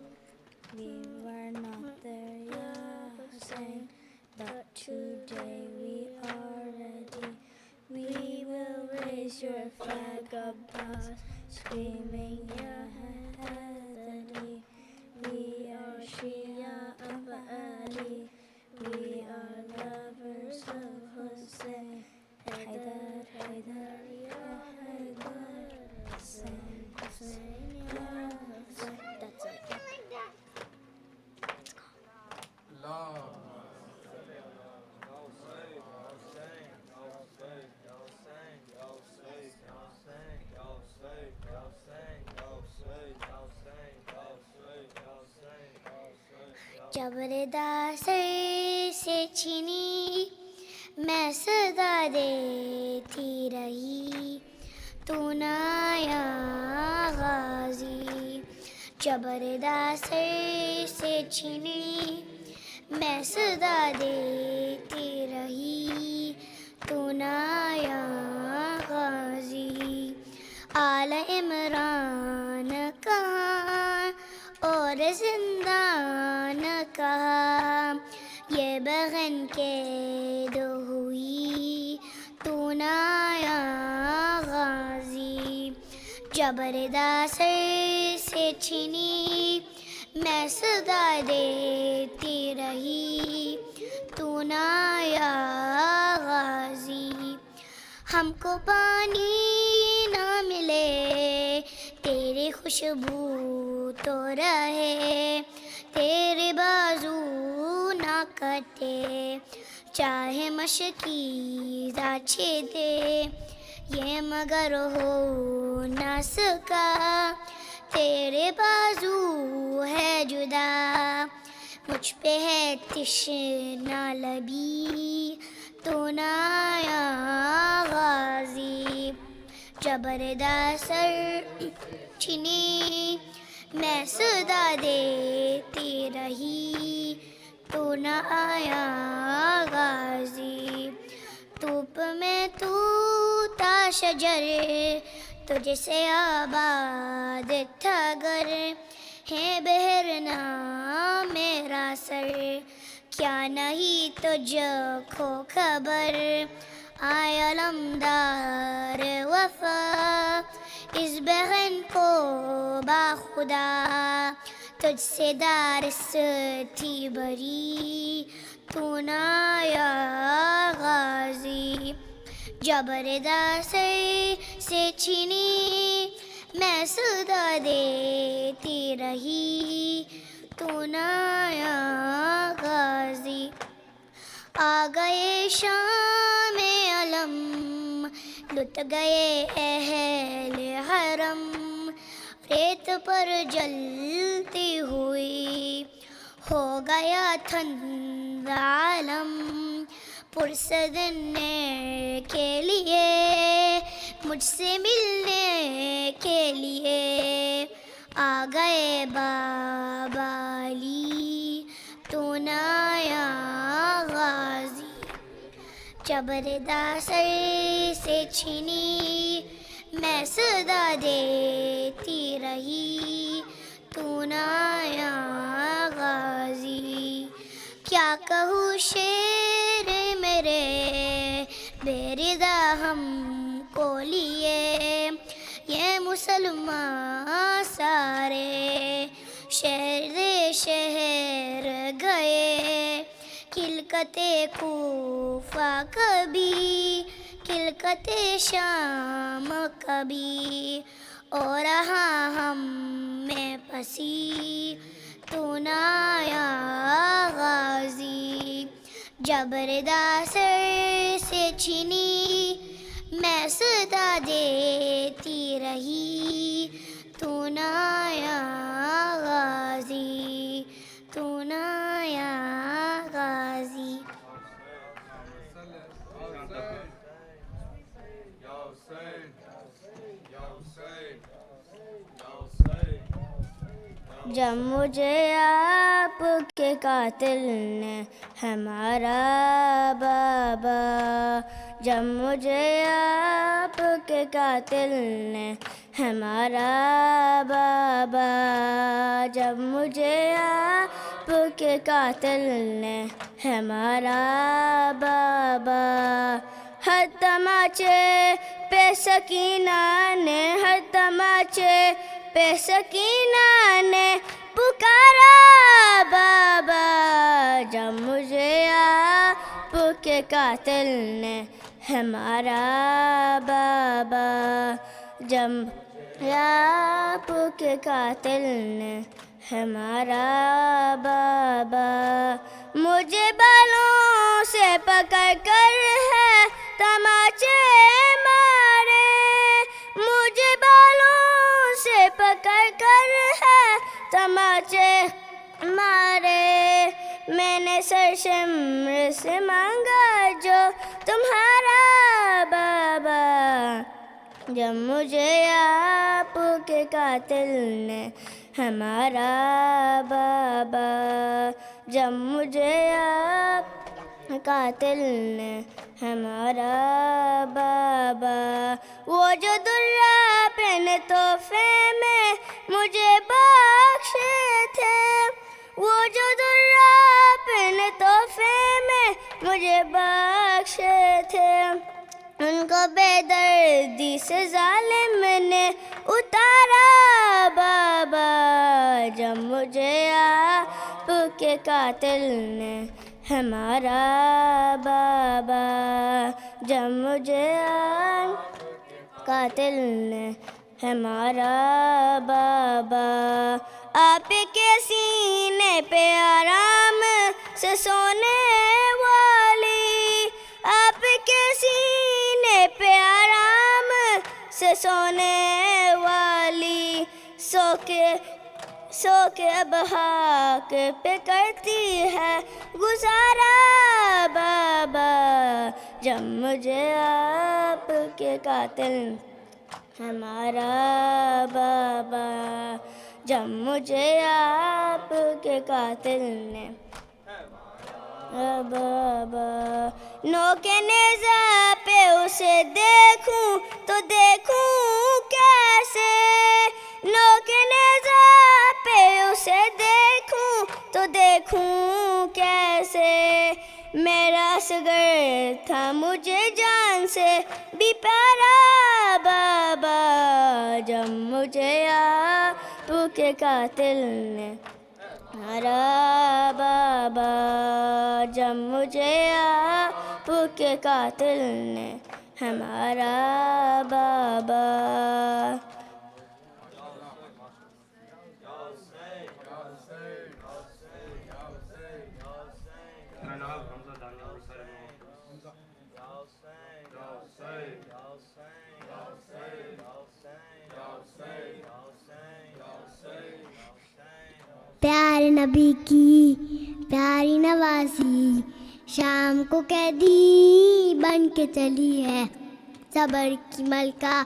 we were not there ya Hussein but today we are ready we will raise your flag Abbas screaming ya Haydari we are Shia of Ali we are lovers of Hussein Haydar Haydar ya Haydar Hussein Hussein ya Hussein that's it जबरदार से छीनी मैं सदा देती रही तू ना جبردہ سر سے چھینی میں صدا دیتی رہی تو نہ آیا غازی آل عمران کہاں اور زندان کہاں یہ بغن قید ہوئی تو نہ آیا غازی جبردہ سر سے چھینی میں صدا دیتی رہی تو نہ آیا غازی ہم کو پانی نہ ملے تیری خوشبو تو رہے تیرے بازو نہ کٹے چاہے مشکیزہ چھیدے یہ مگر ہو نہ سکا تیرے بازو ہے جدا مجھ پہ ہے تشنہ لبی تو نہ آیا غازی جبردہ سر چھینی میں صدا دیتی رہی تو نہ آیا غازی توپ میں تو تا شجر تجھ سے آباد تھا گر ہے بہرنا میرا سر کیا نہیں تجھ کو خبر آیا علمدار وفا اس بہن کو باخدا تجھ سے دارس تھی بری تو نہ آیا غازی جبردہ سر سے چھینی میں صدا دیتی رہی تو نہ آیا غازی آ گئے شام علم لٹ گئے اہل حرم ریت پر جلتی ہوئی ہو گیا ٹھنڈ عالم پرسدنے کے لیے مجھ سے ملنے کے لیے آ گئے بابا علی تو نہ آیا غازی جبردہ سر سے چھینی میں صدا دیتی رہی تو نہ آیا غازی کیا کہوں شیر میرے بے ردا ہم کو لیے یہ مسلمان سارے شہر دے شہر گئے کلکت کوفہ کبھی کلکت شام کبھی اور رہا ہم میں پسی تو نہ آیا غازی جبردہ سر سے چھینی میں صدا دیتی رہی تو نہ آیا غازی تو نہ آیا غازی جب مجھے آپ کے قاتل نے ہمارا بابا جب مجھے آپ کے قاتل نے ہمارا بابا جب مجھے آپ کے قاتل نے ہمارا بابا ہر تماچے پہ سکینہ نے ہر تماچے پہ سکینہ نے پکارا بابا جب مجھے آپ کے قاتل نے ہمارا بابا جب آپ کے قاتل نے ہمارا بابا مجھے بالوں سے پکڑ کر ہے تماچے مارے مجھے بالوں سے پکڑ کر ہے تماچے مارے میں نے سرشمر سے مانگا جو تمہارا بابا جب مجھے آپ کے قاتل نے ہمارا بابا، جب مجھے آپ قاتل نے ہمارا بابا، وہ جو درہ اپنے تحفے میں مجھے بخشے تھے، وہ جو درہ اپنے تحفے میں مجھے بخشے تھے، ان کو بے دردی سے ظالم نے اتارا بابا، جب مجھے آپ کے قاتل نے ہمارا بابا، جب مجھے آپ قاتل نے ہمارا بابا، آپ کے سینے پہ آرام سے سونے والی، آپ کے سینے پہ آرام سے سونے والی، سو کے اب حق پہ کرتی ہے گزارا بابا، جب مجھے آپ کے قاتل ہمارا بابا، جب مجھے آپ کے قاتل نے بابا، نوک نیزہ پہ اسے دیکھوں تو دیکھوں کیسے، نوک نیزہ پہ اسے دیکھوں تو دیکھوں کیسے، میرا اصغر تھا مجھے جان سے بھی پیارا بابا، جب مجھے آپ کے قاتل نے ہمارا بابا، جب مجھے آپ کے قاتل نے ہمارا بابا، پیارے نبی کی پیاری نوازی شام کو قیدی بن کے چلی ہے، صبر کی ملکہ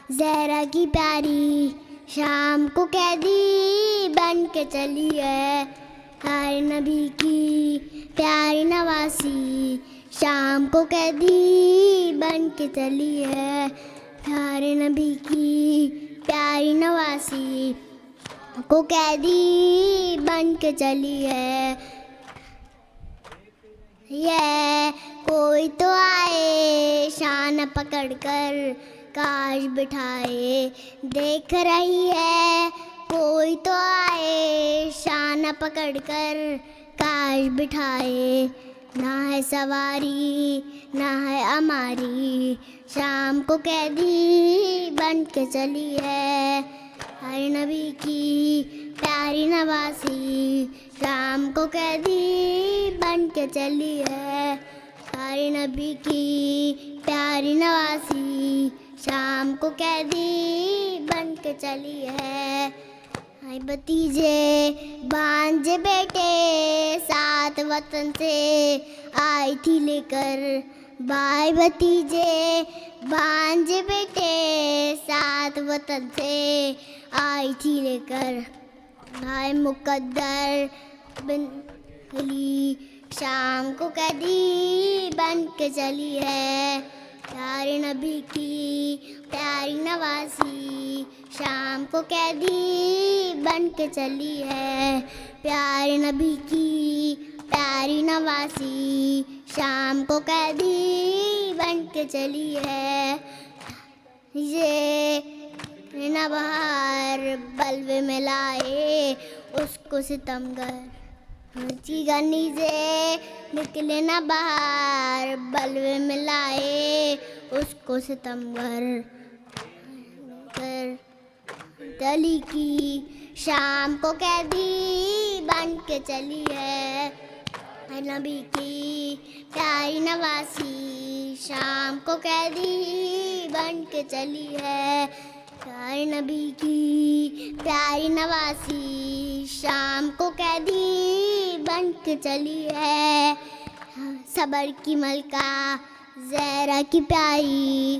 زہرا کی پیاری شام کو قیدی بن کے چلی ہے، پیارے نبی کی پیاری نوازی شام کو قیدی بن کے چلی ہے، پیارے نبی کی پیاری نوازی کو قیدی بن کے چلی ہے، یہ کوئی تو آئے شان پکڑ کر کاش بٹھائے، دیکھ رہی ہے کوئی تو آئے شان پکڑ کر کاش بٹھائے، نہ ہے سواری نہ ہے ہماری شام کو قیدی بن کے چلی ہے، ہر نبی کی پیاری نوازی شام کو قیدی بن کے چلی ہے، ہر نبی کی پیاری نوازی شام کو قیدی بن کے چلی ہے، آئے بھتیجے بھانجے بیٹے ساتھ وطن سے آئی تھی لے کر، بھائی بھتیجے بھانجے بیٹے ساتھ وطن سے آئی تھی لے کر، بھائی مقدر بن علی شام کو قیدی بن کے چلی ہے، پیارے نبی کی پیاری نوازی شام کو قیدی بن کے چلی ہے، پیارے نبی کی پیاری نوازی شام کو قیدی بن کے چلی ہے، یہ نہ بہار بلوے میں لائے اس کو ستمگر، اونچی گنی سے نکلے نہ بہار بلوے میں لائے اس کو ستمگر، علی کی شام کو قیدی بن کے چلی ہے، نبی کی پیاری نوازی شام کو قیدی بن کے چلی ہے، پیارے نبی کی پیاری نوازی شام کو قیدی بن کے چلی ہے، صبر کی ملکہ زہرا کی پیاری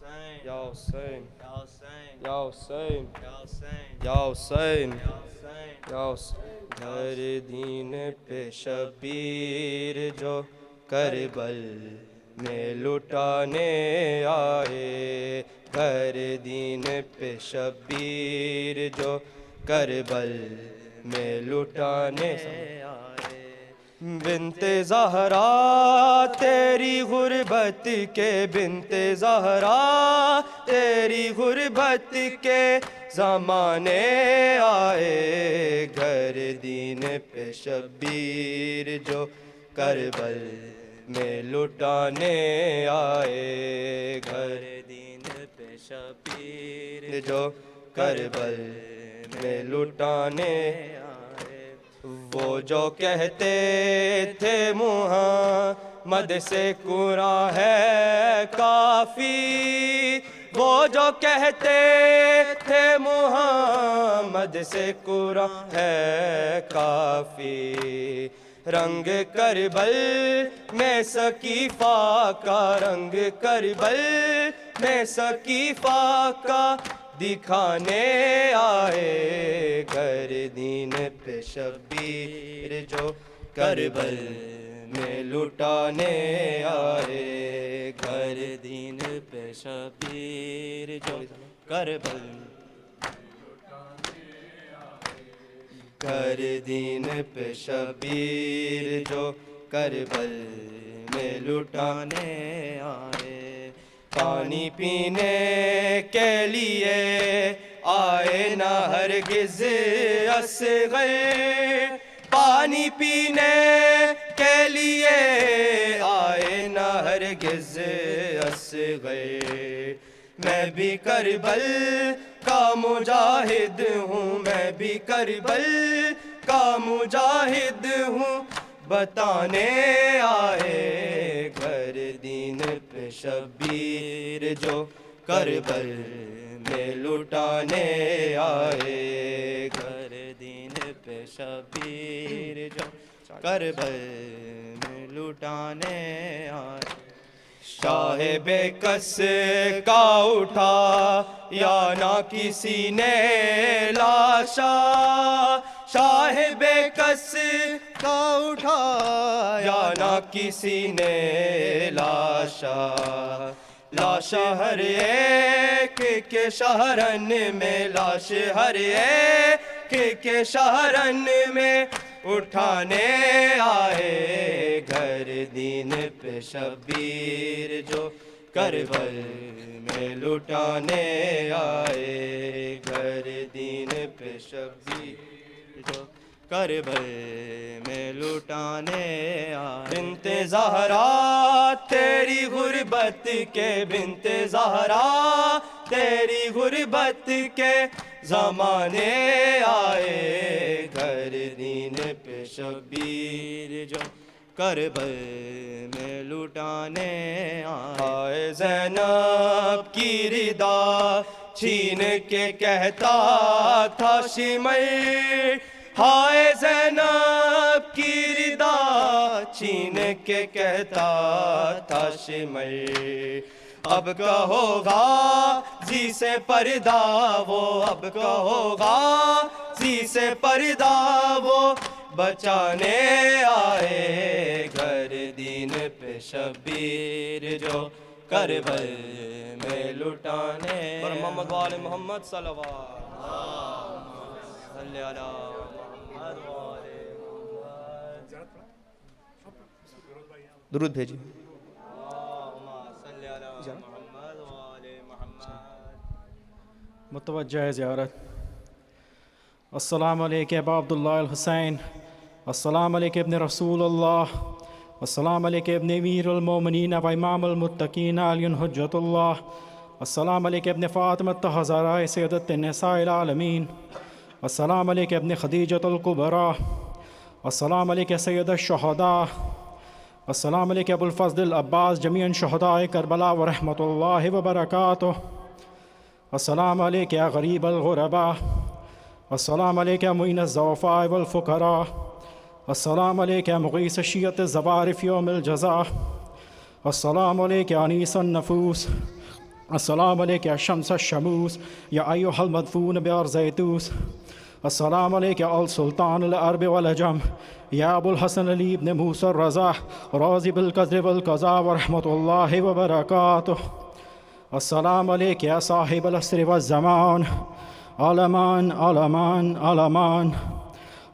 Ya Hussein, Ya Hussein, Ya Hussein, Ya Hussein. گھر دین پہ شبیر جو کربل میں لٹانے آئے، گھر دین پہ شبیر جو کربل میں لٹانے آئے. بنت زہرا تیری غربت کے، بنت زہرا تیری غربت کے زمانے آئے، گھر دین پہ شبیر جو کربل میں لٹانے آئے، گھر دین پہ شبیر جو کربل میں لٹانے آئے. وہ جو کہتے تھے محمد سے قرآن ہے کافی، وہ جو کہتے تھے محمد سے قرآن ہے کافی، رنگ کربل میں سقیفہ کا، رنگ کربل میں سقیفہ کا دکھانے آئے، گھر دین پہ شبیر جو کربل میں لٹانے آئے، گھر دین پہ شبیر جو کربل گھر دین پہ شبیر جو کربل میں لٹانے آئے. پانی پینے کے لیے آئے نہ ہرگز اصغر، پانی پینے کے لیے آئے نہ ہرگز اصغر. میں بھی کربل کا مجاہد ہوں، میں بھی کربل کا مجاہد ہوں، بتانے آئے، گھر دین پہ شبیر جو کربل میں لٹانے آئے، گھر دین پہ شبیر جو کربل میں لٹانے آئے. شاہ بے کس کا اٹھا یا نہ کسی نے لاشا، شاہ بے کس کا اٹھا یا نہ کسی نے لاشا، لاشا ہر ایک کے شہرن میں، لاش ہر ایک کے شہرن میں اٹھانے آئے، گھر دین پہ شبیر جو کربل میں لٹانے آئے، گھر دین پہ شبیر جو کربل میں لٹانے آئے. بنت زہرا تیری غربت کے، بنت زہرا تیری غربت کے زمانے آئے، گھر دین پہ شبیر جو کربل میں لٹانے آئے. زینب کی ردا چھین کے کہتا تھا شمر، ہائے زینب کی ردا چھین کے کہتا تھا شمر. اب کہو غازی سے پردہ وہ، اب کہو غازی سے پردہ وہ بچانے آئے، گھر دین پہ شبیر جو کربل میں لٹانے. پر محمد وآل محمد صلوات صلی علی محمد وآل محمد. درود بھیجیے. متوجہ زیارت. السلام علیکم ابا عبداللہ الحسین، السلام علیکم ابن رسول اللہ، السلام علیکم ابن امیر المومنین و امام المتقین علی حجت اللہ، السلام علیکم ابن فاطمہ ہزارہ سیدت النساء العالمین، السلام علیکم ابن خدیجۃ الکبریٰ، السلام علیکم سید الشہداء، السلام علیکم ابو الفضل العباس جمیع شہداء کربلا ورحمۃ اللہ وبرکاتہ، السلام علیکم یا غریب الغرباء، السلام علیکم معین الضعفاء والفقراء، السلام علیکم مغیث شیعۃ الزوارف یوم الجزاء، السلام علیکم انیس النفوس، السلام عليك يا شمس الشموس يا أيها المدفون بأرزيتوس السلام عليك يا السلطان الأرب والأجم يا أبو الحسن علي بن موسى الرزا راضي بالقدر والقضاء ورحمة الله وبركاته السلام عليك يا صاحب العصر والزمان علمان علمان علمان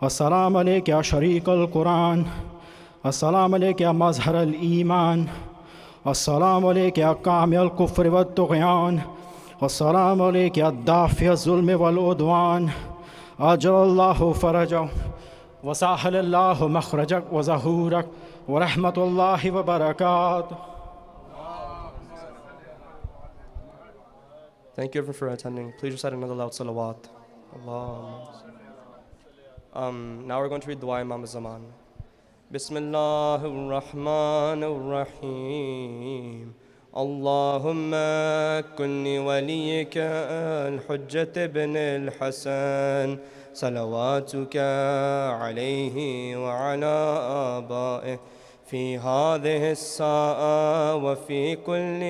السلام عليك يا شريك القرآن السلام عليك يا مظهر الإيمان السلام عليك يا كامل الكفر والطغيان السلام عليك يا دافع الظلم والعدوان أجل الله فرجك وسهل الله مخرجك وظهورك ورحمة الله وبركاته. Thank you everyone for attending. Please recite another loud salawat. Allah. Now we're going to read Dua Imam Zaman. Bismillah ar-Rahman ar-Rahim. اللهم كن لوليك الحجة بن الحسن صلواتك عليه وعلى آبائه في هذه الساعة وفي كل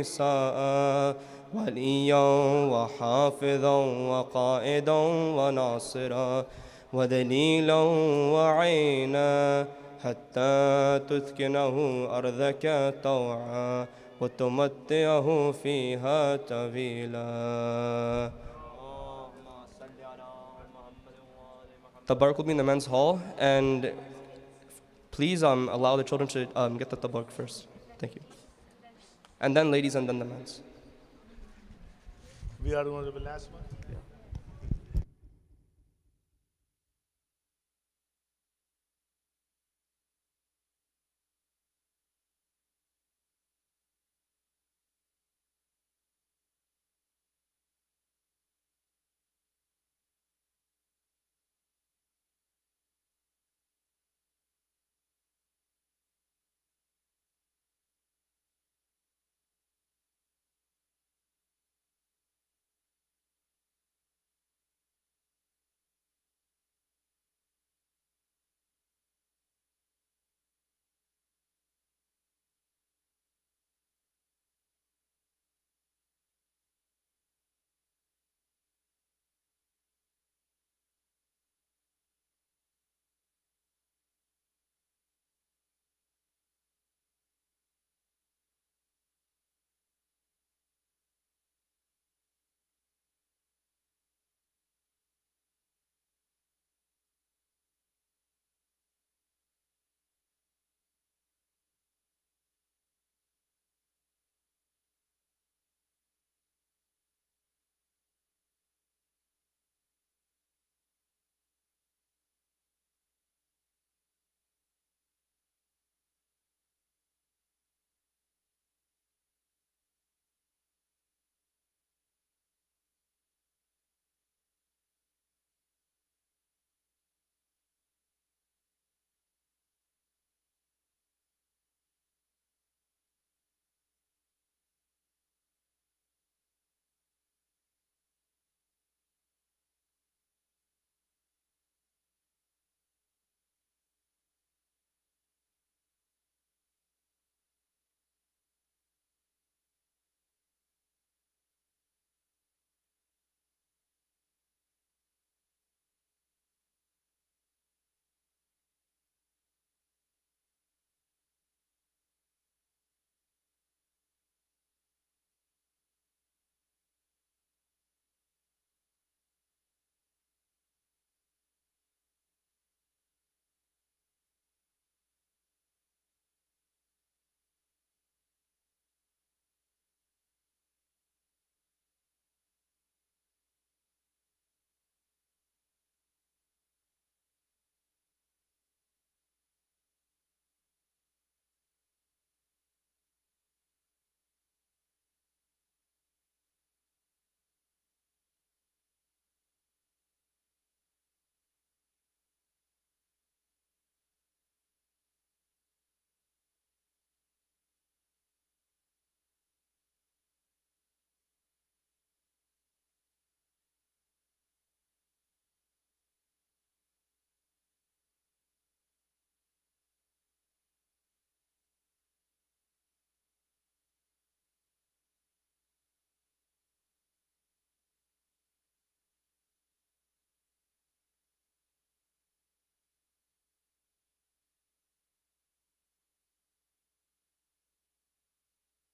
ساعة وليا وحافظا وقائدا وناصرا ودليلا وعينا حتى تسكنه أرضك طوعا وتمتعه فيها طويلا. Tabarruk will be in the men's hall, and please allow the children to get the tabarruk first. Thank you. And then ladies, and then the men's. We are going to the last one. Yeah.